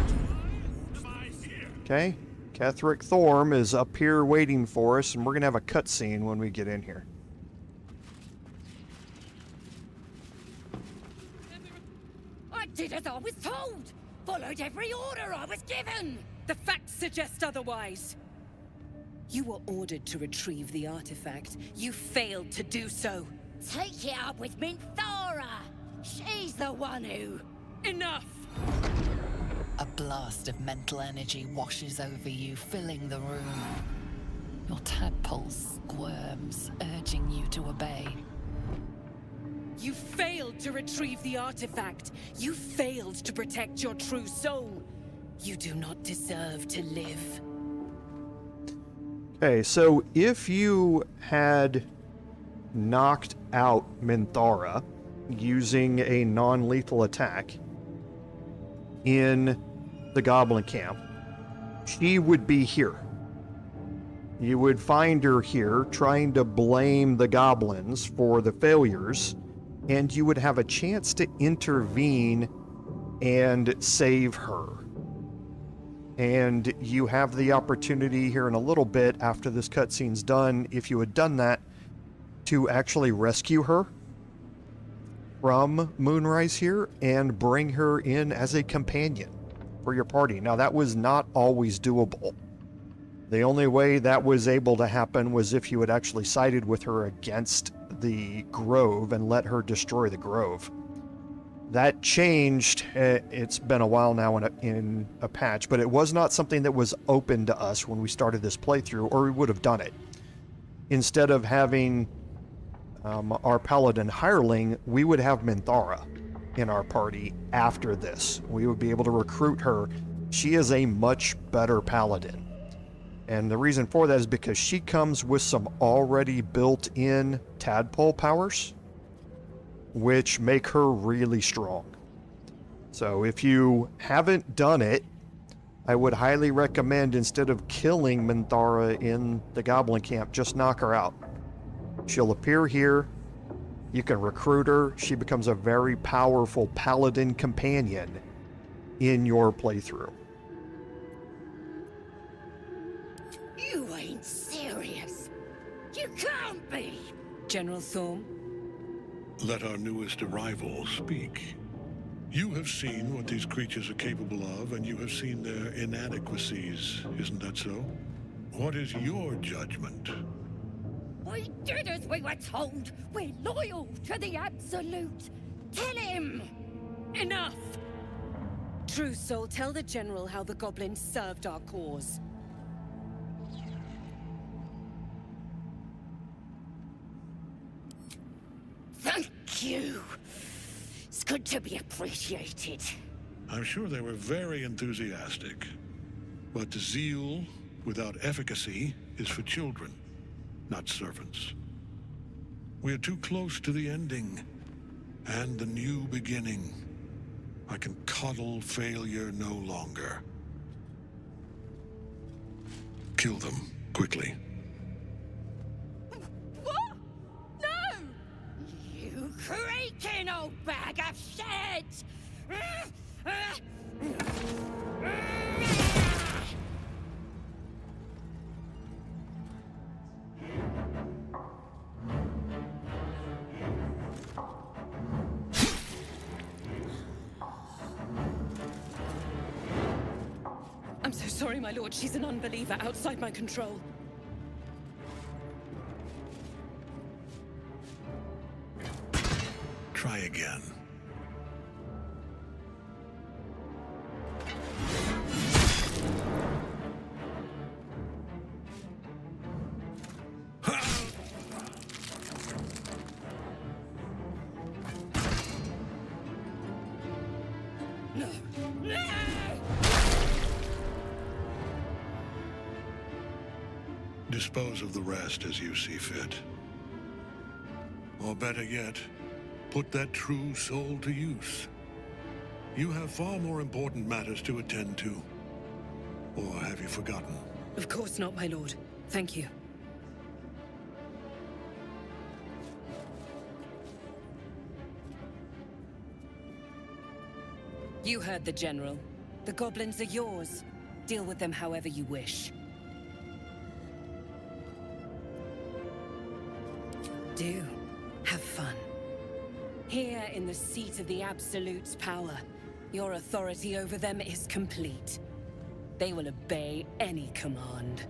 Okay, Ketheric Thorm is up here waiting for us, and we're gonna have a cutscene when we get in here. I did as I was told! Followed every order I was given! The facts suggest otherwise. You were ordered to retrieve the artifact. You failed to do so. Take it up with Minthara! She's the one who... Enough! A blast of mental energy washes over you, filling the room. Your tadpole squirms, urging you to obey. You failed to retrieve the artifact. You failed to protect your true soul. You do not deserve to live. Okay, so if you had knocked out Minthara using a non-lethal attack in the Goblin Camp, she would be here. You would find her here trying to blame the goblins for the failures, and you would have a chance to intervene and save her. And you have the opportunity here in a little bit, after this cutscene's done, if you had done that, to actually rescue her from Moonrise here and bring her in as a companion for your party. Now, that was not always doable. The only way that was able to happen was if you had actually sided with her against the grove and let her destroy the grove. That changed. It's been a while now in a patch, but it was not something that was open to us when we started this playthrough, or we would have done it. Instead of having our paladin hireling, we would have Minthara in our party after this. We would be able to recruit her. She is a much better paladin. And the reason for that is because she comes with some already built-in tadpole powers, which make her really strong. So if you haven't done it, I would highly recommend, instead of killing Minthara in the Goblin Camp, just knock her out. She'll appear here, you can recruit her, she becomes a very powerful paladin companion in your playthrough. You ain't serious! You can't be! General Thorm? Let our newest arrival speak. You have seen what these creatures are capable of, and you have seen their inadequacies, isn't that so? What is your judgment? We did as we were told! We're loyal to the Absolute! Tell him! Enough! True Soul, tell the General how the goblins served our cause. Thank you! It's good to be appreciated. I'm sure they were very enthusiastic, but zeal without efficacy is for children, not servants. We are too close to the ending and the new beginning. I can coddle failure no longer. Kill them, quickly. What? No! You creaking old bag of shit! I'm so sorry, my lord. She's an unbeliever outside my control. Try again. Dispose of the rest as you see fit. Or better yet, put that true soul to use. You have far more important matters to attend to. Or have you forgotten? Of course not, my lord. Thank you. You heard the General. The goblins are yours. Deal with them however you wish. Do. Have fun. Here in the seat of the Absolute's power, your authority over them is complete. They will obey any command.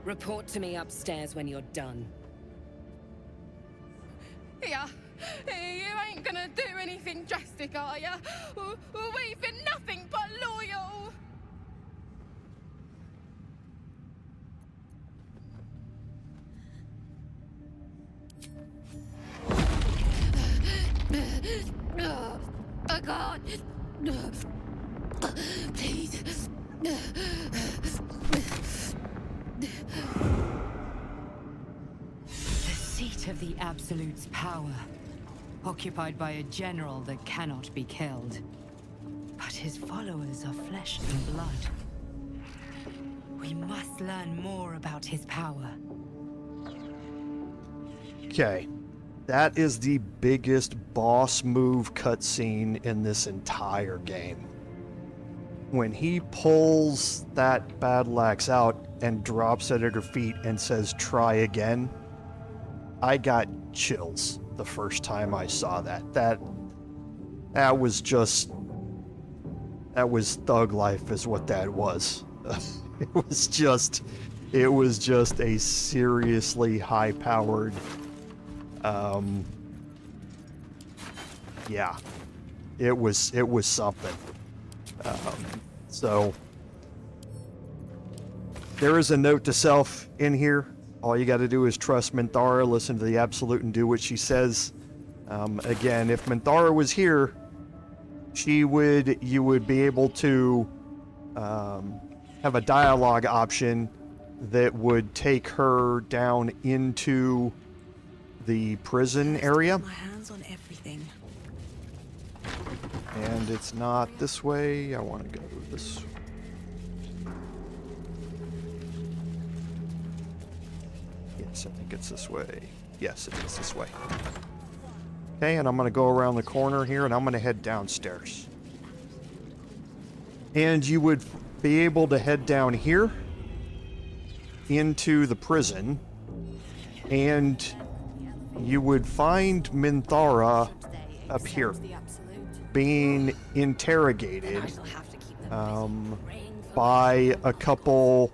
Report to me upstairs when you're done. Yeah, you ain't gonna do anything drastic, are ya? We've been nothing but loyal! Oh God! Please. The seat of the Absolute's power, occupied by a general that cannot be killed. But his followers are flesh and blood. We must learn more about his power. Okay. That is the biggest boss move cutscene in this entire game. When he pulls that battle axe out and drops it at her feet and says, "Try again," I got chills the first time I saw that. That was thug life is what that was. It was just a seriously high-powered yeah, it was something. So there is a note to self in here. All you got to do is trust Minthara, listen to the Absolute, and do what she says. Again, if Minthara was here, you would be able to have a dialogue option that would take her down into the prison area. My hands on everything. And it's not this way. I want to go this way. Yes, I think it's this way. Yes, it is this way. Okay, and I'm going to go around the corner here, and I'm going to head downstairs. And you would be able to head down here into the prison, and you would find Minthara up here being interrogated by a couple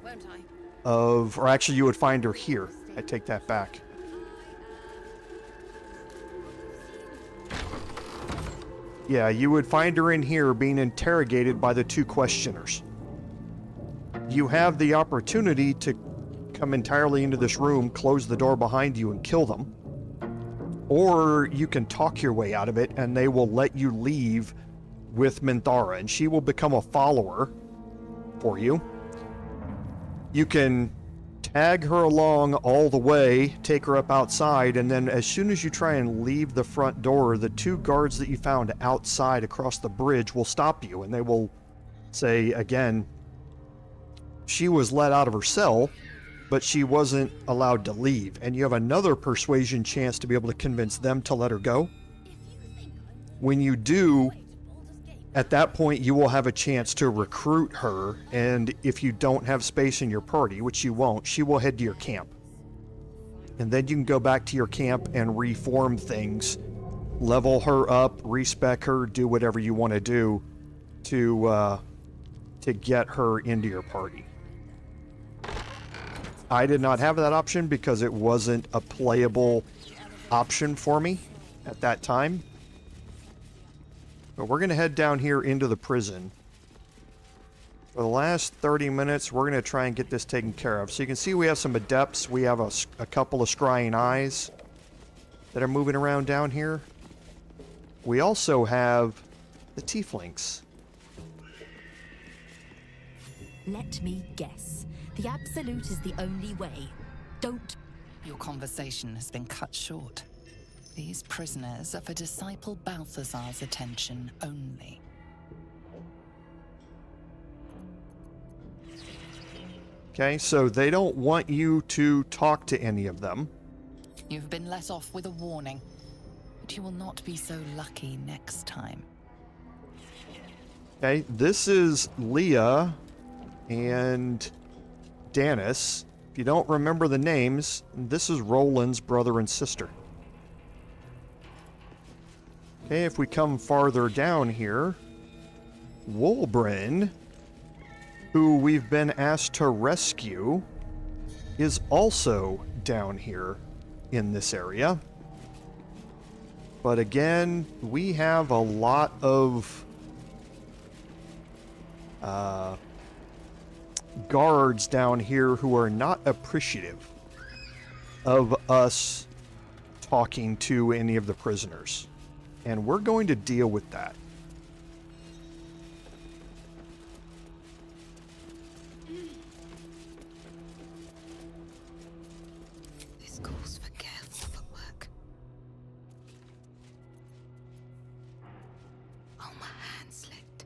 of, or actually you would find her here. I take that back. Yeah, you would find her in here being interrogated by the two questioners. You have the opportunity to come entirely into this room, close the door behind you, and kill them. Or you can talk your way out of it, and they will let you leave with Minthara, and she will become a follower for you. You can tag her along all the way, take her up outside, and then as soon as you try and leave the front door, the 2 guards that you found outside across the bridge will stop you, and they will say, again, she was let out of her cell, but she wasn't allowed to leave, and you have another persuasion chance to be able to convince them to let her go. When you do, at that point, you will have a chance to recruit her, and if you don't have space in your party, which you won't, she will head to your camp. And then you can go back to your camp and reform things, level her up, respec her, do whatever you want to do to get her into your party. I did not have that option because it wasn't a playable option for me at that time. But we're going to head down here into the prison. For the last 30 minutes, we're going to try and get this taken care of. So you can see we have some adepts. We have a couple of scrying eyes that are moving around down here. We also have the tieflings. Let me guess. The Absolute is the only way. Don't... Your conversation has been cut short. These prisoners are for Disciple Balthazar's attention only. Okay, so they don't want you to talk to any of them. You've been let off with a warning, but you will not be so lucky next time. Okay, this is Leah and Danis. If you don't remember the names, this is Rolan's brother and sister. Okay, if we come farther down here, Wulbren, who we've been asked to rescue, is also down here in this area. But again, we have a lot of guards down here who are not appreciative of us talking to any of the prisoners. And we're going to deal with that. This calls for careful footwork. Oh, my hand slipped.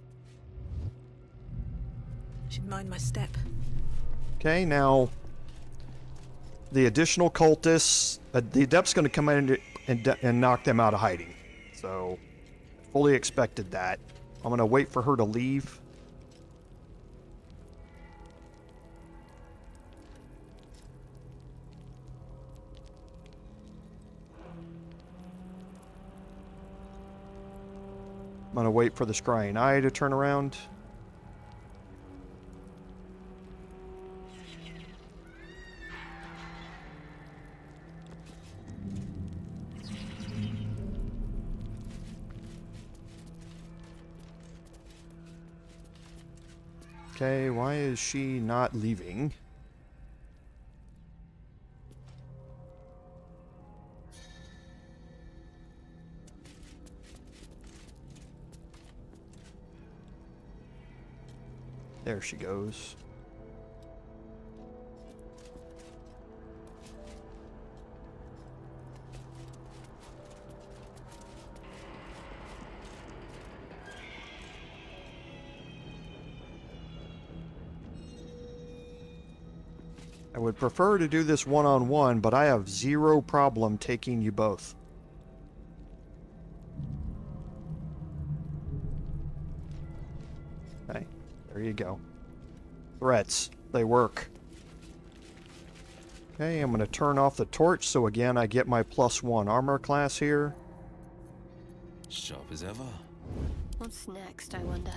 Should mind my step. Okay, now the additional cultists, the adept's going to come in and knock them out of hiding. So, fully expected that. I'm going to wait for her to leave. I'm going to wait for the scrying eye to turn around. Okay, why is she not leaving? There she goes. I would prefer to do this one-on-one, but I have zero problem taking you both. Okay, there you go. Threats, they work. Okay, I'm going to turn off the torch, so again I get my +1 armor class here. Sharp as ever. What's next, I wonder?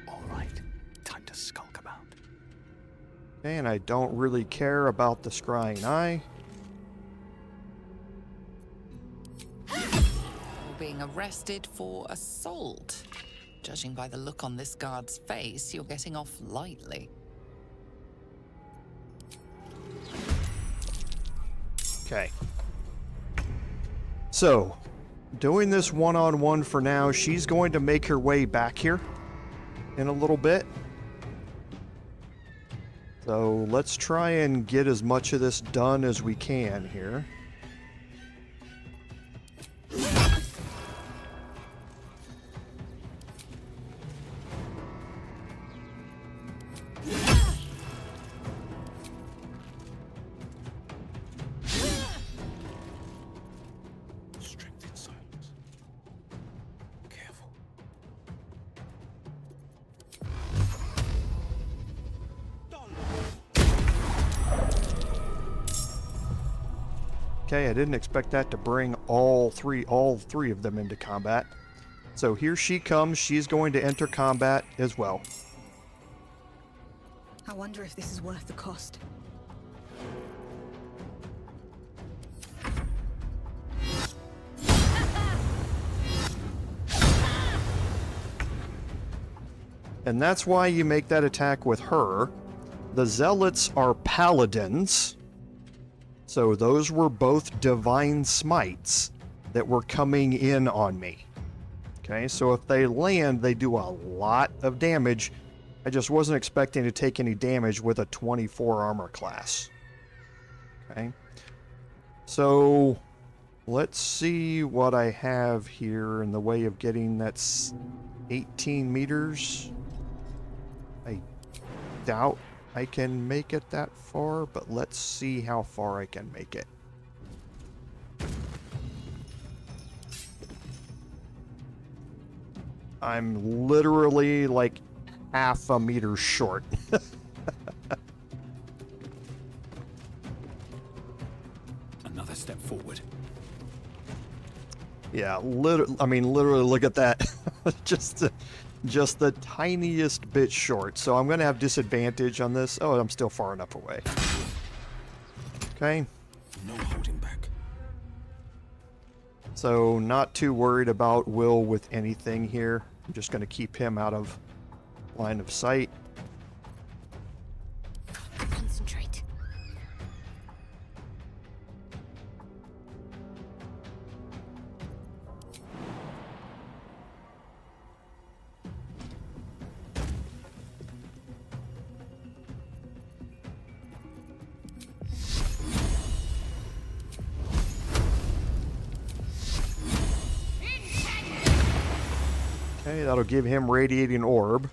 All right, time to skulk about. Okay, and I don't really care about the scrying eye. You're being arrested for assault. Judging by the look on this guard's face, you're getting off lightly. Okay. So, doing this one-on-one for now, she's going to make her way back here in a little bit. So let's try and get as much of this done as we can here. Okay, I didn't expect that to bring all three of them into combat. So here she comes. She's going to enter combat as well. I wonder if this is worth the cost. And that's why you make that attack with her. The Zealots are paladins. So those were both divine smites that were coming in on me. Okay, so if they land, they do a lot of damage. I just wasn't expecting to take any damage with a 24 armor class. Okay, so let's see what I have here in the way of getting that 18 meters. I doubt I can make it that far, but let's see how far I can make it. I'm literally like half a meter short. Another step forward. Yeah, literally look at that. Just the tiniest bit short. So I'm going to have disadvantage on this. Oh, I'm still far enough away. Okay. No holding back. So not too worried about Will with anything here. I'm just going to keep him out of line of sight. Concentrate. Okay, that'll give him Radiating Orb.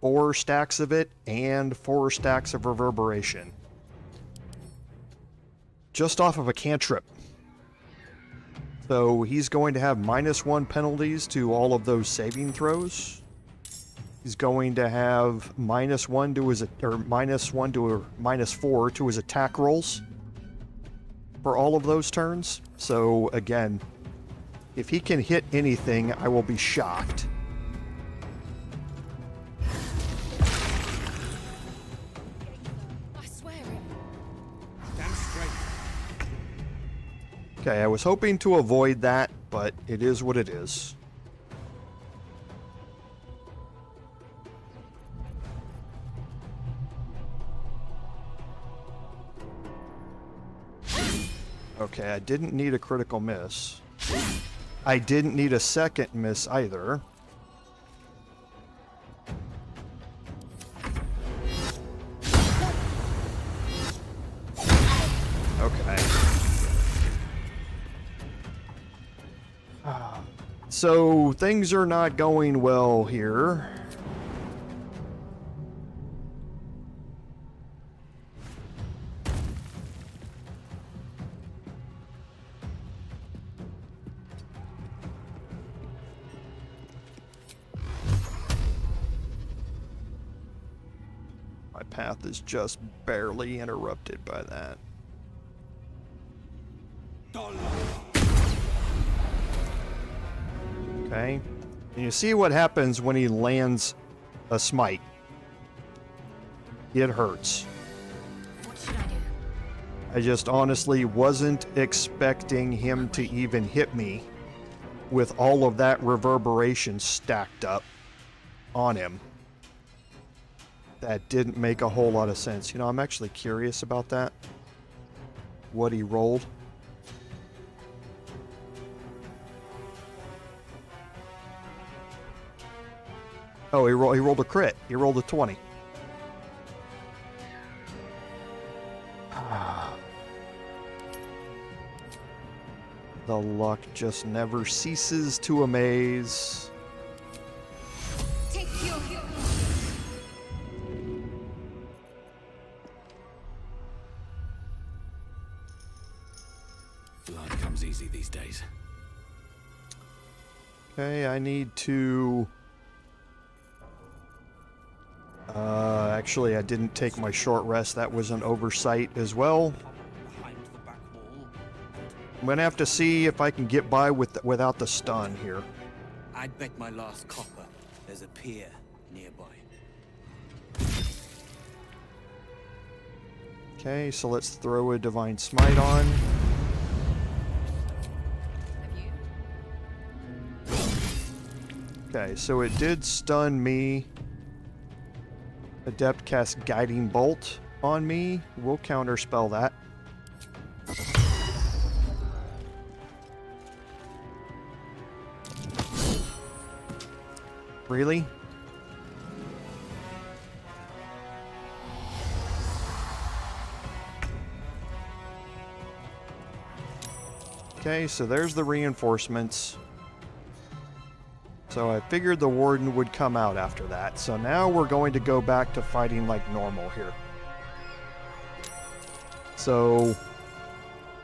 4 stacks of it and 4 stacks of Reverberation. Just off of a cantrip. So he's going to have -1 penalties to all of those saving throws. He's going to have -1 to his, or -1 to, or -4 to his attack rolls for all of those turns. So again, if he can hit anything, I will be shocked. I swear it. Stand straight. Okay, I was hoping to avoid that, but it is what it is. Okay, I didn't need a critical miss. I didn't need a second miss either. Okay. So things are not going well here. My path is just barely interrupted by that. Okay. And you see what happens when he lands a smite. It hurts. What should I do? I just honestly wasn't expecting him to even hit me with all of that reverberation stacked up on him. That didn't make a whole lot of sense. You know, I'm actually curious about that. What he rolled. Oh, he rolled a crit. He rolled a 20. The luck just never ceases to amaze. Take you. Blood comes easy these days. Okay, I need to... actually, I didn't take my short rest. That was an oversight as well. I'm gonna have to see if I can get by without the stun here. I'd bet my last copper there's a pier nearby. Okay, so let's throw a Divine Smite on. Okay, so it did stun me. Adept cast Guiding Bolt on me. We'll counterspell that. Really? Okay, so there's the reinforcements. So I figured the Warden would come out after that. So now we're going to go back to fighting like normal here. So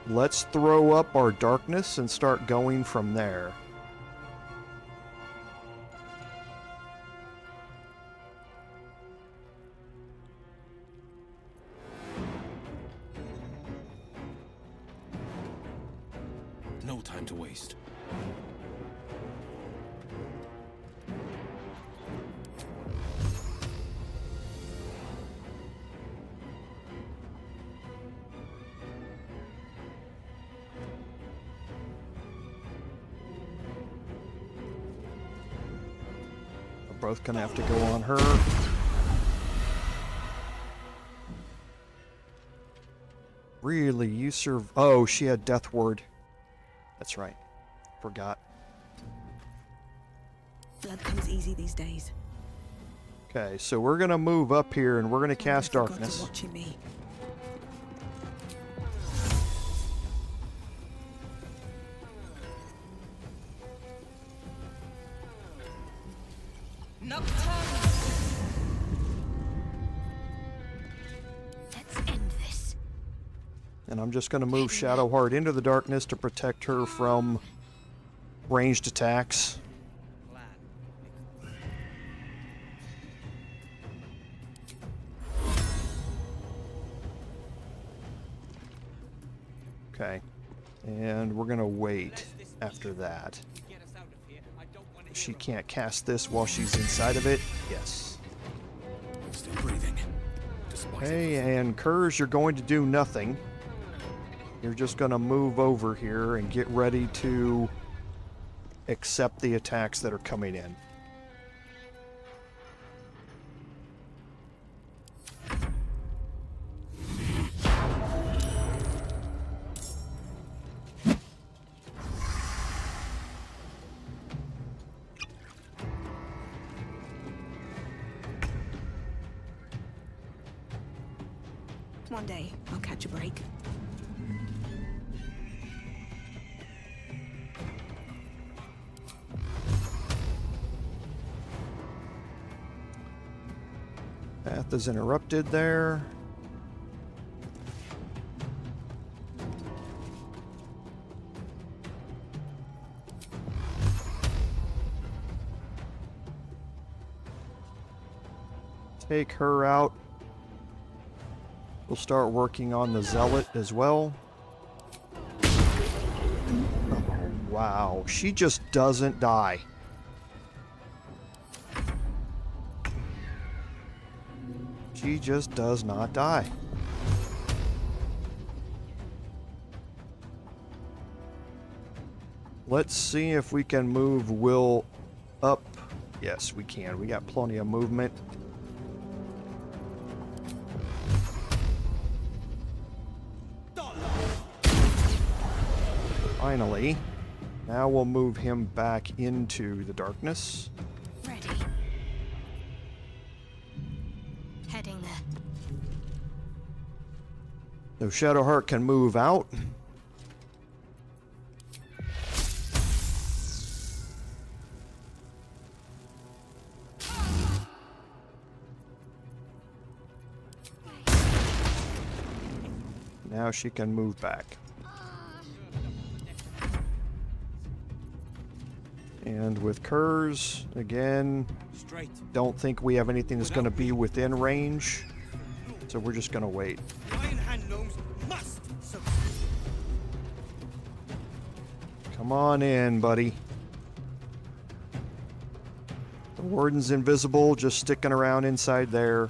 let's throw up our darkness and start going from there. No time to waste. We're both gonna have to go on her. Really, you oh, she had Death Ward. That's right. Forgot. Blood comes easy these days. Okay, so we're gonna move up here and we're gonna cast Darkness. Watching me. And I'm just gonna move Shadowheart into the darkness to protect her from ranged attacks. Okay, and we're gonna wait after that. She can't cast this while she's inside of it. Yes. Still breathing. Okay, and Kerz, you're going to do nothing. You're just gonna move over here and get ready to accept the attacks that are coming in. One day, I'll catch a break. Path is interrupted there. Take her out. We'll start working on the Zealot as well. Oh, wow, she just doesn't die. She just does not die. Let's see if we can move Wyll up. Yes, we can. We got plenty of movement. Finally. Now we'll move him back into the darkness. Ready. Heading there. So Shadowheart can move out. Now she can move back. And with Kerz, again, don't think we have anything that's going to be within range. So we're just going to wait. Come on in, buddy. The warden's invisible, just sticking around inside there.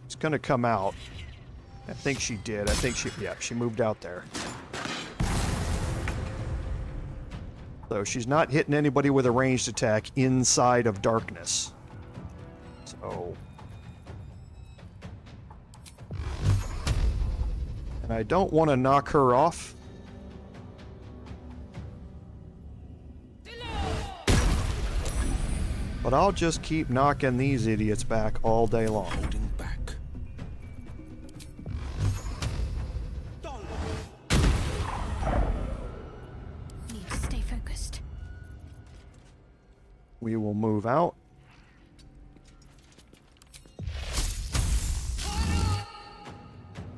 It's going to come out. I think she did. Yeah, she moved out there. So she's not hitting anybody with a ranged attack inside of darkness. So... And I don't want to knock her off. But I'll just keep knocking these idiots back all day long. Holding back. Need to stay focused. We will move out.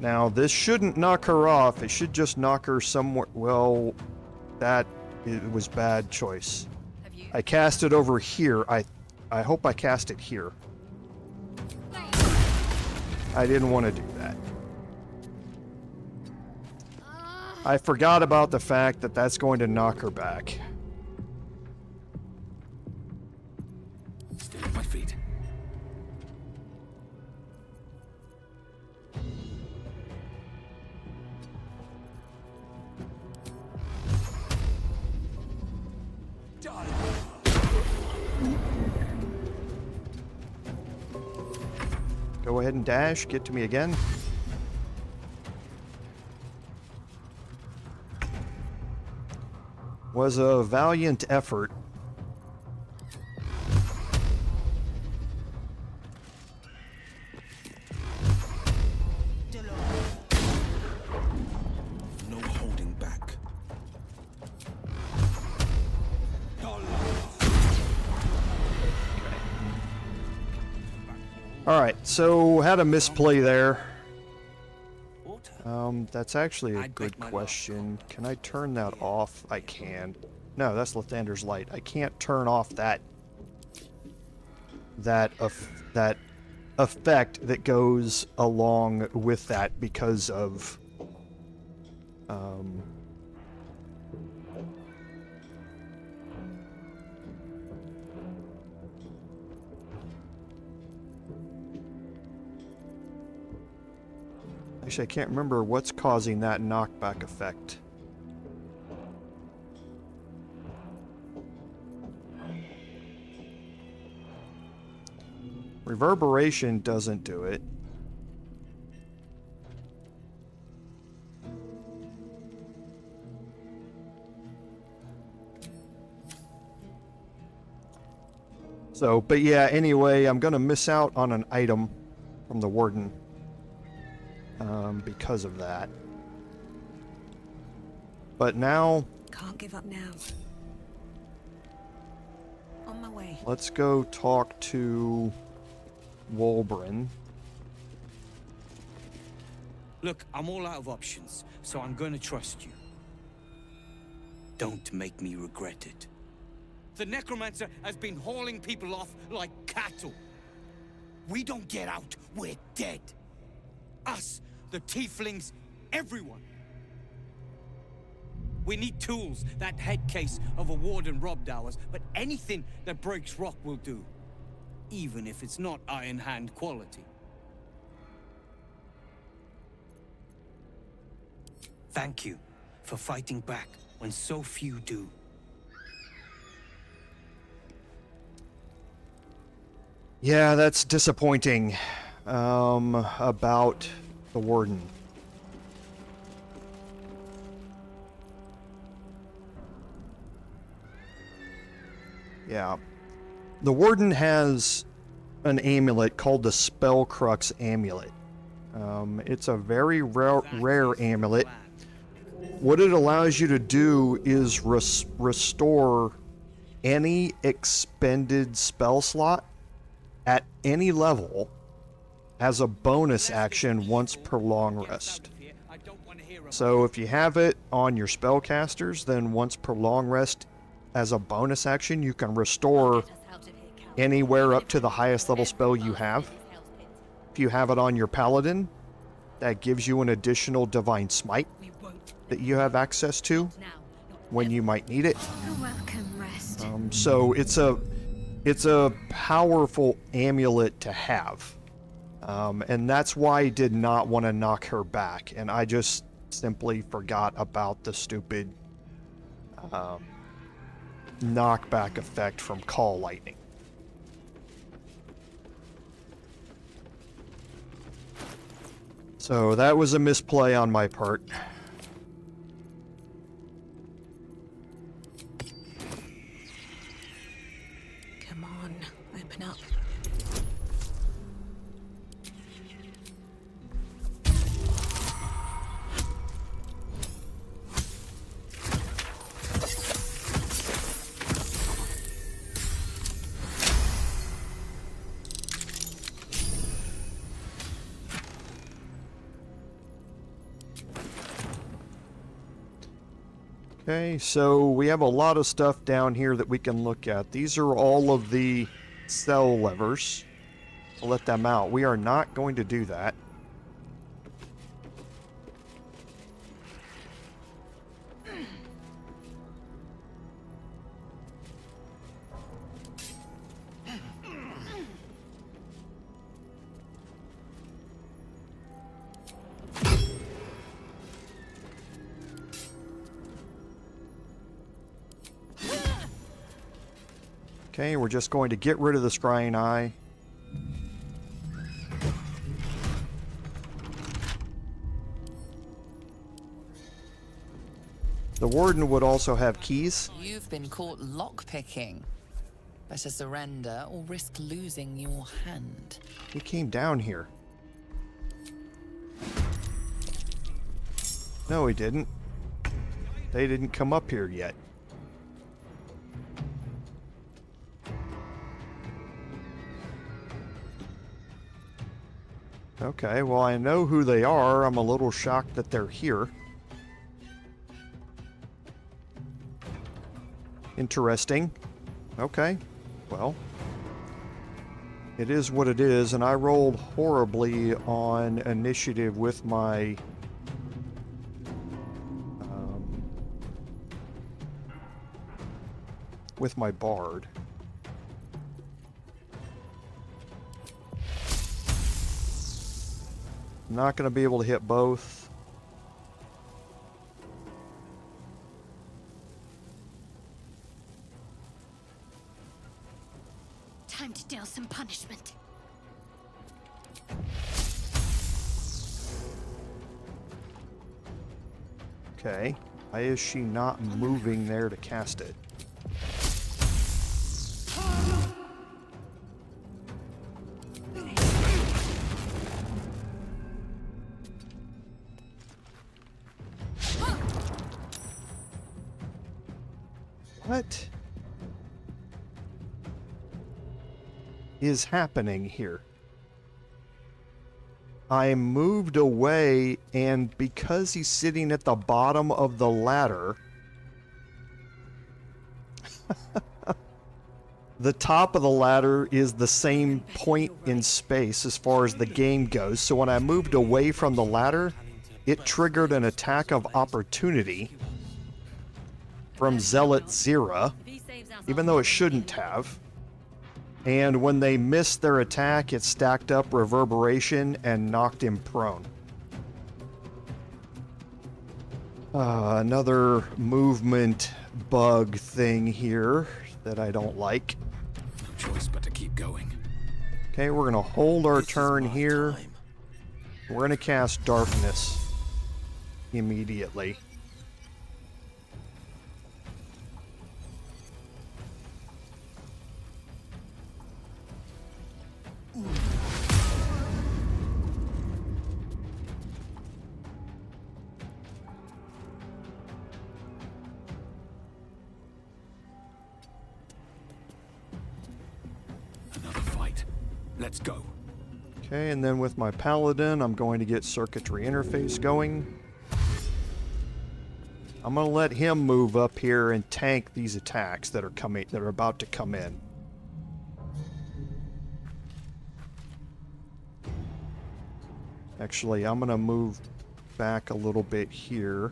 Now, this shouldn't knock her off. It should just knock her somewhere. Well, it was bad choice. I cast it over here. I hope I cast it here. I didn't want to do that. I forgot about the fact that that's going to knock her back. Still on my feet. Go ahead and dash. Get to me again. Was a valiant effort. No holding back. Alright, so had a misplay there. That's actually a good question. Can I turn that off? I can. No, that's Lathander's light. I can't turn off that effect that goes along with that because of actually, I can't remember what's causing that knockback effect. Reverberation doesn't do it. So, but yeah, anyway, I'm gonna miss out on an item from the warden. Because of that. But now... Can't give up now. On my way. Let's go talk to Wolbrin. Look, I'm all out of options, so I'm gonna trust you. Don't make me regret it. The necromancer has been hauling people off like cattle. We don't get out, we're dead. Us, the tieflings, everyone. We need tools. That head case of a warden robbed ours, but anything that breaks rock will do. Even if it's not Iron Hand quality. Thank you for fighting back when so few do. Yeah, that's disappointing. About the warden. Yeah. The warden has an amulet called the Spellcrux amulet. It's a very rare amulet. What it allows you to do is restore any expended spell slot at any level as a bonus action once per long rest. I don't want to So if you have it on your spellcasters, then once per long rest as a bonus action, you can restore anywhere up to the highest level spell you have. If you have it on your paladin, that gives you an additional divine smite that you have access to when you might need it. So it's a powerful amulet to have. And that's why I did not want to knock her back, and I just simply forgot about the stupid knockback effect from Call Lightning. So that was a misplay on my part. Come on, open up. Okay, so we have a lot of stuff down here that we can look at. These are all of the cell levers. I'll let them out. We are not going to do that. Okay, we're just going to get rid of the scrying eye. The warden would also have keys. You've been caught lockpicking. Better surrender or risk losing your hand. He came down here. No, he didn't. They didn't come up here yet. Okay, well, I know who they are. I'm a little shocked that they're here. Interesting. Okay, well, it is what it is, and I rolled horribly on initiative with my bard. Not going to be able to hit both. Time to deal some punishment. Okay. Why is she not moving there to cast it? What is happening here? I moved away, and because he's sitting at the bottom of the ladder, the top of the ladder is the same point in space as far as the game goes. So when I moved away from the ladder, it triggered an attack of opportunity from Zealot Zira, even though it shouldn't have. And when they missed their attack, it stacked up reverberation and knocked him prone. Another movement bug thing here that I don't like. No choice but to keep going. Okay, we're gonna hold our turn here. We're gonna cast Darkness immediately. Another fight. Let's go. Okay, and then with my Paladin, I'm going to get Circuitry Interface going. I'm gonna let him move up here and tank these attacks that are about to come in. Actually, I'm gonna move back a little bit here.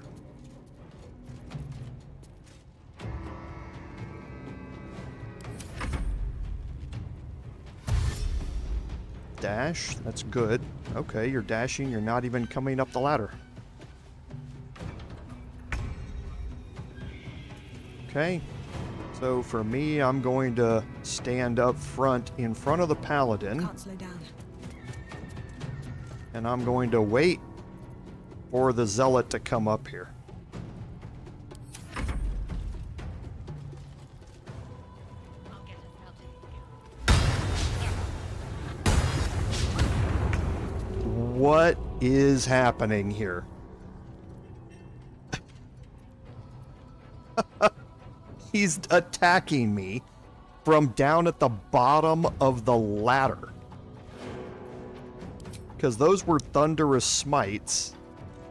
Dash, that's good. Okay, you're dashing, you're not even coming up the ladder. Okay, so for me, I'm going to stand up front in front of the paladin. Can't slow down. And I'm going to wait for the zealot to come up here. What is happening here? He's attacking me from down at the bottom of the ladder. Because those were thunderous smites.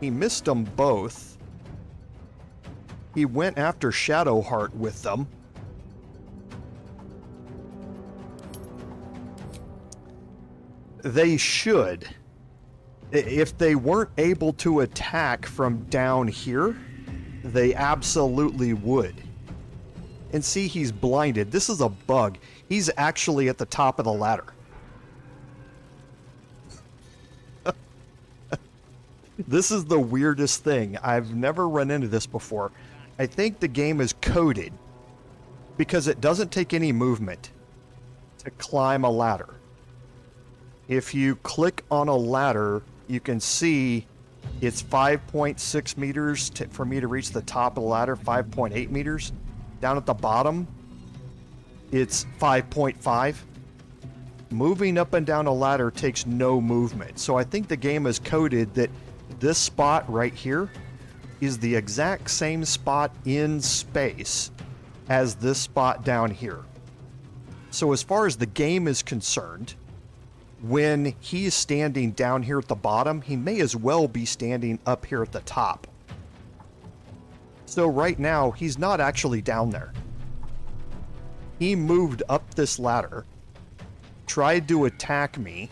He missed them both. He went after Shadowheart with them. They should. If they weren't able to attack from down here, they absolutely would. And see, he's blinded. This is a bug. He's actually at the top of the ladder. This is the weirdest thing. I've never run into this before. I think the game is coded because it doesn't take any movement to climb a ladder. If you click on a ladder, you can see it's 5.6 meters for me to reach the top of the ladder, 5.8 meters. Down at the bottom, it's 5.5. Moving up and down a ladder takes no movement. So I think the game is coded that this spot right here is the exact same spot in space as this spot down here. So as far as the game is concerned, when he is standing down here at the bottom, he may as well be standing up here at the top. So right now, he's not actually down there. He moved up this ladder, tried to attack me,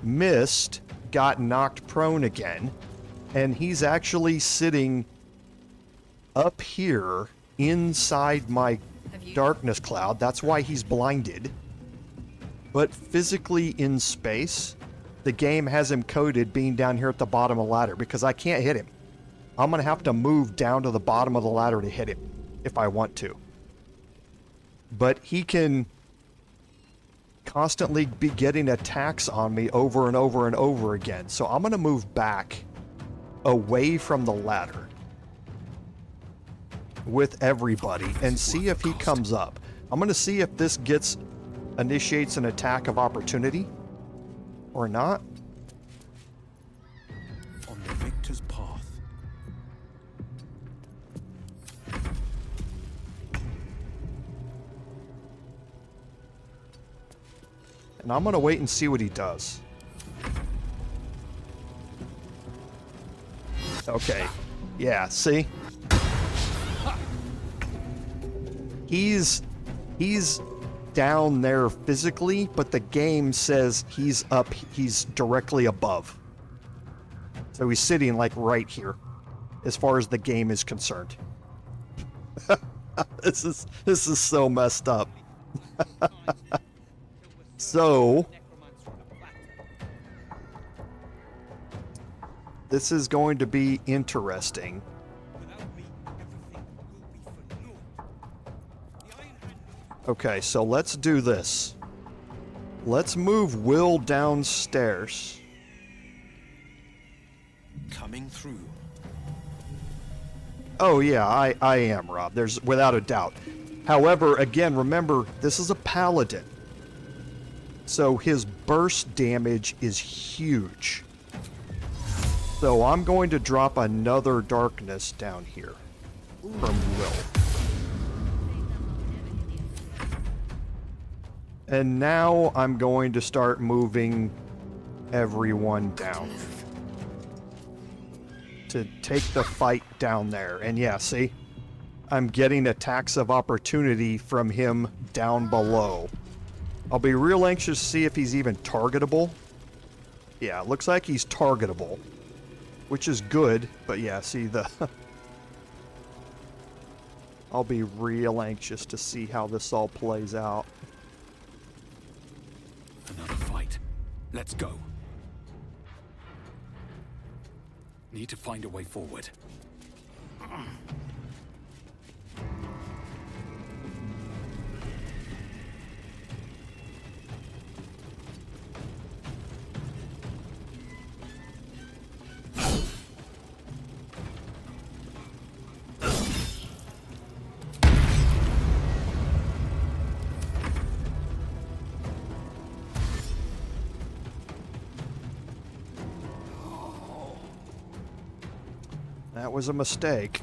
missed, got knocked prone again, and he's actually sitting up here inside my darkness cloud. That's why he's blinded. But physically in space, the game has him coded being down here at the bottom of the ladder because I can't hit him. I'm going to have to move down to the bottom of the ladder to hit him if I want to. But he can constantly be getting attacks on me over and over and over again. So I'm going to move back away from the ladder with everybody and see if he comes up. I'm going to see if this initiates an attack of opportunity or not. On the victor's path. And I'm going to wait and see what he does. Okay. Yeah, see? He's down there physically, but the game says he's directly above. So he's sitting like right here, as far as the game is concerned. This is so messed up. So this is going to be interesting. Okay, so let's do this. Let's move Wyll downstairs. Coming through. Oh yeah, I am, Rob. There's without a doubt. However, again, remember, this is a paladin. So his burst damage is huge. So I'm going to drop another darkness down here from Wyll. And now I'm going to start moving everyone down. to take the fight down there. And yeah, see? I'm getting attacks of opportunity from him down below. I'll be real anxious to see if he's even targetable. Yeah, looks like he's targetable, which is good, but yeah, see the... I'll be real anxious to see how this all plays out. Another fight. Let's go. Need to find a way forward. That was a mistake.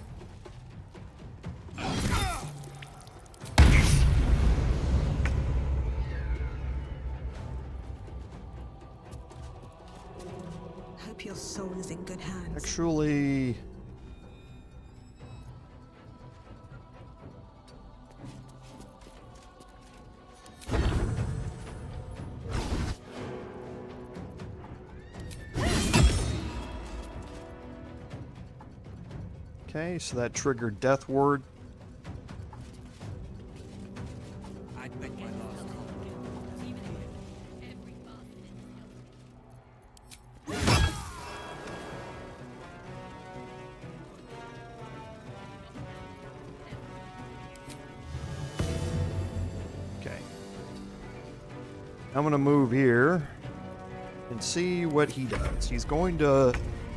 Hope your soul is in good hands. Actually... Okay, so that triggered Death Ward. I'd make my last call. Okay. I'm gonna move here and see what he does. He's going to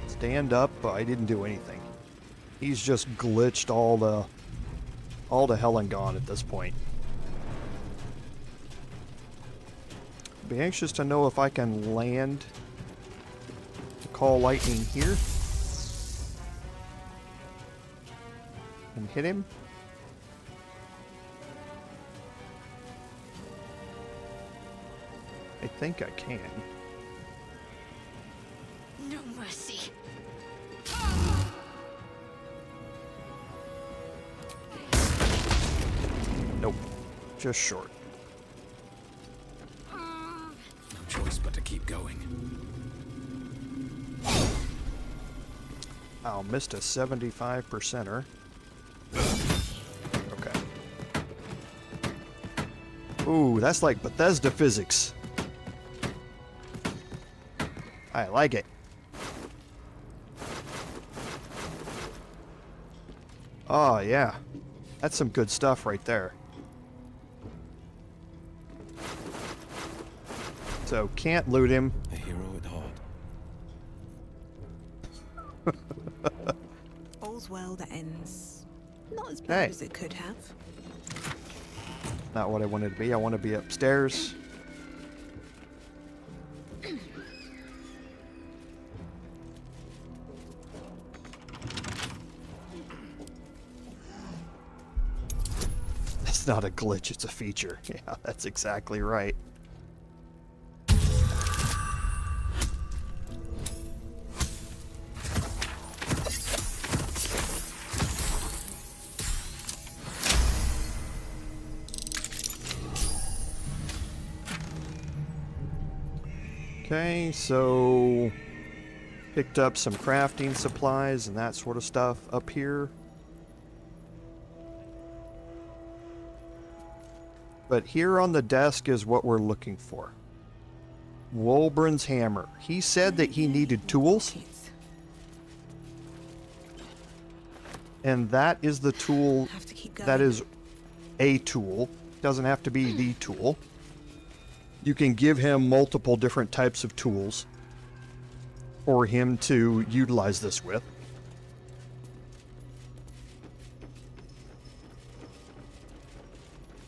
stand up, but I didn't do anything. He's just glitched all the hell and gone at this point. Be anxious to know if I can land to call lightning here and hit him. I think I can. No mercy. Nope, just short. No choice but to keep going. Oh, missed a 75%er. Okay. Ooh, that's like Bethesda physics. I like it. Oh, yeah. That's some good stuff right there. So, can't loot him. A hero at heart. All's well that ends not as bad as it could have. Not what I wanted to be. I want to be upstairs. It's not a glitch, it's a feature. Yeah, that's exactly right. Okay, so picked up some crafting supplies and that sort of stuff up here. But here on the desk is what we're looking for. Wolbran's hammer. He said that he needed tools. And that is the tool. That is a tool. Doesn't have to be the tool. You can give him multiple different types of tools for him to utilize this with.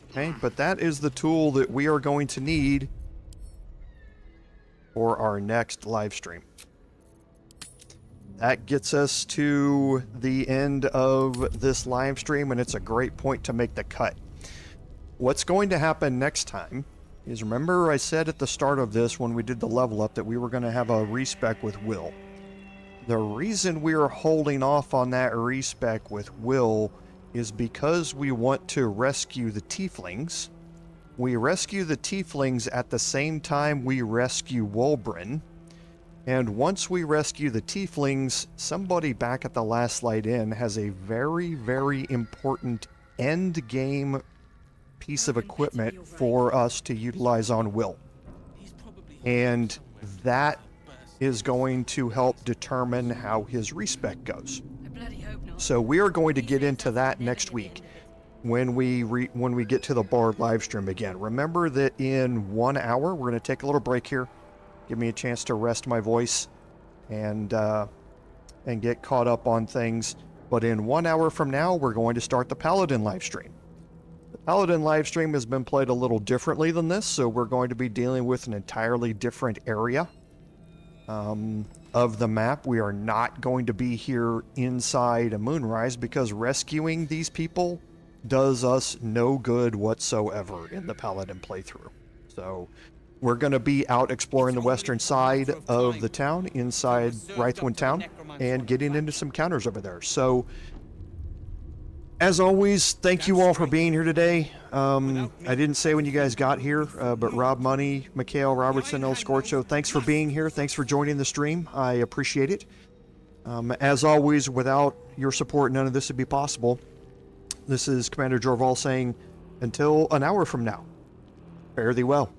Okay, but that is the tool that we are going to need for our next live stream. That gets us to the end of this live stream, and it's a great point to make the cut. What's going to happen next time is, remember I said at the start of this when we did the level up that we were going to have a respec with Wyll. The reason we're holding off on that respec with Wyll is because we want to rescue the tieflings. We rescue the tieflings at the same time we rescue Wulbren. And once we rescue the tieflings, somebody back at the Last Light Inn has a very, very important end game piece of equipment for us to utilize on Wyll. And that is going to help determine how his respec goes. So we are going to get into that next week when we get to the Bard live stream again. Remember that in 1 hour, we're going to take a little break here. Give me a chance to rest my voice and get caught up on things. But in 1 hour from now, we're going to start the Paladin live stream. The Paladin live stream has been played a little differently than this, so we're going to be dealing with an entirely different area of the map. We are not going to be here inside a Moonrise because rescuing these people does us no good whatsoever in the Paladin playthrough. So we're going to be out exploring the western side of the town, inside Wraithwind Town, and getting into some counters over there. So, as always, thank you all for being here today. I didn't say when you guys got here, but Rob Money, Mikhail Robertson, El Scorcho, thanks for being here. Thanks for joining the stream. I appreciate it. As always, without your support, none of this would be possible. This is Commander Jorval saying, until an hour from now, fare thee well.